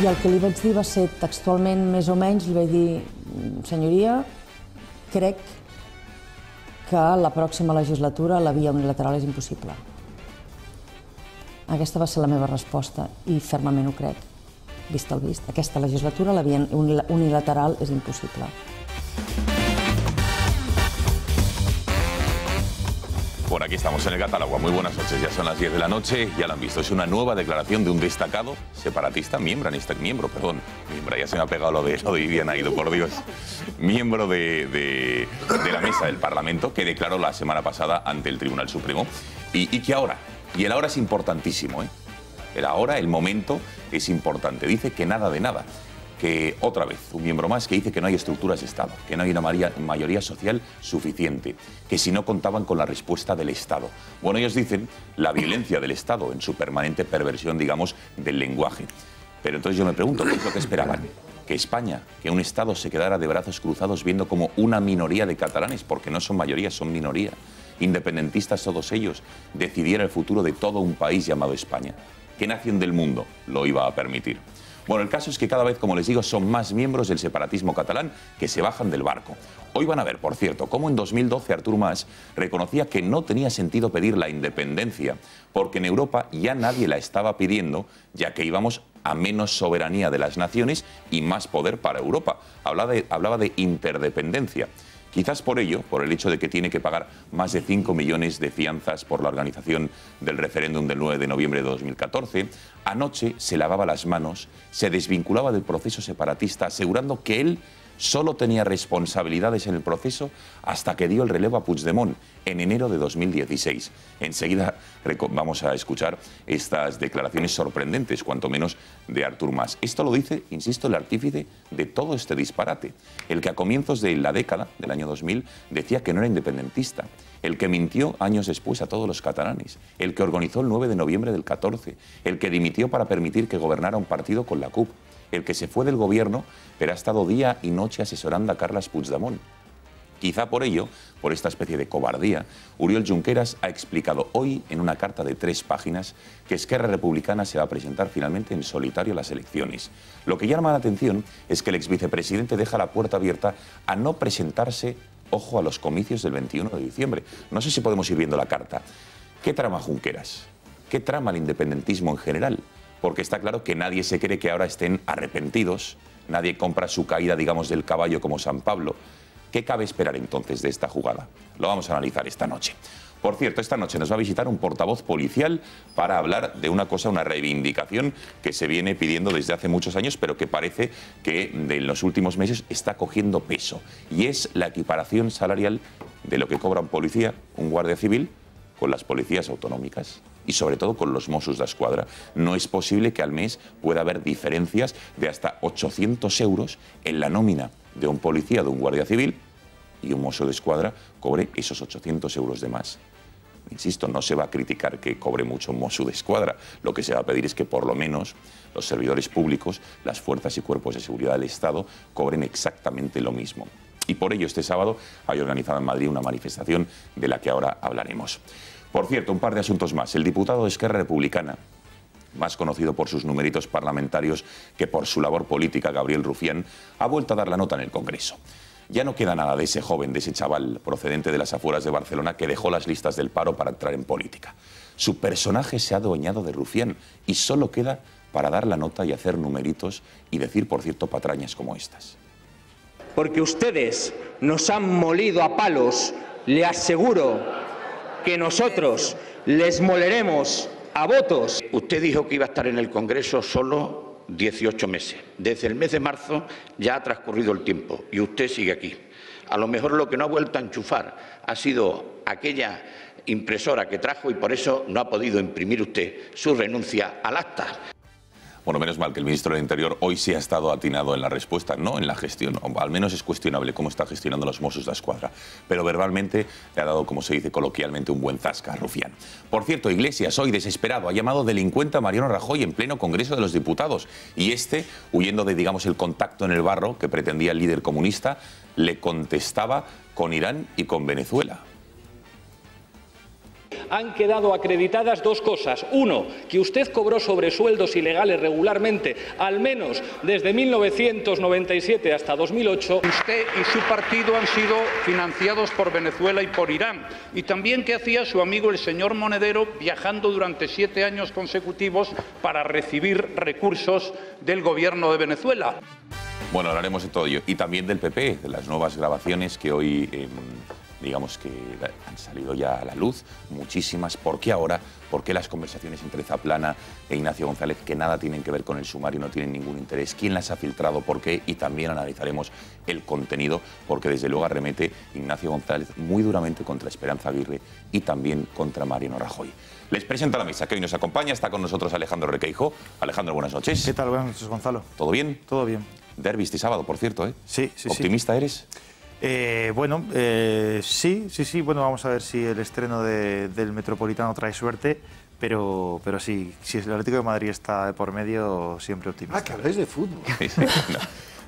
I el que li vaig dir va ser textualment, més o menys, li vaig dir: senyoria, crec que la pròxima legislatura la via unilateral és impossible. Aquesta va ser la meva resposta i fermament ho crec, vist el vist. Aquesta legislatura la via unilateral és impossible. Bueno, aquí estamos en el Catálogo. Muy buenas noches, ya son las 10 de la noche, ya lo han visto. Es una nueva declaración de un destacado separatista, miembro, ya se me ha pegado lo de Viviana Ido, por Dios. Miembro de la mesa del Parlamento, que declaró la semana pasada ante el Tribunal Supremo. Y que ahora, y el ahora es importantísimo, el ahora, el momento es importante. Dice que nada de nada. Que otra vez, un miembro más que dice que no hay estructuras de Estado, que no hay una mayoría social suficiente, que si no contaban con la respuesta del Estado. Bueno, ellos dicen la violencia del Estado en su permanente perversión, digamos, del lenguaje. Pero entonces yo me pregunto, ¿qué es lo que esperaban? Que España, que un Estado se quedara de brazos cruzados viendo como una minoría de catalanes, porque no son mayoría, son minoría, independentistas todos ellos, decidiera el futuro de todo un país llamado España. ¿Qué nación del mundo lo iba a permitir? Bueno, el caso es que cada vez, como les digo, son más miembros del separatismo catalán que se bajan del barco. Hoy van a ver, por cierto, cómo en 2012 Artur Mas reconocía que no tenía sentido pedir la independencia, porque en Europa ya nadie la estaba pidiendo, ya que íbamos a menos soberanía de las naciones y más poder para Europa. Hablaba de interdependencia. Quizás por ello, por el hecho de que tiene que pagar más de 5 millones de fianzas por la organización del referéndum del 9 de noviembre de 2014, anoche se lavaba las manos, se desvinculaba del proceso separatista, asegurando que él solo tenía responsabilidades en el proceso hasta que dio el relevo a Puigdemont en enero de 2016. Enseguida vamos a escuchar estas declaraciones sorprendentes, cuanto menos, de Artur Mas. Esto lo dice, insisto, el artífice de todo este disparate, el que a comienzos de la década, del año 2000, decía que no era independentista, el que mintió años después a todos los catalanes, el que organizó el 9 de noviembre del 14, el que dimitió para permitir que gobernara un partido con la CUP, el que se fue del gobierno, pero ha estado día y noche asesorando a Carles Puigdemont. Quizá por ello, por esta especie de cobardía, Oriol Junqueras ha explicado hoy en una carta de 3 páginas que Esquerra Republicana se va a presentar finalmente en solitario a las elecciones. Lo que llama la atención es que el exvicepresidente deja la puerta abierta a no presentarse, ojo, a los comicios del 21 de diciembre. No sé si podemos ir viendo la carta. ¿Qué trama Junqueras? ¿Qué trama el independentismo en general? Porque está claro que nadie se cree que ahora estén arrepentidos, nadie compra su caída, digamos, del caballo como San Pablo. ¿Qué cabe esperar entonces de esta jugada? Lo vamos a analizar esta noche. Por cierto, esta noche nos va a visitar un portavoz policial para hablar de una cosa, una reivindicación que se viene pidiendo desde hace muchos años, pero que parece que en los últimos meses está cogiendo peso. Y es la equiparación salarial de lo que cobra un policía, un guardia civil, con las policías autonómicas y sobre todo con los Mossos d'Esquadra. No es posible que al mes pueda haber diferencias de hasta 800 euros en la nómina de un policía, de un guardia civil, y un Mosso d'Esquadra cobre esos 800 euros de más. Insisto, no se va a criticar que cobre mucho un Mosso d'Esquadra. Lo que se va a pedir es que por lo menos los servidores públicos, las fuerzas y cuerpos de seguridad del Estado cobren exactamente lo mismo. Y por ello este sábado hay organizada en Madrid una manifestación de la que ahora hablaremos. Por cierto, un par de asuntos más. El diputado de Esquerra Republicana, más conocido por sus numeritos parlamentarios que por su labor política, Gabriel Rufián, ha vuelto a dar la nota en el Congreso. Ya no queda nada de ese joven, de ese chaval procedente de las afueras de Barcelona que dejó las listas del paro para entrar en política. Su personaje se ha adueñado de Rufián y solo queda para dar la nota y hacer numeritos y decir, por cierto, patrañas como estas. Porque ustedes nos han molido a palos, le aseguro que nosotros les moleremos a votos. Usted dijo que iba a estar en el Congreso solo 18 meses. Desde el mes de marzo ya ha transcurrido el tiempo y usted sigue aquí. A lo mejor lo que no ha vuelto a enchufar ha sido aquella impresora que trajo y por eso no ha podido imprimir usted su renuncia al acta. Bueno, menos mal que el ministro del Interior hoy sí ha estado atinado en la respuesta, no en la gestión. Al menos es cuestionable cómo está gestionando los Mossos d'Esquadra. Pero verbalmente le ha dado, como se dice coloquialmente, un buen zasca a Rufián. Por cierto, Iglesias, hoy desesperado, ha llamado delincuente a Mariano Rajoy en pleno Congreso de los Diputados. Y este, huyendo de, digamos, el contacto en el barro que pretendía el líder comunista, le contestaba con Irán y con Venezuela. han quedado acreditadas dos cosas. Uno, que usted cobró sobresueldos ilegales regularmente, al menos desde 1997 hasta 2008. Usted y su partido han sido financiados por Venezuela y por Irán. Y también qué hacía su amigo el señor Monedero viajando durante 7 años consecutivos para recibir recursos del gobierno de Venezuela. Bueno, hablaremos de todo ello. Y también del PP, de las nuevas grabaciones que hoy, digamos que han salido ya a la luz, muchísimas. ¿Por qué ahora? ¿Por qué las conversaciones entre Zaplana e Ignacio González, que nada tienen que ver con el sumario, no tienen ningún interés? ¿Quién las ha filtrado? ¿Por qué? Y también analizaremos el contenido, porque desde luego arremete Ignacio González muy duramente contra Esperanza Aguirre y también contra Mariano Rajoy. Les presento a la mesa que hoy nos acompaña. Está con nosotros Alejandro Requeijo. Alejandro, buenas noches. ¿Qué tal? Buenas noches, Gonzalo. ¿Todo bien? Todo bien. Derbi este sábado, por cierto, ¿eh? Sí. ¿Optimista eres? Bueno, sí. Bueno, vamos a ver si el estreno del Metropolitano trae suerte, pero sí, si el Atlético de Madrid está de por medio, siempre optimista. Ah, que habláis de fútbol. No.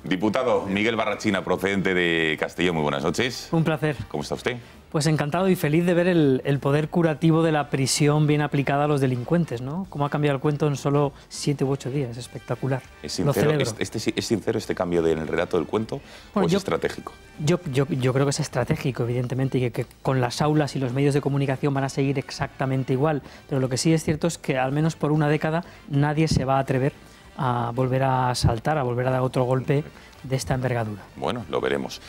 Diputado Miguel Barrachina, procedente de Castellón, muy buenas noches. Un placer. ¿Cómo está usted? Pues encantado y feliz de ver el poder curativo de la prisión bien aplicada a los delincuentes, ¿no? Cómo ha cambiado el cuento en solo 7 u 8 días, espectacular. ¿Es sincero, ¿Es sincero este cambio del relato del cuento o es estratégico? Yo creo que es estratégico, evidentemente, y que con las aulas y los medios de comunicación van a seguir exactamente igual. Pero lo que sí es cierto es que al menos por una década nadie se va a atrever a volver a saltar, a volver a dar otro golpe de esta envergadura. Bueno, lo veremos.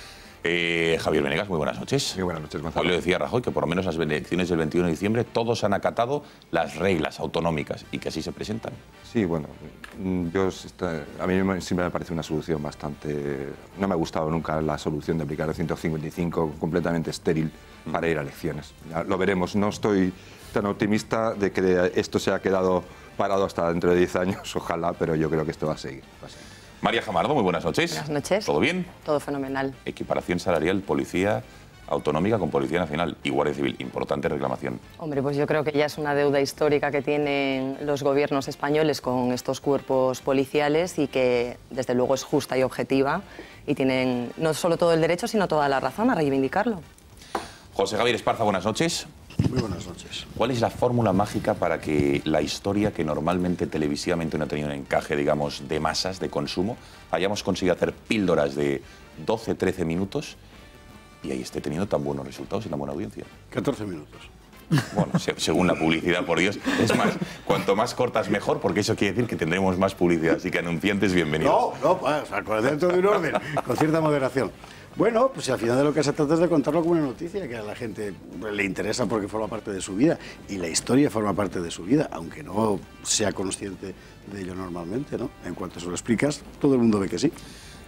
Javier Venegas, muy buenas noches. Muy buenas noches, Gonzalo. Hoy lo decía Rajoy, que por lo menos las elecciones del 21 de diciembre todos han acatado las reglas autonómicas y que así se presentan. Sí, bueno, a mí siempre me parece una solución bastante... No me ha gustado nunca la solución de aplicar el 155 completamente estéril para ir a elecciones. Ya lo veremos, no estoy tan optimista de que esto se ha quedado parado hasta dentro de 10 años, ojalá, pero yo creo que esto va a seguir. María Jamardo, muy buenas noches. Buenas noches. ¿Todo bien? Todo fenomenal. Equiparación salarial, policía autonómica con Policía Nacional y Guardia Civil. Importante reclamación. Hombre, pues yo creo que ya es una deuda histórica que tienen los gobiernos españoles con estos cuerpos policiales y que desde luego es justa y objetiva y tienen no solo todo el derecho, sino toda la razón a reivindicarlo. José Javier Esparza, buenas noches. Muy buenas noches. ¿Cuál es la fórmula mágica para que la historia, que normalmente televisivamente no ha tenido un encaje, digamos, de masas, de consumo, hayamos conseguido hacer píldoras de 12-13 minutos y ahí esté teniendo tan buenos resultados y tan buena audiencia? 14 minutos. Bueno, según la publicidad, por Dios. Es más, cuanto más cortas mejor, porque eso quiere decir que tendremos más publicidad. Así que anunciantes, bienvenidos. No, pues, dentro de un orden, con cierta moderación. Bueno, pues al final de lo que se trata es de contarlo como una noticia que a la gente le interesa porque forma parte de su vida y la historia forma parte de su vida, aunque no sea consciente de ello normalmente, ¿no? En cuanto se lo explicas, todo el mundo ve que sí.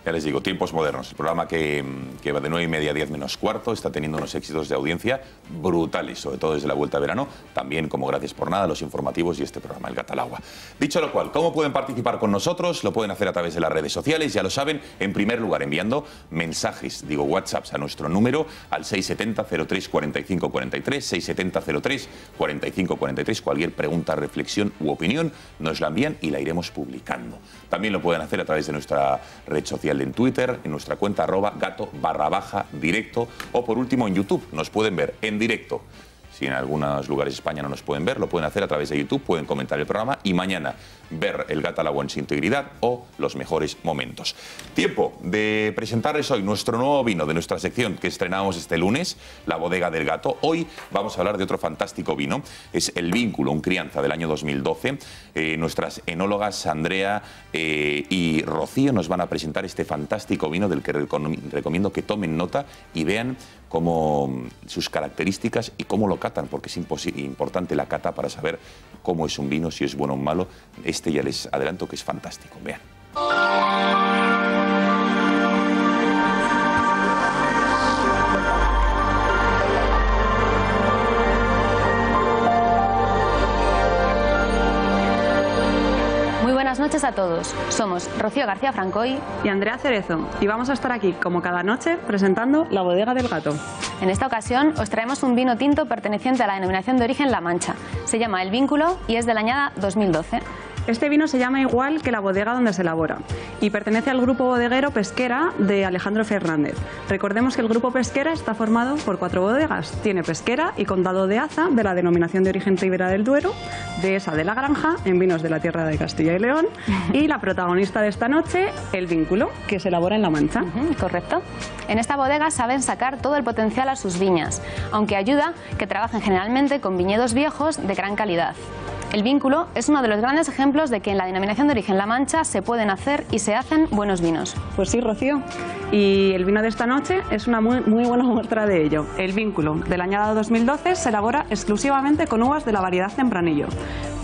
Ya les digo, Tiempos Modernos, el programa que va de 9:30 a 10 menos cuarto, está teniendo unos éxitos de audiencia brutales, sobre todo desde la vuelta de verano, también como Gracias por Nada, los informativos y este programa, El Gato al Agua. Dicho lo cual, ¿cómo pueden participar con nosotros? Lo pueden hacer a través de las redes sociales, ya lo saben, en primer lugar enviando mensajes, WhatsApps a nuestro número, al 670 03 45 43, 670 03 45 43, cualquier pregunta, reflexión u opinión, nos la envían y la iremos publicando. También lo pueden hacer a través de nuestra red social en Twitter, en nuestra cuenta @gato_directo o por último en YouTube. Nos pueden ver en directo. Si en algunos lugares de España no nos pueden ver, lo pueden hacer a través de YouTube, pueden comentar el programa y mañana ver El Gato al Agua en su integridad o los mejores momentos. Tiempo de presentarles hoy nuestro nuevo vino de nuestra sección que estrenamos este lunes, La Bodega del Gato. Hoy vamos a hablar de otro fantástico vino, es El Vínculo, un crianza del año 2012. Nuestras enólogas Andrea y Rocío nos van a presentar este fantástico vino del que recomiendo que tomen nota y vean cómo sus características y cómo lo catan, porque es importante la cata para saber cómo es un vino, si es bueno o malo. Este ya les adelanto que es fantástico. Vean. Buenas noches a todos. Somos Rocío García Francoy y Andrea Cerezo y vamos a estar aquí, como cada noche, presentando La Bodega del Gato. En esta ocasión os traemos un vino tinto perteneciente a la denominación de origen La Mancha. Se llama El Vínculo y es de la añada 2012. Este vino se llama igual que la bodega donde se elabora y pertenece al grupo bodeguero Pesquera de Alejandro Fernández. Recordemos que el grupo Pesquera está formado por 4 bodegas. Tiene Pesquera y Condado de Aza, de la denominación de origen Ribera del Duero, Dehesa de la Granja, en vinos de la tierra de Castilla y León, y la protagonista de esta noche, el Vínculo, que se elabora en La Mancha. Correcto. En esta bodega saben sacar todo el potencial a sus viñas, aunque ayuda que trabajen generalmente con viñedos viejos de gran calidad. El Vínculo es uno de los grandes ejemplos de que en la denominación de origen La Mancha se pueden hacer y se hacen buenos vinos. Pues sí, Rocío. Y el vino de esta noche es una muy buena muestra de ello. El Vínculo, del añado 2012, se elabora exclusivamente con uvas de la variedad Tempranillo.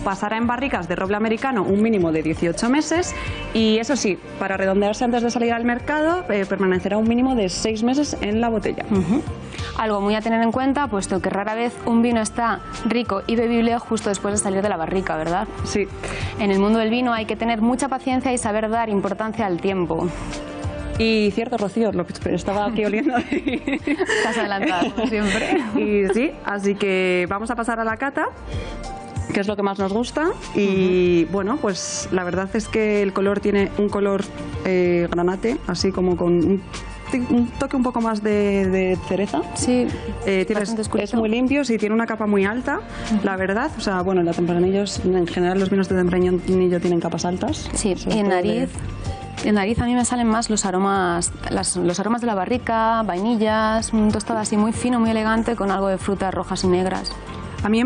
Pasará en barricas de roble americano un mínimo de 18 meses y, eso sí, para redondearse antes de salir al mercado, permanecerá un mínimo de 6 meses en la botella. Algo muy a tener en cuenta, puesto que rara vez un vino está rico y bebible justo después de salir de la barrica, ¿verdad? Sí. En el mundo del vino hay que tener mucha paciencia y saber dar importancia al tiempo. Y cierto, Rocío, lo estaba aquí oliendo. Estás adelantada, como siempre. Y sí, así que vamos a pasar a la cata, que es lo que más nos gusta. Y bueno, pues la verdad es que el color tiene un color granate, así como con un toque un poco más de cereza. Sí, es muy limpio, sí, tiene una capa muy alta, la verdad. O sea, bueno, la Tempranillos, en general los vinos de Tempranillo tienen capas altas. Sí, y en nariz. En nariz a mí me salen más los aromas de la barrica, vainillas, un tostado así muy fino, muy elegante, con algo de frutas rojas y negras. A mí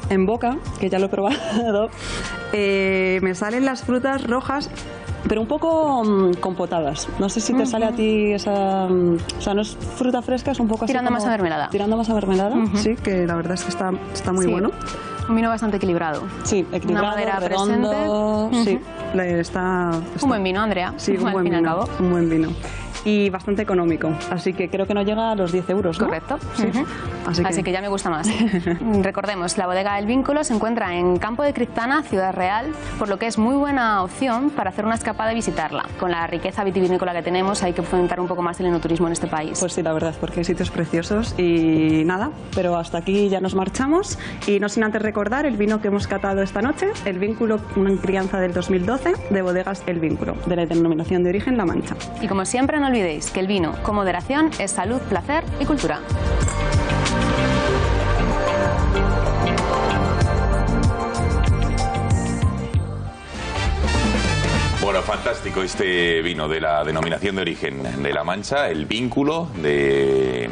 en boca, que ya lo he probado, me salen las frutas rojas, pero un poco compotadas. No sé si te sale a ti esa... o sea, no es fruta fresca, es un poco así tirando como, más a mermelada. Tirando más a mermelada, sí, que la verdad es que está muy bueno. Un vino bastante equilibrado. Sí, equilibrado, una madera redondo, presente. Sí, está... Un buen vino, Andrea. Sí, un buen vino. Y bastante económico, así que creo que no llega a los 10 euros, ¿no? Correcto. Sí. Así que ya me gusta más. Recordemos, la bodega del Vínculo se encuentra en Campo de Criptana, Ciudad Real, por lo que es muy buena opción para hacer una escapada y visitarla. Con la riqueza vitivinícola que tenemos hay que fomentar un poco más el enoturismo en este país. Pues sí, la verdad, porque hay sitios preciosos y nada, pero hasta aquí ya nos marchamos y no sin antes recordar el vino que hemos catado esta noche, el Vínculo, una crianza del 2012 de Bodegas El Vínculo, de la denominación de origen La Mancha. Y como siempre, no olvidéis que el vino, con moderación, es salud, placer y cultura. Bueno, fantástico este vino de la denominación de origen de La Mancha, el Vínculo de...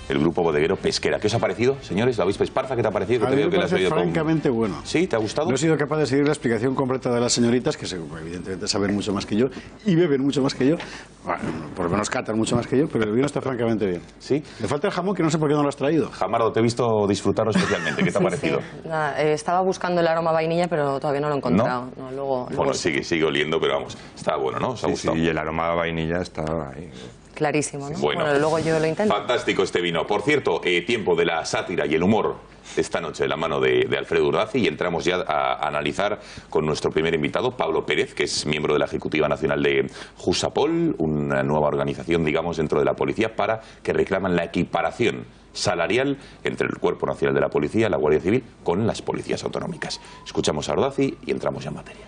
el grupo bodeguero Pesquera. ¿Qué os ha parecido, señores? ¿La obispo Esparza? ¿Qué te ha parecido? A mí me parece francamente bueno. ¿Sí? ¿Te ha gustado? No he sido capaz de seguir la explicación completa de las señoritas, que evidentemente saben mucho más que yo y beben mucho más que yo. Bueno, por lo menos catan mucho más que yo, pero el vino está francamente bien. ¿Sí? Le falta el jamón, que no sé por qué no lo has traído. Jamardo, te he visto disfrutarlo especialmente. ¿Qué te ha parecido? Sí. Nada, estaba buscando el aroma vainilla, pero todavía no lo he encontrado. ¿No? Luego bueno, sigue oliendo, pero vamos, está bueno, ¿no? ¿Os ha gustado? Sí, y el aroma de vainilla está ahí. Clarísimo, ¿no? Bueno, luego yo lo intento. Fantástico este vino. Por cierto, tiempo de la sátira y el humor esta noche de la mano de Alfredo Urdaci, y entramos ya a analizar con nuestro primer invitado, Pablo Pérez, que es miembro de la Ejecutiva Nacional de Jusapol, una nueva organización, digamos, dentro de la policía para que reclaman la equiparación salarial entre el Cuerpo Nacional de la Policía, la Guardia Civil, con las policías autonómicas. Escuchamos a Urdaci y entramos ya en materia.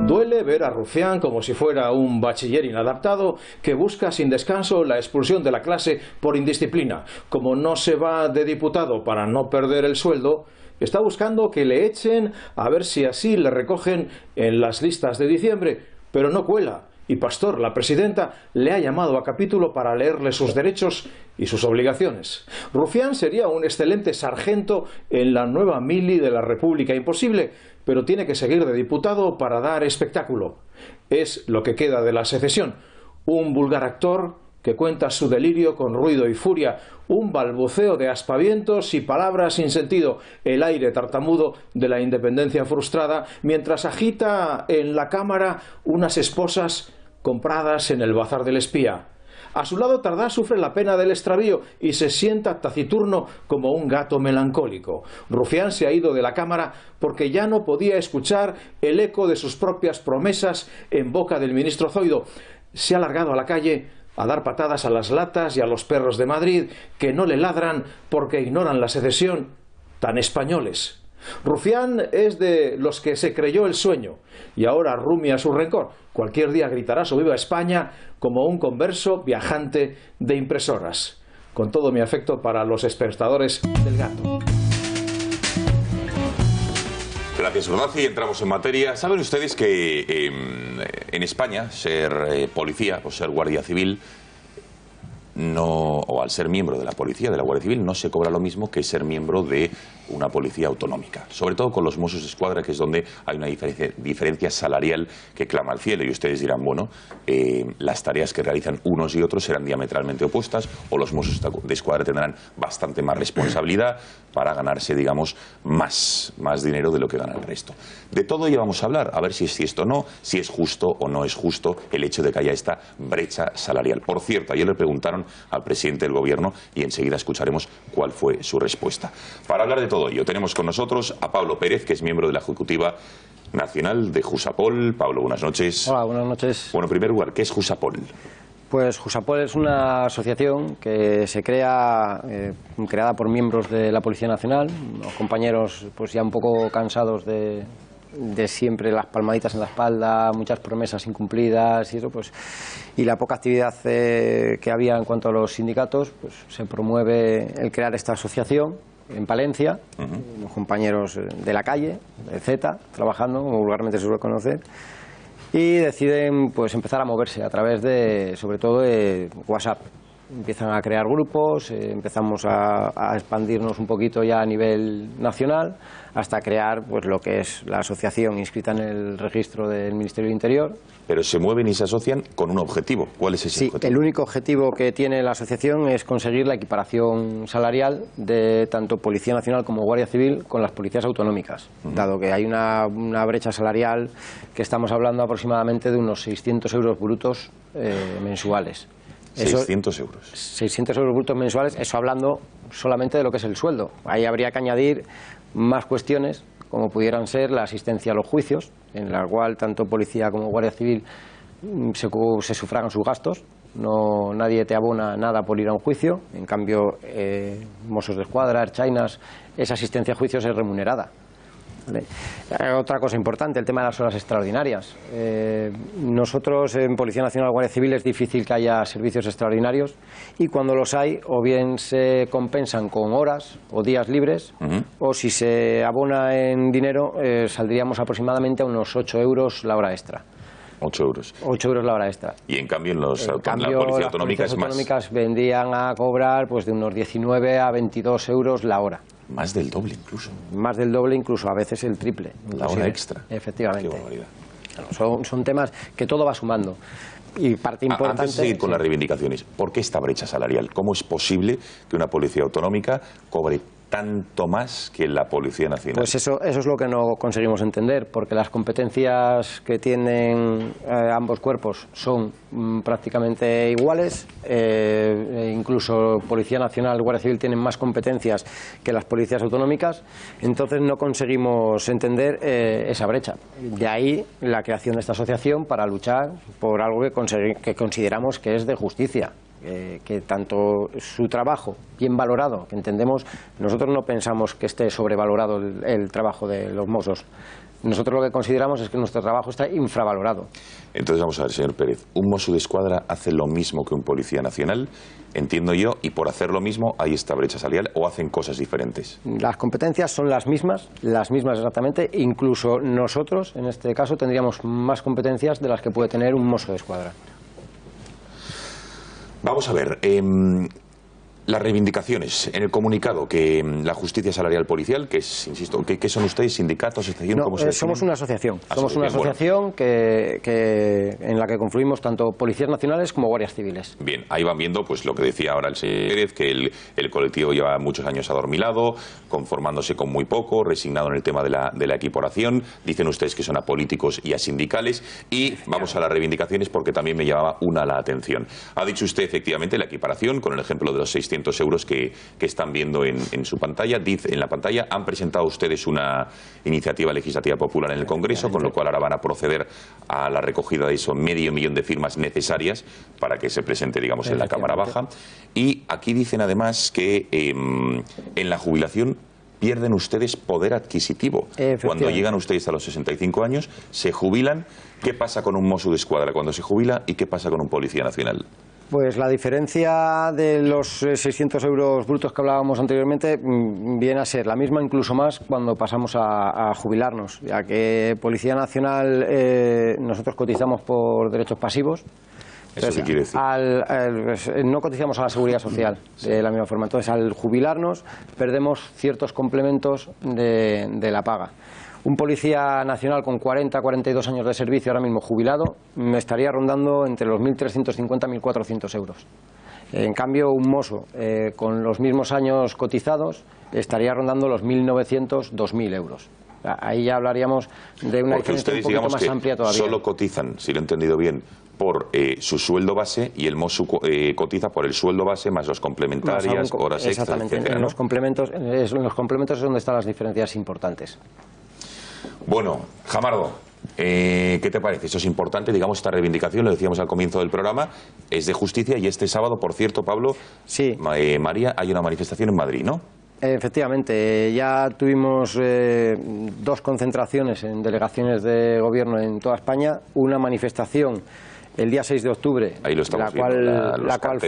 Duele ver a Rufián como si fuera un bachiller inadaptado que busca sin descanso la expulsión de la clase por indisciplina. Como no se va de diputado para no perder el sueldo, está buscando que le echen a ver si así le recogen en las listas de diciembre, pero no cuela. Y Pastor, la presidenta, le ha llamado a capítulo para leerle sus derechos y sus obligaciones. Rufián sería un excelente sargento en la nueva mili de la República Imposible, pero tiene que seguir de diputado para dar espectáculo. Es lo que queda de la secesión. Un vulgar actor que cuenta su delirio con ruido y furia, un balbuceo de aspavientos y palabras sin sentido, el aire tartamudo de la independencia frustrada, mientras agita en la cámara unas esposas compradas en el bazar del espía. A su lado Tardá sufre la pena del extravío y se sienta taciturno como un gato melancólico. Rufián se ha ido de la cámara porque ya no podía escuchar el eco de sus propias promesas en boca del ministro Zoido. Se ha largado a la calle a dar patadas a las latas y a los perros de Madrid que no le ladran porque ignoran la secesión, tan españoles. Rufián es de los que se creyó el sueño y ahora rumia su rencor. Cualquier día gritará su viva España como un converso viajante de impresoras. Con todo mi afecto para los espectadores del Gato. Gracias, Ordaz, y entramos en materia. Saben ustedes que en España ser policía o ser guardia civil o al ser miembro de la policía, de la Guardia Civil, no se cobra lo mismo que ser miembro de una policía autonómica. Sobre todo con los Mossos d'Esquadra, que es donde hay una diferencia salarial que clama al cielo. Y ustedes dirán, bueno, las tareas que realizan unos y otros serán diametralmente opuestas, o los Mossos d'Esquadra tendrán bastante más responsabilidad para ganarse, digamos, más dinero de lo que gana el resto. De todo ello vamos a hablar, a ver si es cierto o no, si es justo o no es justo el hecho de que haya esta brecha salarial. Por cierto, ayer le preguntaron al presidente del Gobierno y enseguida escucharemos cuál fue su respuesta. Para hablar de todo ello tenemos con nosotros a Pablo Pérez, que es miembro de la Ejecutiva Nacional de Jusapol. Pablo, buenas noches. Hola, buenas noches. Bueno, en primer lugar, ¿qué es Jusapol? Pues Jusapol es una asociación que se creada por miembros de la Policía Nacional, unos compañeros pues ya un poco cansados de siempre las palmaditas en la espalda, muchas promesas incumplidas y eso, pues, y la poca actividad que había en cuanto a los sindicatos, pues se promueve el crear esta asociación en Palencia, unos compañeros de la calle, de Z, trabajando, como vulgarmente se suele conocer, y deciden pues empezar a moverse a través de, sobre todo, de WhatsApp. Empiezan a crear grupos, empezamos a expandirnos un poquito ya a nivel nacional, hasta crear pues lo que es la asociación inscrita en el registro del Ministerio del Interior. Pero se mueven y se asocian con un objetivo. ¿Cuál es ese objetivo? El único objetivo que tiene la asociación es conseguir la equiparación salarial de tanto Policía Nacional como Guardia Civil con las policías autonómicas, dado que hay una brecha salarial que estamos hablando aproximadamente de unos 600 euros brutos mensuales. 600 euros. 600 euros brutos mensuales, eso hablando solamente de lo que es el sueldo. Ahí habría que añadir más cuestiones, como pudieran ser la asistencia a los juicios, en la cual tanto Policía como Guardia Civil se sufragan sus gastos. Nadie te abona nada por ir a un juicio. En cambio, Mossos d'Esquadra, Erchainas, esa asistencia a juicios es remunerada. ¿Vale? Otra cosa importante, el tema de las horas extraordinarias. Nosotros en Policía Nacional y Guardia Civil es difícil que haya servicios extraordinarios, y cuando los hay o bien se compensan con horas o días libres, o si se abona en dinero saldríamos aproximadamente a unos 8 euros la hora extra. 8 euros. 8 euros la hora extra. Y en cambio, las policías autonómicas vendrían a cobrar pues de unos 19 a 22 euros la hora. Más del doble incluso. Más del doble incluso, a veces el triple. La hora extra. Efectivamente. Qué barbaridad. Son temas que todo va sumando. Y parte importante... Antes de seguir con las reivindicaciones, ¿por qué esta brecha salarial? ¿Cómo es posible que una policía autonómica cobre tanto más que la Policía Nacional? Pues eso es lo que no conseguimos entender, porque las competencias que tienen ambos cuerpos son prácticamente iguales. Incluso Policía Nacional y Guardia Civil tienen más competencias que las policías autonómicas, entonces no conseguimos entender esa brecha. De ahí la creación de esta asociación para luchar por algo que consideramos que es de justicia. Que tanto su trabajo bien valorado, que entendemos, nosotros no pensamos que esté sobrevalorado el trabajo de los Mossos. Nosotros lo que consideramos es que nuestro trabajo está infravalorado. Entonces vamos a ver, señor Pérez, ¿un Mosso d'Esquadra hace lo mismo que un Policía Nacional? Entiendo yo, y por hacer lo mismo hay esta brecha salarial, ¿o hacen cosas diferentes? Las competencias son las mismas exactamente, incluso nosotros, en este caso, tendríamos más competencias de las que puede tener un Mosso d'Esquadra. Vamos a ver, las reivindicaciones en el comunicado que la justicia salarial policial, que es, insisto, ¿qué son ustedes? ¿Sindicatos? ¿Asociación? No, somos una asociación. Somos una asociación en la que confluimos tanto policías nacionales como guardias civiles. Bien, ahí van viendo pues lo que decía ahora el señor Pérez, que el colectivo lleva muchos años adormilado, conformándose con muy poco, resignado en el tema de la equiparación. Dicen ustedes que son apolíticos y asindicales. Y vamos a las reivindicaciones, porque también me llamaba una la atención. Ha dicho usted efectivamente la equiparación, con el ejemplo de los 600 euros que están viendo en su pantalla. Dice en la pantalla, han presentado ustedes una iniciativa legislativa popular en el Congreso, con lo cual ahora van a proceder a la recogida de esos 500.000 de firmas necesarias para que se presente, digamos, en la Cámara Baja. Y aquí dicen además que en la jubilación pierden ustedes poder adquisitivo. Cuando llegan ustedes a los 65 años, se jubilan. ¿Qué pasa con un Mossos d'Esquadra cuando se jubila y qué pasa con un policía nacional? Pues la diferencia de los 600 euros brutos que hablábamos anteriormente viene a ser la misma, incluso más, cuando pasamos a jubilarnos, ya que Policía Nacional nosotros cotizamos por derechos pasivos. ¿Eso qué quiere decir? No cotizamos a la Seguridad Social de la misma forma. Entonces, al jubilarnos, perdemos ciertos complementos de la paga. Un policía nacional con 40, 42 años de servicio, ahora mismo jubilado, me estaría rondando entre los 1.350 y 1.400 euros. En cambio, un mozo con los mismos años cotizados estaría rondando los 1.900, 2.000 euros. Ahí ya hablaríamos de una diferencia un poquito más amplia todavía. Solo cotizan, si lo he entendido bien, por su sueldo base, y el mozo cotiza por el sueldo base más los complementarias, horas extras, exactamente, etcétera, en ¿no? los complementos es donde están las diferencias importantes. Bueno, Jamardo, ¿qué te parece? Eso es importante, digamos, esta reivindicación, lo decíamos al comienzo del programa, es de justicia, y este sábado, por cierto, Pablo, sí. María, hay una manifestación en Madrid, ¿no? Efectivamente, ya tuvimos 2 concentraciones en delegaciones de gobierno en toda España, una manifestación el día 6 de octubre, ahí lo estamos la cual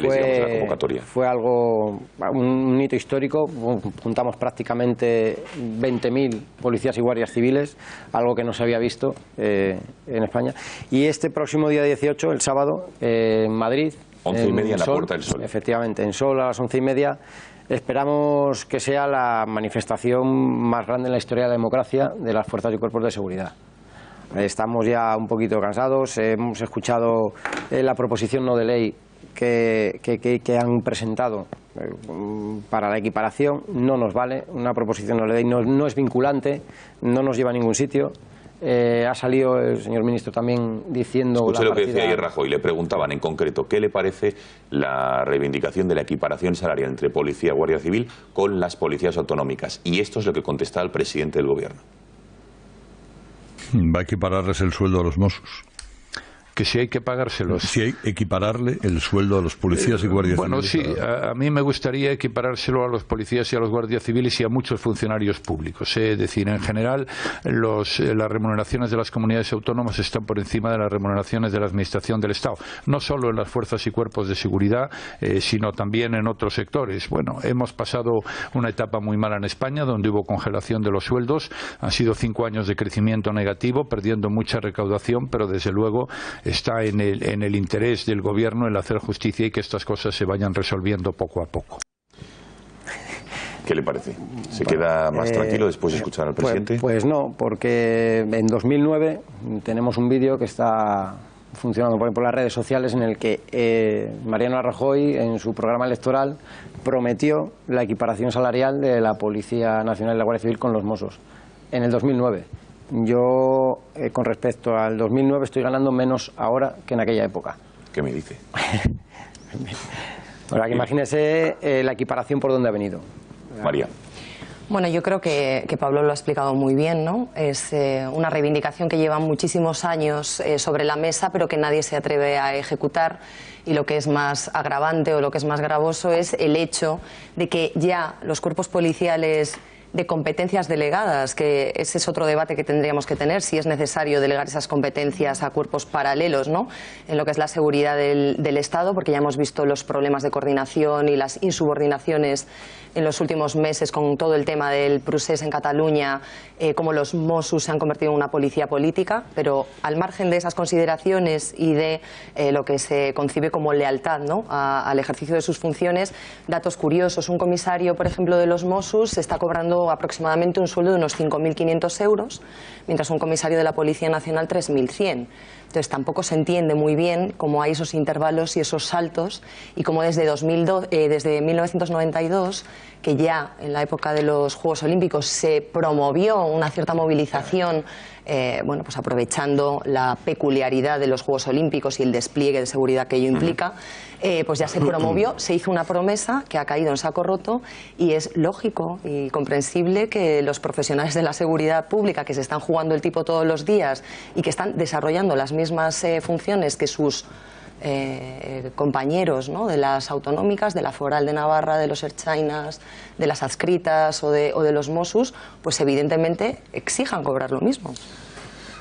fue algo, un hito histórico. Juntamos prácticamente 20.000 policías y guardias civiles, algo que no se había visto en España. Y este próximo día 18, el sábado, en Madrid, 11:30 en la Puerta del Sol. Efectivamente, en Sol a las 11:30. Esperamos que sea la manifestación más grande en la historia de la democracia de las fuerzas y cuerpos de seguridad. Estamos ya un poquito cansados, hemos escuchado la proposición no de ley que han presentado para la equiparación. No nos vale, una proposición no de ley no es vinculante, no nos lleva a ningún sitio. Ha salido el señor ministro también diciendo... Escuché lo que decía ayer Rajoy, le preguntaban en concreto qué le parece la reivindicación de la equiparación salarial entre policía y guardia civil con las policías autonómicas. Y esto es lo que contesta el presidente del gobierno. Va a equipararles el sueldo a los Mossos. Que si hay que pagárselos. Si hay que equipararle el sueldo a los policías y guardias civiles. Bueno, civiles. sí, a mí me gustaría equiparárselo a los policías y a los guardias civiles y a muchos funcionarios públicos. Es decir, en general, las remuneraciones de las comunidades autónomas están por encima de las remuneraciones de la Administración del Estado. No solo en las fuerzas y cuerpos de seguridad, sino también en otros sectores. Bueno, hemos pasado una etapa muy mala en España, donde hubo congelación de los sueldos. Han sido 5 años de crecimiento negativo, perdiendo mucha recaudación, pero desde luego está en el interés del gobierno el hacer justicia y que estas cosas se vayan resolviendo poco a poco. ¿Qué le parece? ¿Se queda más tranquilo después de escuchar al presidente? Pues no, porque en 2009 tenemos un vídeo que está funcionando por las redes sociales en el que Mariano Rajoy en su programa electoral prometió la equiparación salarial de la Policía Nacional y la Guardia Civil con los Mossos en el 2009. Yo, con respecto al 2009, estoy ganando menos ahora que en aquella época. ¿Qué me dice? Ahora que imagínese la equiparación por donde ha venido. María. Bueno, yo creo que Pablo lo ha explicado muy bien, ¿no? Es una reivindicación que lleva muchísimos años sobre la mesa, pero que nadie se atreve a ejecutar. Y lo que es más agravante o lo que es más gravoso es el hecho de que ya los cuerpos policiales de competencias delegadas, que ese es otro debate que tendríamos que tener, si es necesario delegar esas competencias a cuerpos paralelos, ¿no?, en lo que es la seguridad del Estado, porque ya hemos visto los problemas de coordinación y las insubordinaciones en los últimos meses con todo el tema del procés en Cataluña, cómo los Mossos se han convertido en una policía política, pero al margen de esas consideraciones y de lo que se concibe como lealtad, ¿no?, al ejercicio de sus funciones, datos curiosos. Un comisario, por ejemplo, de los Mossos está cobrando aproximadamente un sueldo de unos 5.500 euros, mientras un comisario de la Policía Nacional 3.100. Entonces tampoco se entiende muy bien cómo hay esos intervalos y esos saltos, y cómo desde 1992, que ya en la época de los Juegos Olímpicos se promovió una cierta movilización, bueno, pues aprovechando la peculiaridad de los Juegos Olímpicos y el despliegue de seguridad que ello implica, pues ya se promovió, se hizo una promesa que ha caído en saco roto, y es lógico y comprensible que los profesionales de la seguridad pública, que se están jugando el tipo todos los días y que están desarrollando las mismas funciones que sus compañeros, ¿no?, de las autonómicas, de la Foral de Navarra, de los Ertzainas, de las adscritas o de los Mossos, pues evidentemente exijan cobrar lo mismo.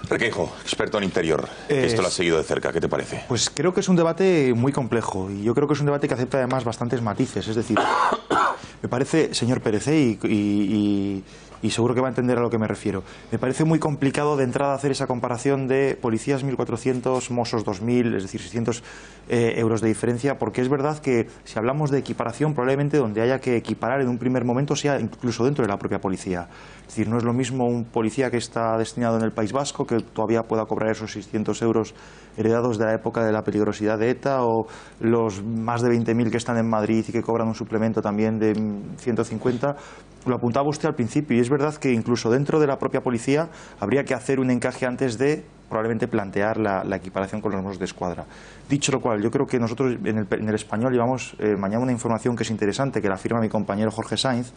Requeijo, experto en interior, esto lo has seguido de cerca, ¿qué te parece? Pues creo que es un debate muy complejo y yo creo que es un debate que acepta además bastantes matices. Es decir, me parece, señor Pérez, y seguro que va a entender a lo que me refiero, me parece muy complicado de entrada hacer esa comparación de policías 1.400, Mossos 2.000, es decir, 600 euros de diferencia, porque es verdad que si hablamos de equiparación, probablemente donde haya que equiparar en un primer momento sea incluso dentro de la propia policía. Es decir, no es lo mismo un policía que está destinado en el País Vasco, que todavía pueda cobrar esos 600 euros heredados de la época de la peligrosidad de ETA, o los más de 20.000 que están en Madrid y que cobran un suplemento también de 150. Lo apuntaba usted al principio y es verdad que incluso dentro de la propia policía habría que hacer un encaje antes de probablemente plantear la equiparación con los Mossos de Escuadra. Dicho lo cual, yo creo que nosotros en el Español llevamos mañana una información que es interesante, que la firma mi compañero Jorge Sainz,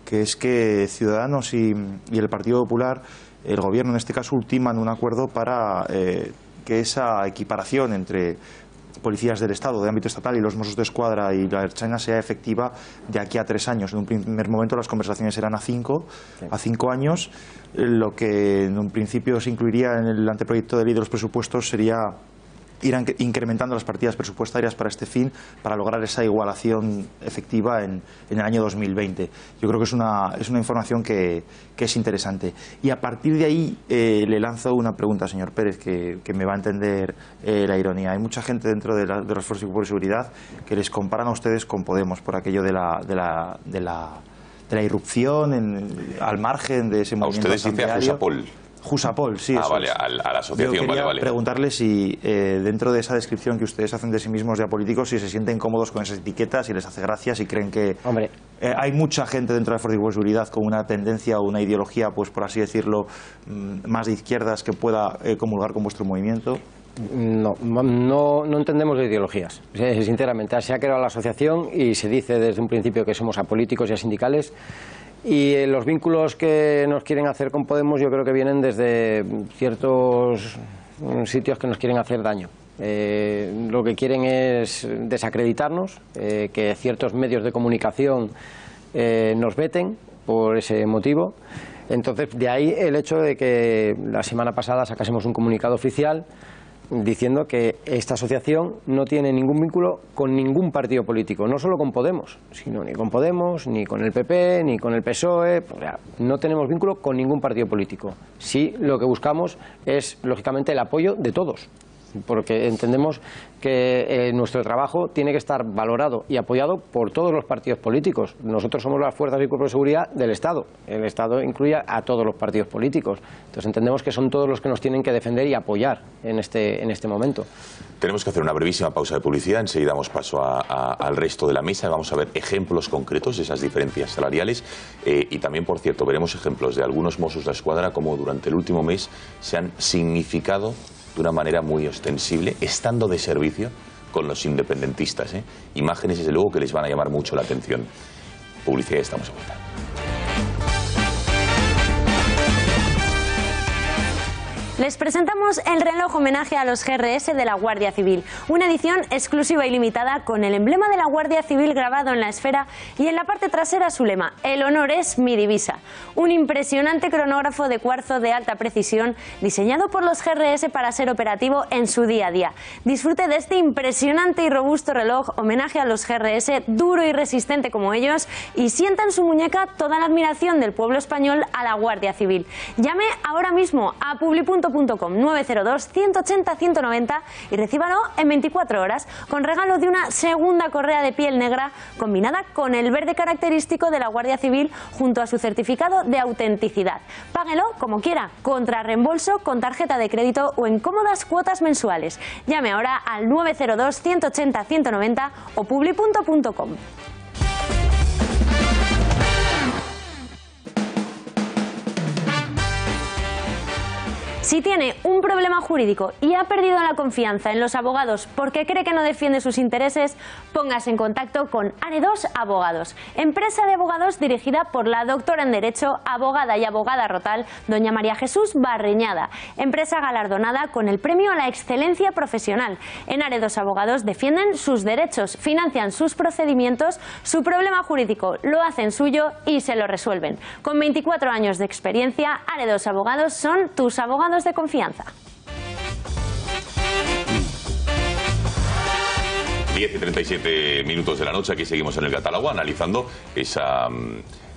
que es que Ciudadanos y el Partido Popular, el Gobierno en este caso, ultiman un acuerdo para que esa equiparación entre policías del Estado, de ámbito estatal, y los Mossos de Escuadra y la Ertzaintza sea efectiva de aquí a 3 años. En un primer momento las conversaciones eran a 5 años. Lo que en un principio se incluiría en el anteproyecto de ley de los presupuestos sería ir incrementando las partidas presupuestarias para este fin, para lograr esa igualación efectiva en el año 2020. Yo creo que es una información que es interesante. Y a partir de ahí le lanzo una pregunta, señor Pérez, que me va a entender la ironía. Hay mucha gente dentro de los Fuerzas y Cuerpos de Seguridad que les comparan a ustedes con Podemos por aquello de la irrupción al margen de ese movimiento. A ustedes dice a Jusapol. Jusapol, sí. Ah, vale, a la asociación, yo quería vale. preguntarle si dentro de esa descripción que ustedes hacen de sí mismos de apolíticos, si se sienten cómodos con esas etiquetas, si les hace gracia, si creen que... Hombre, hay mucha gente dentro de la Fuerza de Seguridad con una tendencia o una ideología, pues por así decirlo, más de izquierdas que pueda comulgar con vuestro movimiento. No entendemos de ideologías, sinceramente. Se ha creado la asociación y se dice desde un principio que somos apolíticos y asindicales. Y los vínculos que nos quieren hacer con Podemos yo creo que vienen desde ciertos sitios que nos quieren hacer daño. Lo que quieren es desacreditarnos, que ciertos medios de comunicación nos veten por ese motivo. Entonces, de ahí el hecho de que la semana pasada sacásemos un comunicado oficial diciendo que esta asociación no tiene ningún vínculo con ningún partido político, no solo con Podemos, sino ni con Podemos, ni con el PP, ni con el PSOE. No tenemos vínculo con ningún partido político. Sí, lo que buscamos es, lógicamente, el apoyo de todos, porque entendemos que nuestro trabajo tiene que estar valorado y apoyado por todos los partidos políticos. Nosotros somos las fuerzas y cuerpos de seguridad del Estado. El Estado incluye a todos los partidos políticos. Entonces entendemos que son todos los que nos tienen que defender y apoyar en este momento. Tenemos que hacer una brevísima pausa de publicidad. Enseguida damos paso al resto de la mesa. Vamos a ver ejemplos concretos de esas diferencias salariales. Y también, por cierto, veremos ejemplos de algunos Mossos de Escuadra como durante el último mes se han significado de una manera muy ostensible, estando de servicio con los independentistas. Imágenes, desde luego, que les van a llamar mucho la atención. Publicidad y estamos de vuelta. Les presentamos el reloj homenaje a los GRS de la Guardia Civil, una edición exclusiva y limitada con el emblema de la Guardia Civil grabado en la esfera y en la parte trasera su lema: el honor es mi divisa. Un impresionante cronógrafo de cuarzo de alta precisión diseñado por los GRS para ser operativo en su día a día. Disfrute de este impresionante y robusto reloj homenaje a los GRS, duro y resistente como ellos, y sienta en su muñeca toda la admiración del pueblo español a la Guardia Civil. Llame ahora mismo a publi.com 902 180 190 y recíbalo en 24 horas con regalo de una segunda correa de piel negra combinada con el verde característico de la Guardia Civil junto a su certificado de autenticidad. Páguelo como quiera, contra reembolso, con tarjeta de crédito o en cómodas cuotas mensuales. Llame ahora al 902 180 190 o publi.com. Si tiene un problema jurídico y ha perdido la confianza en los abogados porque cree que no defiende sus intereses, póngase en contacto con Are2 Abogados, empresa de abogados dirigida por la doctora en Derecho, abogada y abogada Rotal, doña María Jesús Barreñada, empresa galardonada con el Premio a la Excelencia Profesional. En Are2 Abogados defienden sus derechos, financian sus procedimientos, su problema jurídico lo hacen suyo y se lo resuelven. Con 24 años de experiencia, Are2 Abogados son tus abogados de confianza. 10:37 de la noche, aquí seguimos en el catálogo analizando esa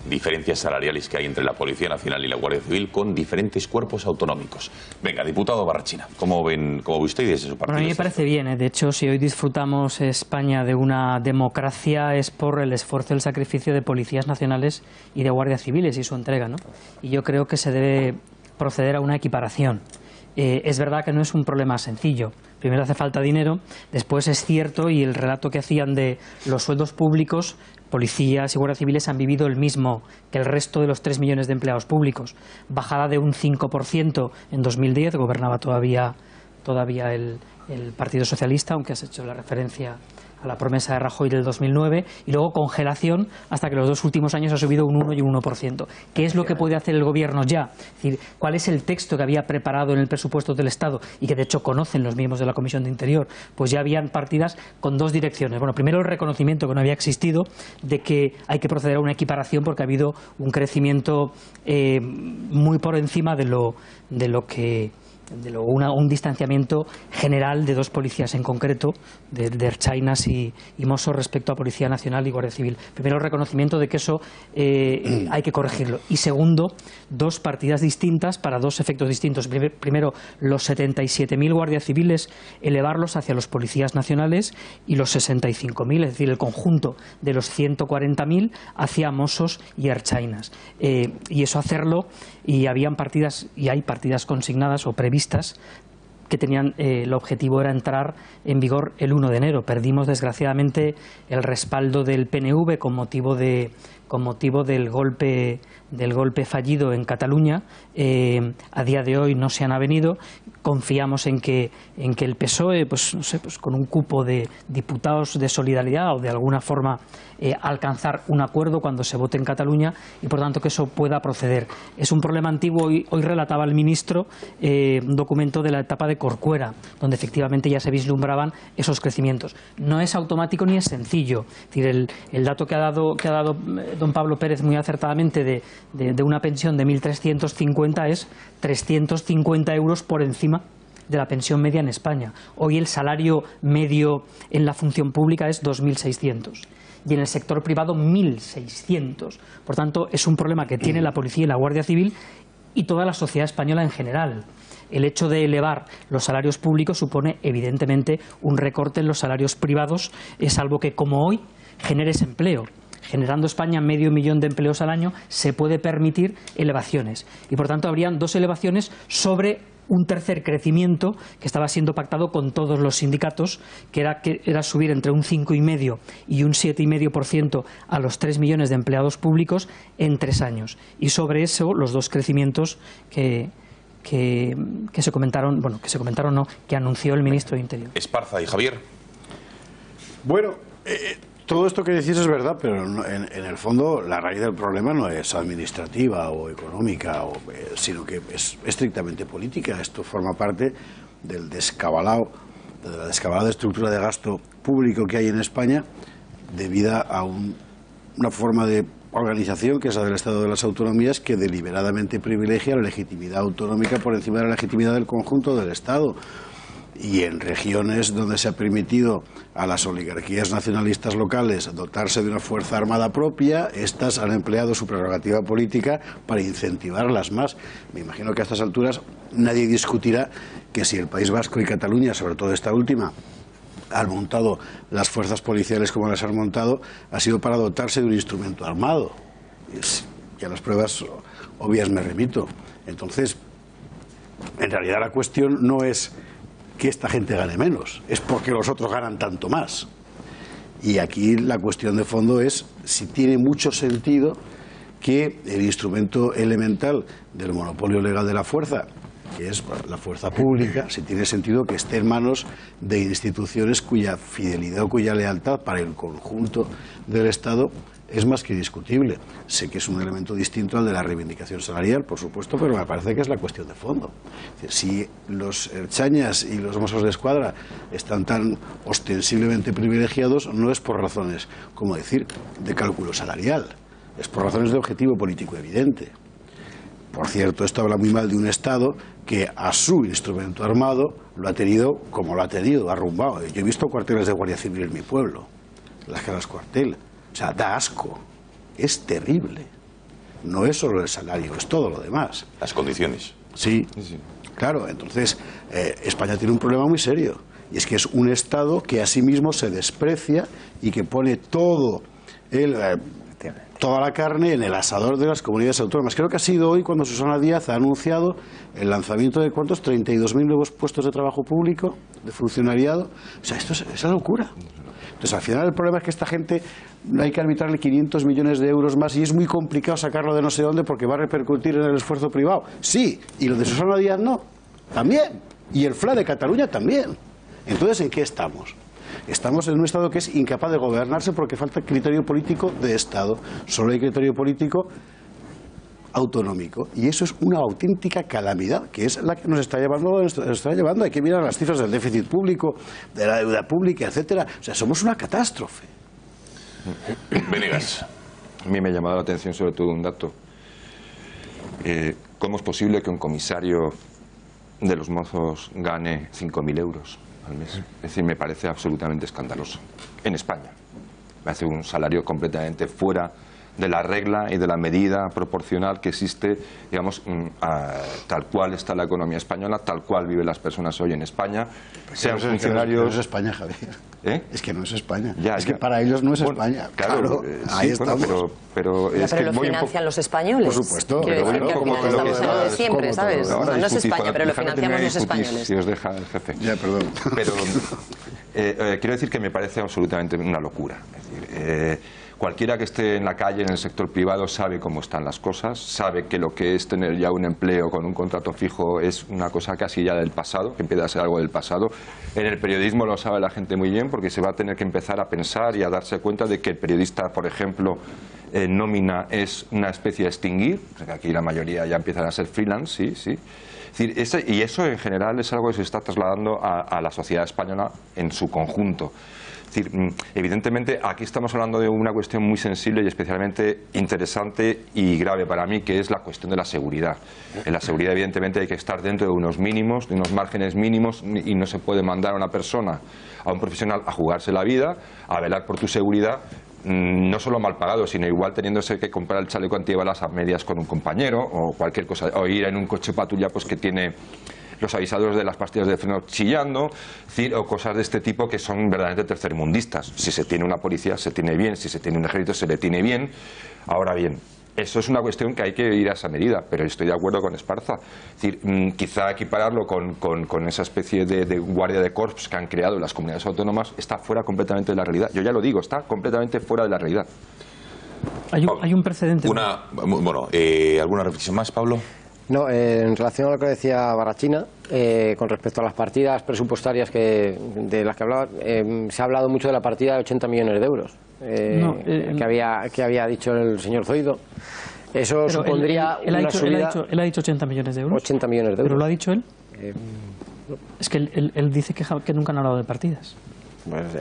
diferencias salariales que hay entre la Policía Nacional y la Guardia Civil con diferentes cuerpos autonómicos. Venga, diputado Barrachina, ¿cómo ve usted desde su partido? Bueno, a mí me parece bien, de hecho, si hoy disfrutamos España de una democracia es por el esfuerzo y el sacrificio de policías nacionales y de guardias civiles y su entrega, ¿no? Y yo creo que se debe proceder a una equiparación. Es verdad que no es un problema sencillo. Primero hace falta dinero, después es cierto, y el relato que hacían de los sueldos públicos, policías y guardias civiles han vivido el mismo que el resto de los 3 millones de empleados públicos. Bajada de un 5% en 2010, gobernaba todavía el Partido Socialista, aunque has hecho la referencia a la promesa de Rajoy del 2009, y luego congelación hasta que los 2 últimos años ha subido un 1 y un 1%. ¿Qué es lo que puede hacer el Gobierno ya? Es decir, ¿cuál es el texto que había preparado en el presupuesto del Estado y que de hecho conocen los miembros de la Comisión de Interior? Pues ya habían partidas con 2 direcciones. Bueno, primero el reconocimiento, que no había existido, de que hay que proceder a una equiparación porque ha habido un crecimiento muy por encima de un distanciamiento general de 2 policías en concreto, de Ertzainas y Mossos respecto a Policía Nacional y Guardia Civil. Primero, el reconocimiento de que eso hay que corregirlo. Y segundo, 2 partidas distintas para 2 efectos distintos. Primero, los 77.000 guardias civiles, elevarlos hacia los policías nacionales, y los 65.000, es decir, el conjunto de los 140.000 hacia Mossos y Ertzainas. Y eso hacerlo, y habían partidas, y hay partidas consignadas o previstas que tenían el objetivo era entrar en vigor el 1 de enero. Perdimos desgraciadamente el respaldo del PNV con motivo del golpe fallido en Cataluña. A día de hoy no se han avenido. Confiamos en que el PSOE, pues con un cupo de diputados de solidaridad o de alguna forma alcanzar un acuerdo cuando se vote en Cataluña, y por tanto que eso pueda proceder. Es un problema antiguo. Hoy relataba el ministro un documento de la etapa de Corcuera, donde efectivamente ya se vislumbraban esos crecimientos. No es automático ni es sencillo. Es decir, el dato que ha dado don Pablo Pérez muy acertadamente de una pensión de 1.350 es 350 euros por encima de la pensión media en España. Hoy el salario medio en la función pública es 2.600 y en el sector privado 1.600. Por tanto, es un problema que tiene la Policía y la Guardia Civil y toda la sociedad española en general. El hecho de elevar los salarios públicos supone evidentemente un recorte en los salarios privados, salvo que como hoy generes empleo. Generando España 500.000 de empleos al año, se puede permitir elevaciones. Y por tanto habrían 2 elevaciones sobre un tercer crecimiento que estaba siendo pactado con todos los sindicatos, que era subir entre un 5,5% y un 7,5% a los 3 millones de empleados públicos en 3 años. Y sobre eso, los 2 crecimientos que se comentaron, que anunció el ministro de Interior. Esparza y Javier. Bueno, todo esto que decís es verdad, pero en el fondo la raíz del problema no es administrativa o económica, sino que es estrictamente política. Esto forma parte de la descabalada estructura de gasto público que hay en España, debida a una forma de organización, que es la del Estado de las Autonomías, que deliberadamente privilegia la legitimidad autonómica por encima de la legitimidad del conjunto del Estado. Y en regiones donde se ha permitido a las oligarquías nacionalistas locales dotarse de una fuerza armada propia, estas han empleado su prerrogativa política para incentivarlas más. Me imagino que a estas alturas nadie discutirá que si el País Vasco y Cataluña, sobre todo esta última, han montado las fuerzas policiales como las han montado, ha sido para dotarse de un instrumento armado. Y a las pruebas obvias me remito. Entonces, en realidad la cuestión no es que esta gente gane menos, es porque los otros ganan tanto más. Y aquí la cuestión de fondo es si tiene mucho sentido que el instrumento elemental del monopolio legal de la fuerza, que es la fuerza pública, si tiene sentido que esté en manos de instituciones cuya fidelidad o cuya lealtad para el conjunto del Estado es más que discutible. Sé que es un elemento distinto al de la reivindicación salarial, por supuesto, pero me parece que es la cuestión de fondo. Es decir, si los ertzañas y los Mossos de Escuadra están tan ostensiblemente privilegiados, no es por razones, como decir, de cálculo salarial, es por razones de objetivo político evidente. Por cierto, esto habla muy mal de un Estado que a su instrumento armado lo ha tenido como lo ha tenido, arrumbado. Yo he visto cuarteles de Guardia Civil en mi pueblo, las caras cuartel. O sea, da asco, es terrible. No es solo el salario, es todo lo demás. Las condiciones. Sí, claro. Entonces, España tiene un problema muy serio. Y es que es un Estado que a sí mismo se desprecia y que pone toda la carne en el asador de las comunidades autónomas. Creo que ha sido hoy cuando Susana Díaz ha anunciado el lanzamiento de ¿cuántos? 32.000 nuevos puestos de trabajo público, de funcionariado. O sea, esto es una locura. Entonces, al final el problema es que esta gente hay que arbitrarle 500 millones de euros más y es muy complicado sacarlo de no sé dónde porque va a repercutir en el esfuerzo privado. Sí, y lo de Susana Díaz no, también. Y el FLA de Cataluña también. Entonces, ¿en qué estamos? Estamos en un Estado que es incapaz de gobernarse porque falta criterio político de Estado. Solo hay criterio político autonómico. Y eso es una auténtica calamidad, que es la que nos está llevando. Hay que mirar las cifras del déficit público, de la deuda pública, etcétera. O sea, somos una catástrofe. Venegas. A mí me ha llamado la atención sobre todo un dato. ¿Cómo es posible que un comisario de los Mozos gane 5.000 euros al mes? Es decir, me parece absolutamente escandaloso. En España. Me hace un salario completamente fuera de la regla y de la medida proporcional que existe, digamos, tal cual está la economía española, tal cual viven las personas hoy en España, sean funcionarios... No es España, Javier. Es que no es España. Es que ya. Para ellos no es España. Claro, ahí estamos. Pero lo financian los españoles. Por supuesto. Quiero decir que al final estamos en lo de siempre, ¿sabes? O sea, no es España, pero lo financiamos los españoles. Si os deja el jefe. Ya, perdón. Pero quiero decir que me parece absolutamente una locura. Es decir, cualquiera que esté en la calle, en el sector privado, sabe cómo están las cosas, sabe que lo que es tener ya un empleo con un contrato fijo es una cosa casi ya del pasado, que empieza a ser algo del pasado. En el periodismo lo sabe la gente muy bien porque se va a tener que empezar a pensar y a darse cuenta de que el periodista, por ejemplo, nómina es una especie de extinguir, o sea, aquí la mayoría ya empiezan a ser freelance, sí. Es decir, y eso en general es algo que se está trasladando a la sociedad española en su conjunto. Es decir, evidentemente aquí estamos hablando de una cuestión muy sensible y especialmente interesante y grave para mí, que es la cuestión de la seguridad. En la seguridad evidentemente hay que estar dentro de unos mínimos, de unos márgenes mínimos, y no se puede mandar a una persona, a un profesional, a jugarse la vida, a velar por tu seguridad, no solo mal pagado, sino igual teniéndose que comprar el chaleco antibalas a medias con un compañero o cualquier cosa, o ir en un coche patrulla pues que tiene los avisadores de las pastillas de freno chillando, o cosas de este tipo que son verdaderamente tercermundistas. Si se tiene una policía se tiene bien, si se tiene un ejército se le tiene bien. Ahora bien, eso es una cuestión que hay que ir a esa medida, pero estoy de acuerdo con Esparza. Es decir, quizá equipararlo con esa especie de guardia de corps que han creado las comunidades autónomas está fuera completamente de la realidad. Yo ya lo digo, está completamente fuera de la realidad. Hay un precedente. ¿Alguna reflexión más, Pablo? No, en relación a lo que decía Barrachina, con respecto a las partidas presupuestarias de las que hablaba, se ha hablado mucho de la partida de 80 millones de euros que había dicho el señor Zoido. Eso supondría una subida... Él ha dicho 80 millones de euros. 80 millones de euros. ¿Pero lo ha dicho él? Es que él dice que nunca han hablado de partidas. Pues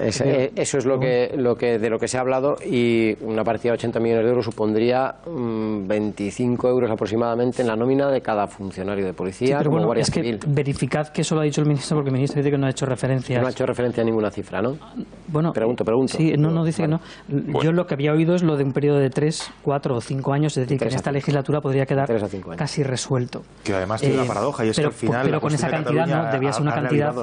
eso es de lo que se ha hablado, y una partida de 80 millones de euros supondría 25 euros aproximadamente en la nómina de cada funcionario de policía. Sí, pero como Guardia es Civil. Que verificad que eso lo ha dicho el ministro, porque el ministro dice que no ha hecho referencias. No ha hecho referencia a ninguna cifra, ¿no? Bueno, pregunto. Sí, no dice que no. Yo lo que había oído es lo de un periodo de 3, 4 o 5 años, es decir, que en esta legislatura podría quedar casi resuelto. Que además tiene una paradoja, y es que al final... Pero con esa cantidad no, debía ser una cantidad...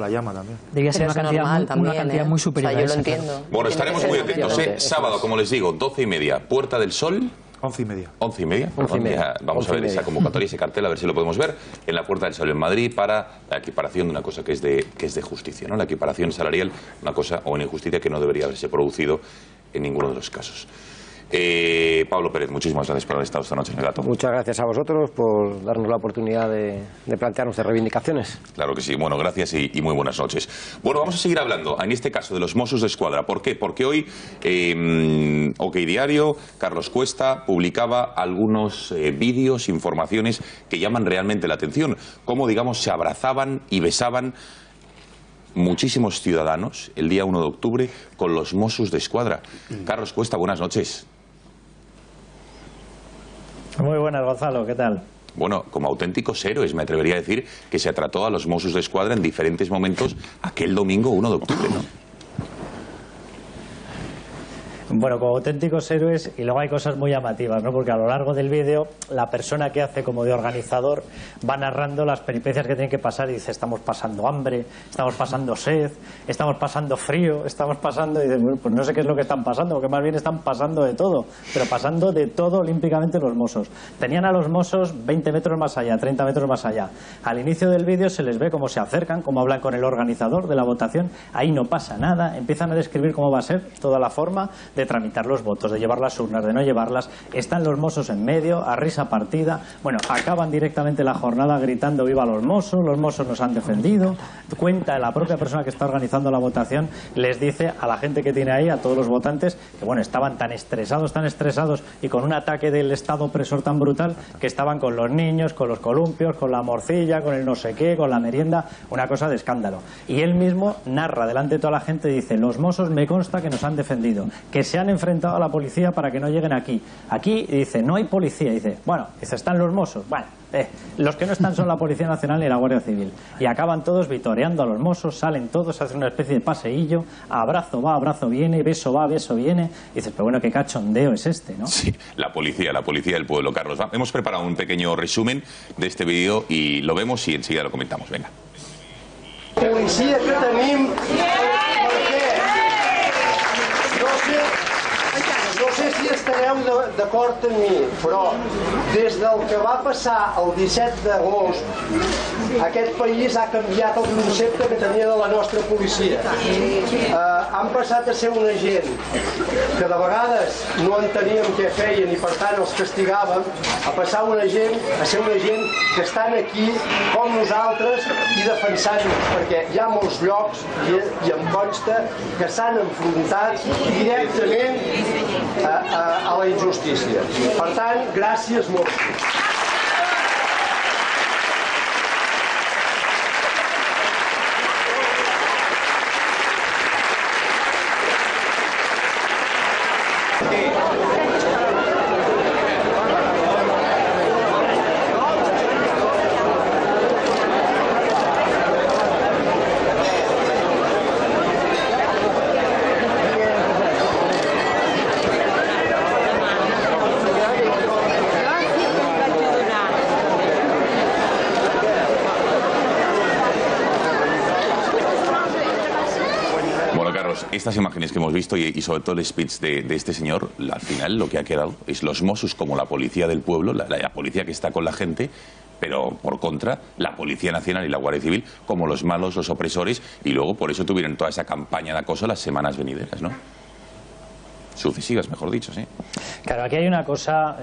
Debía ser una cantidad muy superior a esa. Bueno, estaremos muy atentos. Sábado, como les digo, 12:30, Puerta del Sol. 11:30. 11:30. Vamos a ver esa convocatoria, ese cartel, a ver si lo podemos ver en la Puerta del Sol en Madrid para la equiparación de una cosa que es de justicia, ¿no? La equiparación salarial, una cosa o una injusticia que no debería haberse producido en ninguno de los casos. Pablo Pérez, muchísimas gracias por haber estado esta noche en El Gato. Muchas gracias a vosotros por darnos la oportunidad de plantear nuestras reivindicaciones. Claro que sí. Bueno, gracias y muy buenas noches. Bueno, vamos a seguir hablando, en este caso, de los Mossos d'Esquadra. ¿Por qué? Porque hoy, OK Diario, Carlos Cuesta, publicaba algunos vídeos, informaciones que llaman realmente la atención. Cómo, digamos, se abrazaban y besaban muchísimos ciudadanos el día 1 de octubre con los Mossos d'Esquadra. Carlos Cuesta, buenas noches. Muy buenas, Gonzalo, ¿qué tal? Bueno, como auténticos héroes, me atrevería a decir que se trató a los Mossos d'Esquadra en diferentes momentos aquel domingo 1 de octubre, ¿no? Bueno, como auténticos héroes, y luego hay cosas muy llamativas, ¿no? Porque a lo largo del vídeo la persona que hace como de organizador va narrando las peripecias que tienen que pasar y dice: estamos pasando hambre, estamos pasando sed, estamos pasando frío, estamos pasando... Y dice, bueno, pues no sé qué es lo que están pasando, porque más bien están pasando de todo, pero pasando de todo olímpicamente los Mossos. Tenían a los Mossos 20 metros más allá, 30 metros más allá. Al inicio del vídeo se les ve cómo se acercan, cómo hablan con el organizador de la votación. Ahí no pasa nada, empiezan a describir cómo va a ser toda la forma de tramitar los votos, de llevar las urnas, de no llevarlas. Están los Mossos en medio, a risa partida. Bueno, acaban directamente la jornada gritando: viva los Mossos nos han defendido. Cuenta la propia persona que está organizando la votación, les dice a la gente que tiene ahí, a todos los votantes, que bueno, estaban tan estresados y con un ataque del Estado opresor tan brutal, que estaban con los niños, con los columpios, con la morcilla, con el no sé qué, con la merienda, una cosa de escándalo. Y él mismo narra delante de toda la gente, dice: los Mossos me consta que nos han defendido, que se han enfrentado a la policía para que no lleguen aquí. Aquí, dice, no hay policía. Dice, bueno, dice, están los Mossos. Bueno, los que no están son la Policía Nacional ni la Guardia Civil. Y acaban todos vitoreando a los Mossos, salen todos, hacen una especie de paseillo, abrazo va, abrazo viene, beso va, beso viene. Y dices, pero bueno, qué cachondeo es este, ¿no? Sí, la policía del pueblo, Carlos. Hemos preparado un pequeño resumen de este vídeo y lo vemos y enseguida lo comentamos. Venga. Policia que tenim... No sé si estareu d'acord amb mi, però des del que va passar el 17 d'agost, aquest país ha canviat el concepte que tenia de la nostra policia. Han passat a ser una gent que de vegades no enteníem què feien i per tant els castigàvem, a passar a ser una gent que estan aquí com nosaltres i defensant-nos, perquè hi ha molts llocs i em consta que s'han enfrontat directament a la injustícia. Per tant, gràcies Mossos. Estas imágenes que hemos visto y sobre todo el speech de este señor, al final lo que ha quedado es los Mossos como la policía del pueblo, la policía que está con la gente, pero por contra la Policía Nacional y la Guardia Civil como los malos, los opresores, y luego por eso tuvieron toda esa campaña de acoso las semanas venideras, ¿no? Sucesivas, mejor dicho, sí. Claro, aquí hay una cosa...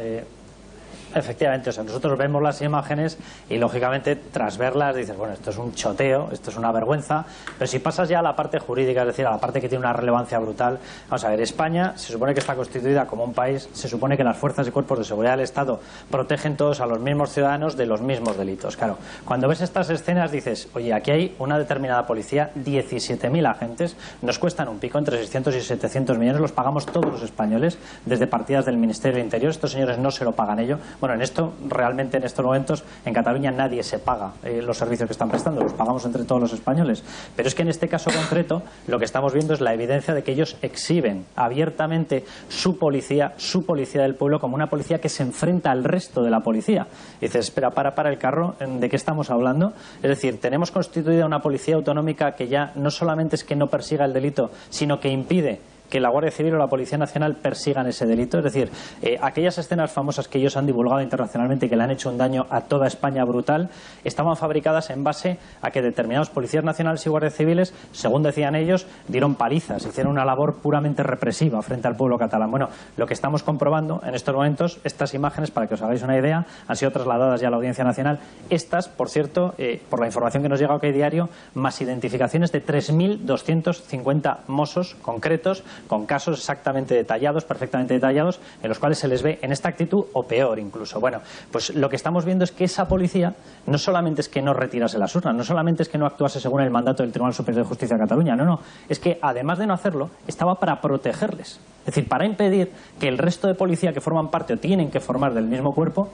Efectivamente, o sea, nosotros vemos las imágenes y lógicamente tras verlas dices, bueno, esto es un choteo, esto es una vergüenza, pero si pasas ya a la parte jurídica, es decir, a la parte que tiene una relevancia brutal, vamos a ver, España se supone que está constituida como un país, se supone que las fuerzas y cuerpos de seguridad del Estado protegen todos a los mismos ciudadanos de los mismos delitos. Claro, cuando ves estas escenas dices, oye, aquí hay una determinada policía, 17.000 agentes, nos cuestan un pico, entre 600 y 700 millones, los pagamos todos los españoles desde partidas del Ministerio del Interior, estos señores no se lo pagan ellos. Bueno, en esto, realmente en estos momentos, en Cataluña nadie se paga los servicios que están prestando, los pagamos entre todos los españoles. Pero es que en este caso concreto, lo que estamos viendo es la evidencia de que ellos exhiben abiertamente su policía del pueblo, como una policía que se enfrenta al resto de la policía. Y dices, espera, para el carro, ¿de qué estamos hablando? Es decir, tenemos constituida una policía autonómica que ya no solamente es que no persiga el delito, sino que impide que la Guardia Civil o la Policía Nacional persigan ese delito. Es decir, aquellas escenas famosas que ellos han divulgado internacionalmente y que le han hecho un daño a toda España brutal, estaban fabricadas en base a que determinados policías nacionales y guardias civiles, según decían ellos, dieron palizas, hicieron una labor puramente represiva frente al pueblo catalán. Bueno, lo que estamos comprobando en estos momentos, estas imágenes, para que os hagáis una idea, han sido trasladadas ya a la Audiencia Nacional. Estas, por cierto, por la información que nos llega a OK Diario, más identificaciones de 3.250 mossos concretos, con casos exactamente detallados, perfectamente detallados, en los cuales se les ve en esta actitud o peor incluso. Bueno, pues lo que estamos viendo es que esa policía no solamente es que no retirase las urnas, no solamente es que no actuase según el mandato del Tribunal Superior de Justicia de Cataluña, no, es que además de no hacerlo, estaba para protegerles, es decir, para impedir que el resto de policía que forman parte o tienen que formar del mismo cuerpo,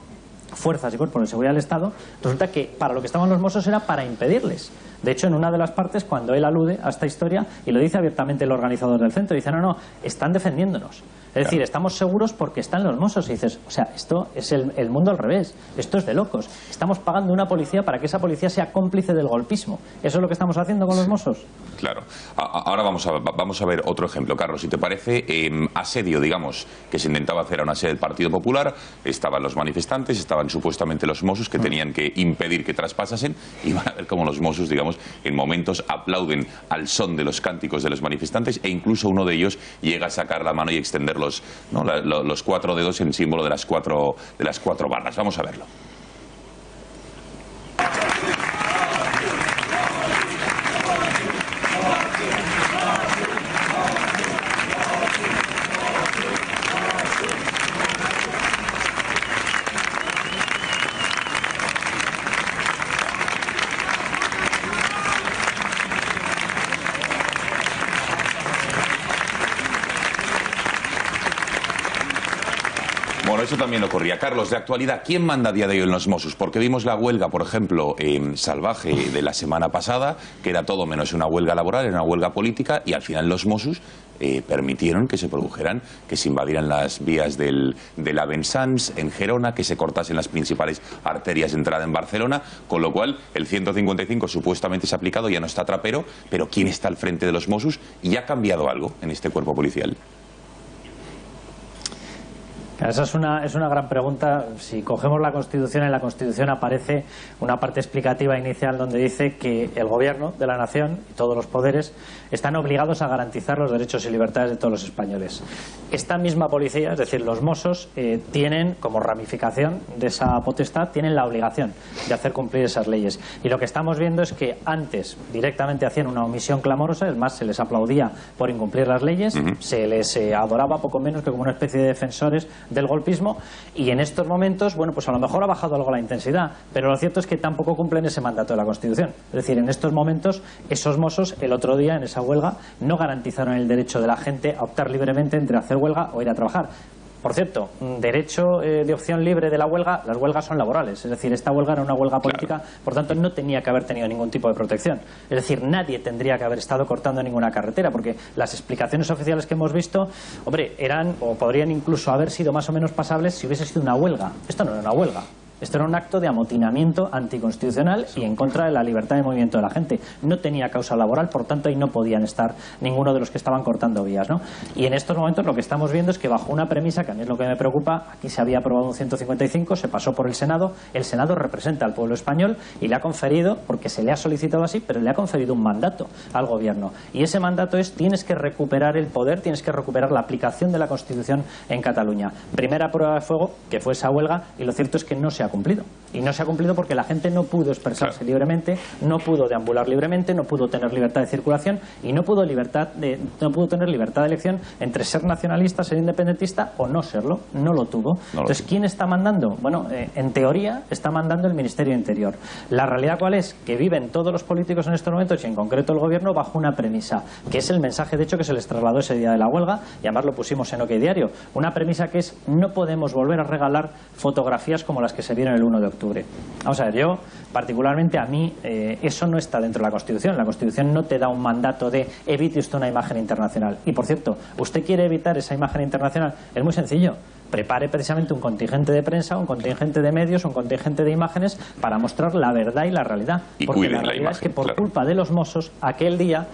fuerzas y cuerpos de seguridad del Estado, resulta que para lo que estaban los Mossos era para impedirles. De hecho, en una de las partes, cuando él alude a esta historia, y lo dice abiertamente el organizador del centro, dice, no, están defendiéndonos. Es decir, estamos seguros porque están los Mossos. Y dices, o sea, esto es el mundo al revés, esto es de locos. Estamos pagando una policía para que esa policía sea cómplice del golpismo. ¿Eso es lo que estamos haciendo con los Mossos? Claro. Ahora vamos a ver otro ejemplo, Carlos, si te parece. Asedio, digamos, que se intentaba hacer a una sede del Partido Popular, estaban los manifestantes, estaban supuestamente los Mossos que tenían que impedir que traspasasen, y van a ver cómo los Mossos, digamos, en momentos aplauden al son de los cánticos de los manifestantes, e incluso uno de ellos llega a sacar la mano y extender los 4 dedos en símbolo de las cuatro barras. Vamos a verlo. Bueno, eso también ocurría. Carlos, de actualidad, ¿quién manda a día de hoy en los Mossos? Porque vimos la huelga, por ejemplo, salvaje de la semana pasada, que era todo menos una huelga laboral, era una huelga política, y al final los Mossos permitieron que se produjeran, que se invadieran las vías de la Bensans en Gerona, que se cortasen las principales arterias de entrada en Barcelona, con lo cual el 155 supuestamente se ha aplicado, ya no está Trapero, pero ¿quién está al frente de los Mossos? ¿Y ha cambiado algo en este cuerpo policial? Esa es una gran pregunta. Si cogemos la Constitución, en la Constitución aparece una parte explicativa inicial donde dice que el Gobierno de la Nación y todos los poderes están obligados a garantizar los derechos y libertades de todos los españoles. Esta misma policía, es decir, los Mossos, tienen como ramificación de esa potestad, tienen la obligación de hacer cumplir esas leyes. Y lo que estamos viendo es que antes directamente hacían una omisión clamorosa, es más, se les aplaudía por incumplir las leyes, se les adoraba poco menos que como una especie de defensores del golpismo, y en estos momentos, bueno, pues a lo mejor ha bajado algo la intensidad, pero lo cierto es que tampoco cumplen ese mandato de la Constitución. Es decir, en estos momentos, esos Mossos, el otro día en esa huelga, no garantizaron el derecho de la gente a optar libremente entre hacer huelga o ir a trabajar. Por cierto, derecho de opción libre de la huelga, las huelgas son laborales, es decir, esta huelga era una huelga política, por tanto no tenía que haber tenido ningún tipo de protección. Es decir, nadie tendría que haber estado cortando ninguna carretera, porque las explicaciones oficiales que hemos visto, hombre, eran o podrían incluso haber sido más o menos pasables si hubiese sido una huelga. Esto no era una huelga. Esto era un acto de amotinamiento anticonstitucional y en contra de la libertad de movimiento de la gente. No tenía causa laboral, por tanto ahí no podían estar ninguno de los que estaban cortando vías, ¿no? Y en estos momentos lo que estamos viendo es que bajo una premisa, que a mí es lo que me preocupa, aquí se había aprobado un 155, se pasó por el Senado representa al pueblo español y le ha conferido, porque se le ha solicitado así, pero le ha conferido un mandato al gobierno. Y ese mandato es: tienes que recuperar el poder, tienes que recuperar la aplicación de la Constitución en Cataluña. Primera prueba de fuego, que fue esa huelga, y lo cierto es que no se ha cumplido. Y no se ha cumplido porque la gente no pudo expresarse libremente, no pudo deambular libremente, no pudo tener libertad de circulación y no pudo tener libertad de elección entre ser nacionalista, ser independentista o no serlo. No lo tuvo. Entonces, ¿quién está mandando? Bueno, en teoría está mandando el Ministerio de Interior. La realidad, ¿cuál es? Que viven todos los políticos en estos momentos, y en concreto el gobierno, bajo una premisa, que es el mensaje de hecho que se les trasladó ese día de la huelga, y además lo pusimos en OK Diario. Una premisa que es: no podemos volver a regalar fotografías como las que se vieron el 1 de octubre. Vamos a ver, yo particularmente, a mí eso no está dentro de la Constitución. La Constitución no te da un mandato de evite usted una imagen internacional. Y por cierto, ¿usted quiere evitar esa imagen internacional? Es muy sencillo. Prepare precisamente un contingente de prensa, un contingente de medios, un contingente de imágenes para mostrar la verdad y la realidad. Y porque cuiden la realidad imagen, es que por claro, culpa de los Mossos, aquel día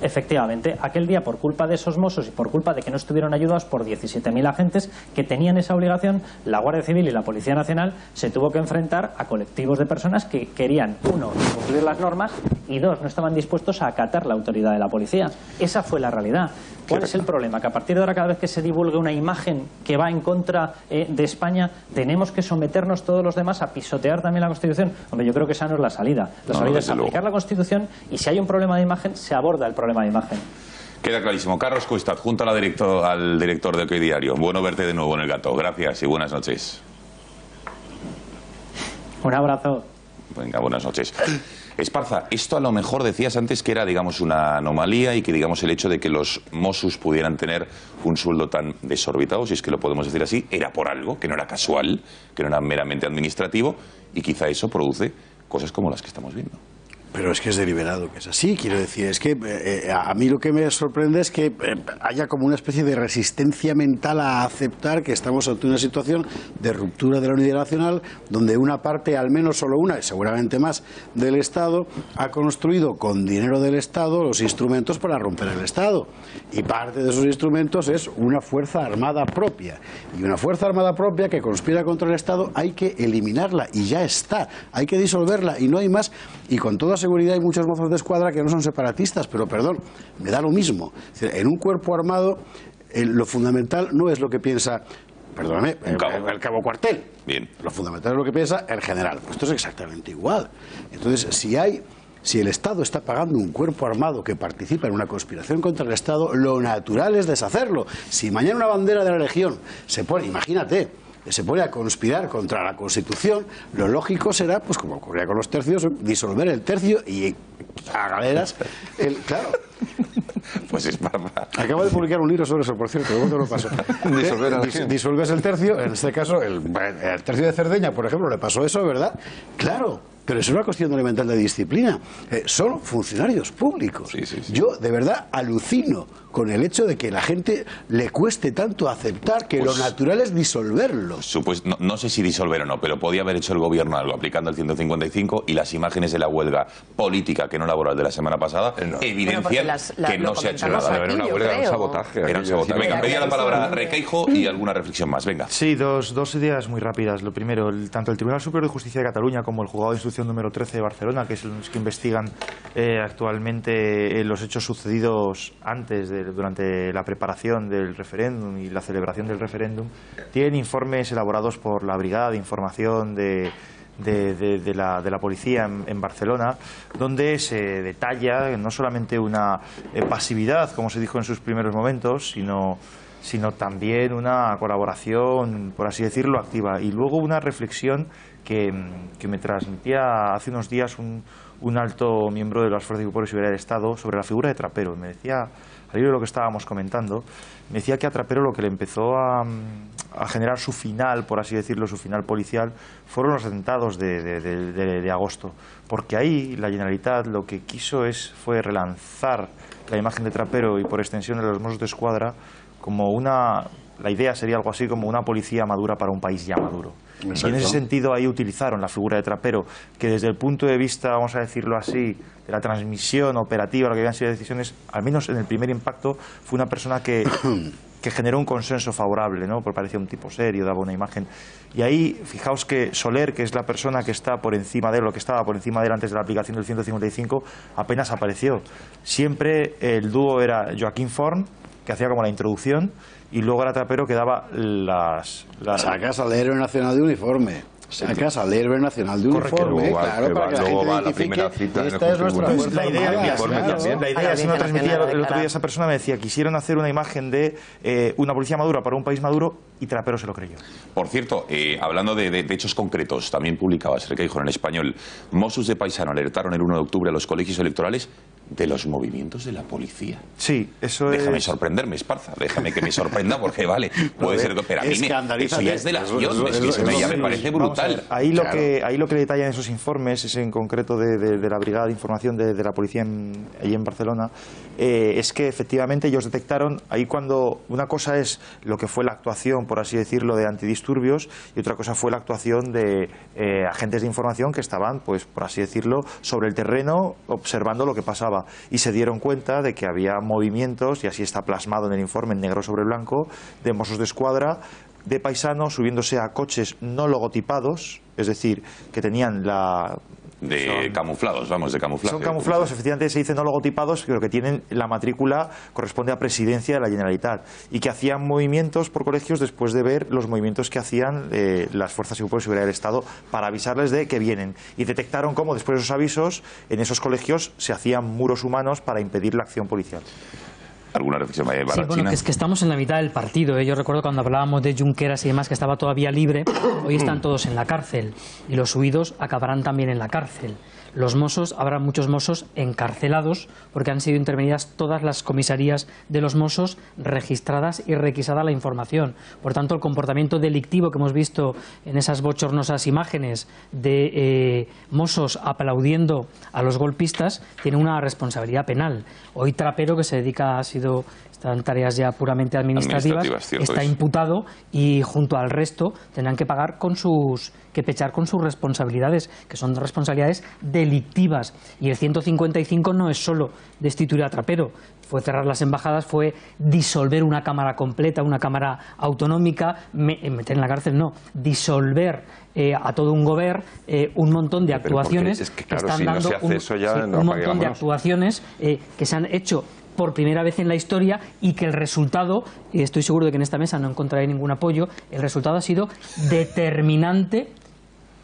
Efectivamente, aquel día, por culpa de esos Mossos y por culpa de que no estuvieron ayudados por 17.000 agentes que tenían esa obligación, la Guardia Civil y la Policía Nacional se tuvo que enfrentar a colectivos de personas que querían, uno, cumplir las normas y dos, no estaban dispuestos a acatar la autoridad de la policía. Esa fue la realidad. ¿Cuál es el problema? Que a partir de ahora, cada vez que se divulgue una imagen que va en contra de España, tenemos que someternos todos los demás a pisotear también la Constitución. Hombre, yo creo que esa no es la salida. La salida es aplicar la Constitución y si hay un problema de imagen, se aborda el problema de imagen. Queda clarísimo. Carlos Cuesta, adjunto al director de OK Diario. Bueno verte de nuevo en El Gato. Gracias y buenas noches. Un abrazo. Venga, buenas noches. Esparza, esto a lo mejor decías antes que era, digamos, una anomalía y que, digamos, el hecho de que los Mossos pudieran tener un sueldo tan desorbitado, si es que lo podemos decir así, era por algo, que no era casual, que no era meramente administrativo, y quizá eso produce cosas como las que estamos viendo. Pero es que es deliberado, que es así. Quiero decir, es que a mí lo que me sorprende es que haya como una especie de resistencia mental a aceptar que estamos ante una situación de ruptura de la unidad nacional, donde una parte, al menos solo una, y seguramente más, del Estado, ha construido con dinero del Estado los instrumentos para romper el Estado. Y parte de esos instrumentos es una fuerza armada propia. Y una fuerza armada propia que conspira contra el Estado hay que eliminarla, y ya está. Hay que disolverla, y no hay más. Y con toda seguridad hay muchos mozos de escuadra que no son separatistas, pero perdón, me da lo mismo. Es decir, en un cuerpo armado lo fundamental no es lo que piensa, perdóname, el cabo cuartel. Bien. Lo fundamental es lo que piensa el general. Pues esto es exactamente igual. Entonces, si el Estado está pagando un cuerpo armado que participa en una conspiración contra el Estado, lo natural es deshacerlo. Si mañana una bandera de la Legión se pone, imagínate, se pone a conspirar contra la Constitución, lo lógico será, pues como ocurría con los tercios, disolver el tercio y a galeras claro. Pues es barba. Acabo de publicar un libro sobre eso, por cierto, luego te lo paso. Disolves el tercio, en este caso el tercio de Cerdeña, por ejemplo, le pasó eso, ¿verdad? Claro. Pero es una cuestión elemental de disciplina. Son funcionarios públicos. Sí. Yo, de verdad, alucino con el hecho de que la gente le cueste tanto aceptar que lo natural es disolverlo. No sé si disolver o no, pero podía haber hecho el gobierno algo aplicando el 155 y las imágenes de la huelga política, que no laboral, de la semana pasada, evidencian que no se ha hecho nada. Era una huelga, era un sabotaje. Era un sabotaje. Venga, pedía la palabra Requeijo y alguna reflexión más. Venga. Sí, dos ideas muy rápidas. Lo primero, tanto el Tribunal Superior de Justicia de Cataluña como el Juzgado de Instrucción número 13 de Barcelona, que es los que investigan actualmente los hechos sucedidos durante la preparación del referéndum y la celebración del referéndum, tienen informes elaborados por la Brigada de Información de la policía en Barcelona, donde se detalla no solamente una pasividad, como se dijo en sus primeros momentos, sino también una colaboración, por así decirlo, activa. Y luego una reflexión que me transmitía hace unos días un alto miembro de las Fuerzas y Cuerpos de Seguridad del Estado sobre la figura de Trapero. Me decía, al hilo de lo que estábamos comentando, me decía que a Trapero lo que le empezó a generar su final, por así decirlo, su final policial, fueron los atentados de agosto. Porque ahí la Generalitat lo que quiso fue relanzar la imagen de Trapero y por extensión de los Mossos de Escuadra como la idea sería algo así como una policía madura para un país ya maduro. Exacto. Y en ese sentido ahí utilizaron la figura de Trapero, que desde el punto de vista, vamos a decirlo así, de la transmisión operativa, lo que habían sido decisiones, al menos en el primer impacto, fue una persona que generó un consenso favorable, ¿no? Porque parecía un tipo serio, daba una imagen. Y ahí, fijaos que Soler, que es la persona que está por encima de él, lo que estaba por encima de él antes de la aplicación del 155, apenas apareció. Siempre el dúo era Joaquín Forn, que hacía como la introducción, y luego era Trapero que daba las... Sacas al héroe nacional de uniforme. Sacas al héroe nacional de uniforme, claro, para que la gente identifique, esta es nuestra fuerza armada. La idea, si no transmitía el otro día esa persona, me decía, quisieron hacer una imagen de una policía madura para un país maduro, y Trapero se lo creyó. Por cierto, hablando de hechos concretos, también publicabas, Requeijo, en El Español, Mossos de Paisano alertaron el 1 de octubre a los colegios electorales de los movimientos de la policía. Sí, eso Déjame sorprenderme, Esparza, déjame que me sorprenda, porque vale, puede ser, pero a mí eso ya es de la acción, ya me parece brutal. Ahí lo que detallan esos informes, es en concreto de la Brigada de Información de la Policía allí en Barcelona, es que efectivamente ellos detectaron, ahí cuando una cosa es lo que fue la actuación, por así decirlo, de antidisturbios, y otra cosa fue la actuación de agentes de información que estaban, pues por así decirlo, sobre el terreno observando lo que pasaba. pasaba. Y se dieron cuenta de que había movimientos, y así está plasmado en el informe en negro sobre blanco, de Mossos de Escuadra, de paisanos subiéndose a coches no logotipados, es decir, que tenían la... camuflados, vamos, de camuflaje. Son camuflados, efectivamente se dice no logotipados, pero que tienen la matrícula, corresponde a Presidencia de la Generalitat, y que hacían movimientos por colegios después de ver los movimientos que hacían las fuerzas y cuerpos de seguridad del Estado para avisarles de que vienen. Y detectaron cómo después de esos avisos, en esos colegios se hacían muros humanos para impedir la acción policial. ¿Alguna reflexión de Sí, bueno, es que estamos en la mitad del partido. Yo recuerdo cuando hablábamos de Junqueras y demás, que estaba todavía libre. Hoy están todos en la cárcel y los huidos acabarán también en la cárcel. Los Mossos, habrá muchos Mossos encarcelados porque han sido intervenidas todas las comisarías de los Mossos, registradas y requisada la información. Por tanto, el comportamiento delictivo que hemos visto en esas bochornosas imágenes de Mossos aplaudiendo a los golpistas tiene una responsabilidad penal. Hoy Trapero, que se dedica, están tareas ya puramente administrativas, está imputado y junto al resto tendrán que pechar con sus responsabilidades, que son responsabilidades delictivas. Y el 155 no es solo destituir a Trapero, fue cerrar las embajadas, fue disolver una cámara completa, una cámara autonómica, meter en la cárcel no, disolver a todo un gobierno, un montón de actuaciones es que, claro, están si no dando se hace eso ya no un montón de actuaciones que se han hecho por primera vez en la historia y que el resultado, y estoy seguro de que en esta mesa no encontraré ningún apoyo, el resultado ha sido determinante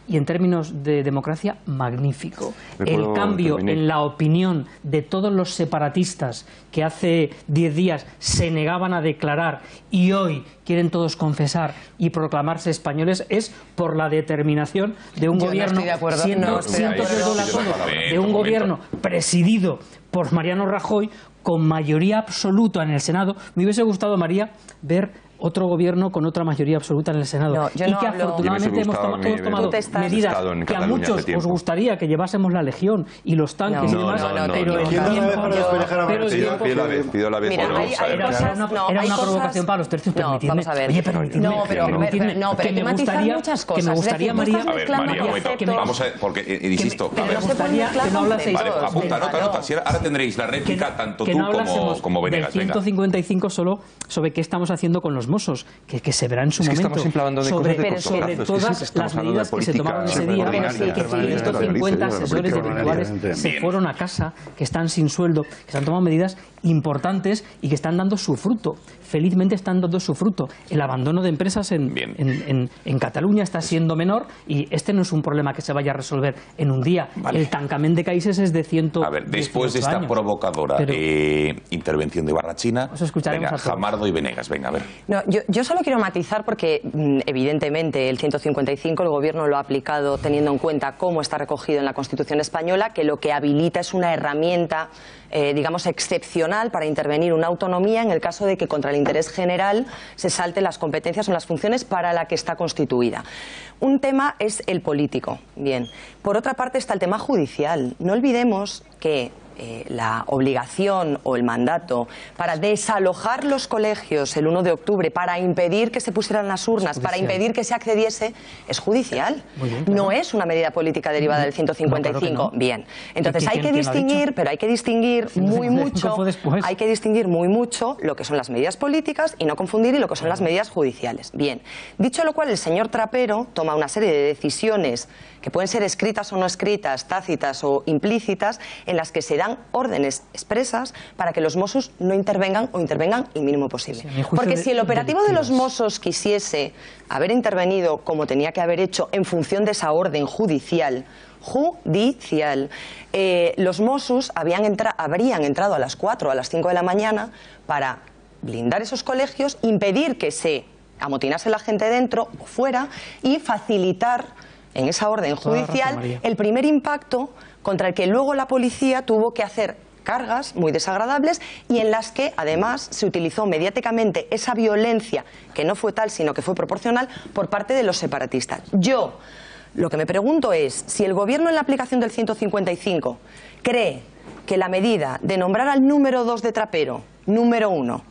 y en términos de democracia magnífico. El cambio en la opinión de todos los separatistas que hace 10 días se negaban a declarar y hoy quieren todos confesar y proclamarse españoles es por la determinación de un gobierno, de un gobierno presidido por Mariano Rajoy con mayoría absoluta en el Senado. Me hubiese gustado, María, ver otro gobierno con otra mayoría absoluta en el Senado. Y que afortunadamente hemos tomado medidas que a muchos os gustaría que llevásemos la Legión y los tanques y demás, pero el tiempo... Pido la vez. Era una provocación para los tercios, permitidme. Oye, permitidme. Que me gustaría, María... A ver, María, vamos a ver, porque, insisto... Que me gustaría que no hablaseis... Vale, apunta, nota. Ahora tendréis la réplica tanto tú como Venegas. Del 155 solo sobre qué estamos haciendo con los Mossos, que se verá en su momento, sobre todas las medidas que se tomaron ese día, que 150 asesores individuales se fueron a casa, que están sin sueldo, que se han tomado medidas importantes y que están dando su fruto. Felizmente están dando su fruto. El abandono de empresas en Cataluña está siendo menor y este no es un problema que se vaya a resolver en un día. El tancament de caíses es de 100 A ver, después de esta provocadora intervención de Barrachina, venga, Jamardo y Venegas, venga, a ver. No, yo solo quiero matizar porque evidentemente el 155 el Gobierno lo ha aplicado teniendo en cuenta cómo está recogido en la Constitución española, que lo que habilita es una herramienta digamos excepcional para intervenir una autonomía en el caso de que contra el interés general se salten las competencias o las funciones para la que está constituida. Un tema es el político. Bien. Por otra parte está el tema judicial. No olvidemos que la obligación o el mandato para desalojar los colegios el 1 de octubre, para impedir que se pusieran las urnas, para impedir que se accediese, es judicial. Bien, claro. No es una medida política derivada del 155. No, claro que no. Bien. Entonces hay que distinguir, pero hay que distinguir muy mucho, lo que son las medidas políticas y no confundir lo que son las medidas judiciales. Bien. Dicho lo cual, el señor Trapero toma una serie de decisiones que pueden ser escritas o no escritas, tácitas o implícitas, en las que se dan órdenes expresas para que los Mossos no intervengan o intervengan el mínimo posible. Porque si el operativo de los Mossos quisiese haber intervenido como tenía que haber hecho en función de esa orden judicial, los Mossos habrían entrado a las 4 o a las 5 de la mañana para blindar esos colegios, impedir que se amotinase la gente dentro o fuera y facilitar en esa orden judicial el primer impacto contra el que luego la policía tuvo que hacer cargas muy desagradables y en las que además se utilizó mediáticamente esa violencia, que no fue tal sino que fue proporcional, por parte de los separatistas. Yo lo que me pregunto es si el Gobierno en la aplicación del 155 cree que la medida de nombrar al número 2 de Trapero, número 1,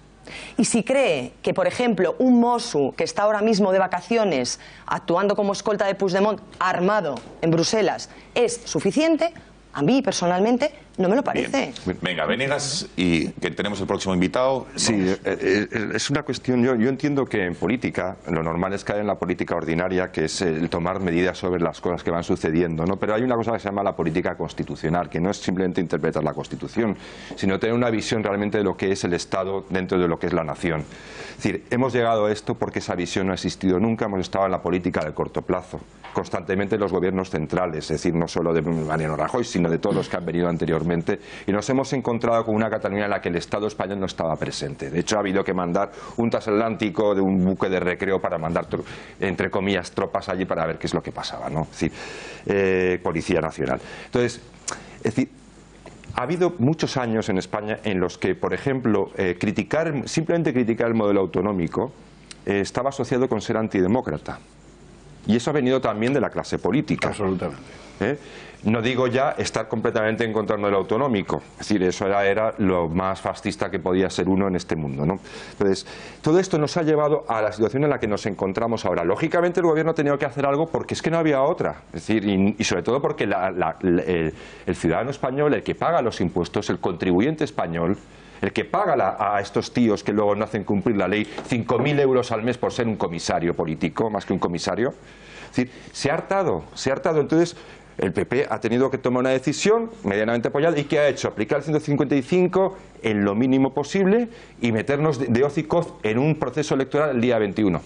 y si cree que, por ejemplo, un Mossu que está ahora mismo de vacaciones actuando como escolta de Puigdemont armado en Bruselas es suficiente, A mí, personalmente, no me lo parece. Bien. Venga, Venegas, y que tenemos el próximo invitado. Sí, es una cuestión, yo entiendo que en política lo normal es caer en la política ordinaria, que es el tomar medidas sobre las cosas que van sucediendo, ¿no? Pero hay una cosa que se llama la política constitucional, que no es simplemente interpretar la Constitución, sino tener una visión realmente de lo que es el Estado dentro de lo que es la nación. Es decir, hemos llegado a esto porque esa visión no ha existido nunca, hemos estado en la política de corto plazo, constantemente los gobiernos centrales, es decir, no solo de Mariano Rajoy, sino de todos los que han venido anteriormente, y nos hemos encontrado con una Cataluña en la que el Estado español no estaba presente. De hecho, ha habido que mandar un transatlántico de un buque de recreo para mandar, entre comillas, tropas allí para ver qué es lo que pasaba, ¿no? Es decir, Policía Nacional. Entonces, es decir, ha habido muchos años en España en los que, por ejemplo, simplemente criticar el modelo autonómico estaba asociado con ser antidemócrata. Y eso ha venido también de la clase política. Absolutamente. No digo ya estar completamente en contra del modelo autonómico. Es decir, eso era lo más fascista que podía ser uno en este mundo, ¿no? Entonces, todo esto nos ha llevado a la situación en la que nos encontramos ahora. Lógicamente el gobierno ha tenido que hacer algo porque es que no había otra. Es decir, y sobre todo porque el ciudadano español, el que paga los impuestos, el contribuyente español, el que paga a estos tíos que luego no hacen cumplir la ley 5.000 euros al mes por ser un comisario político, más que un comisario, es decir, se ha hartado. Entonces, el PP ha tenido que tomar una decisión medianamente apoyada. ¿Y qué ha hecho? Aplicar el 155 en lo mínimo posible y meternos de hoz y coz en un proceso electoral el día 21.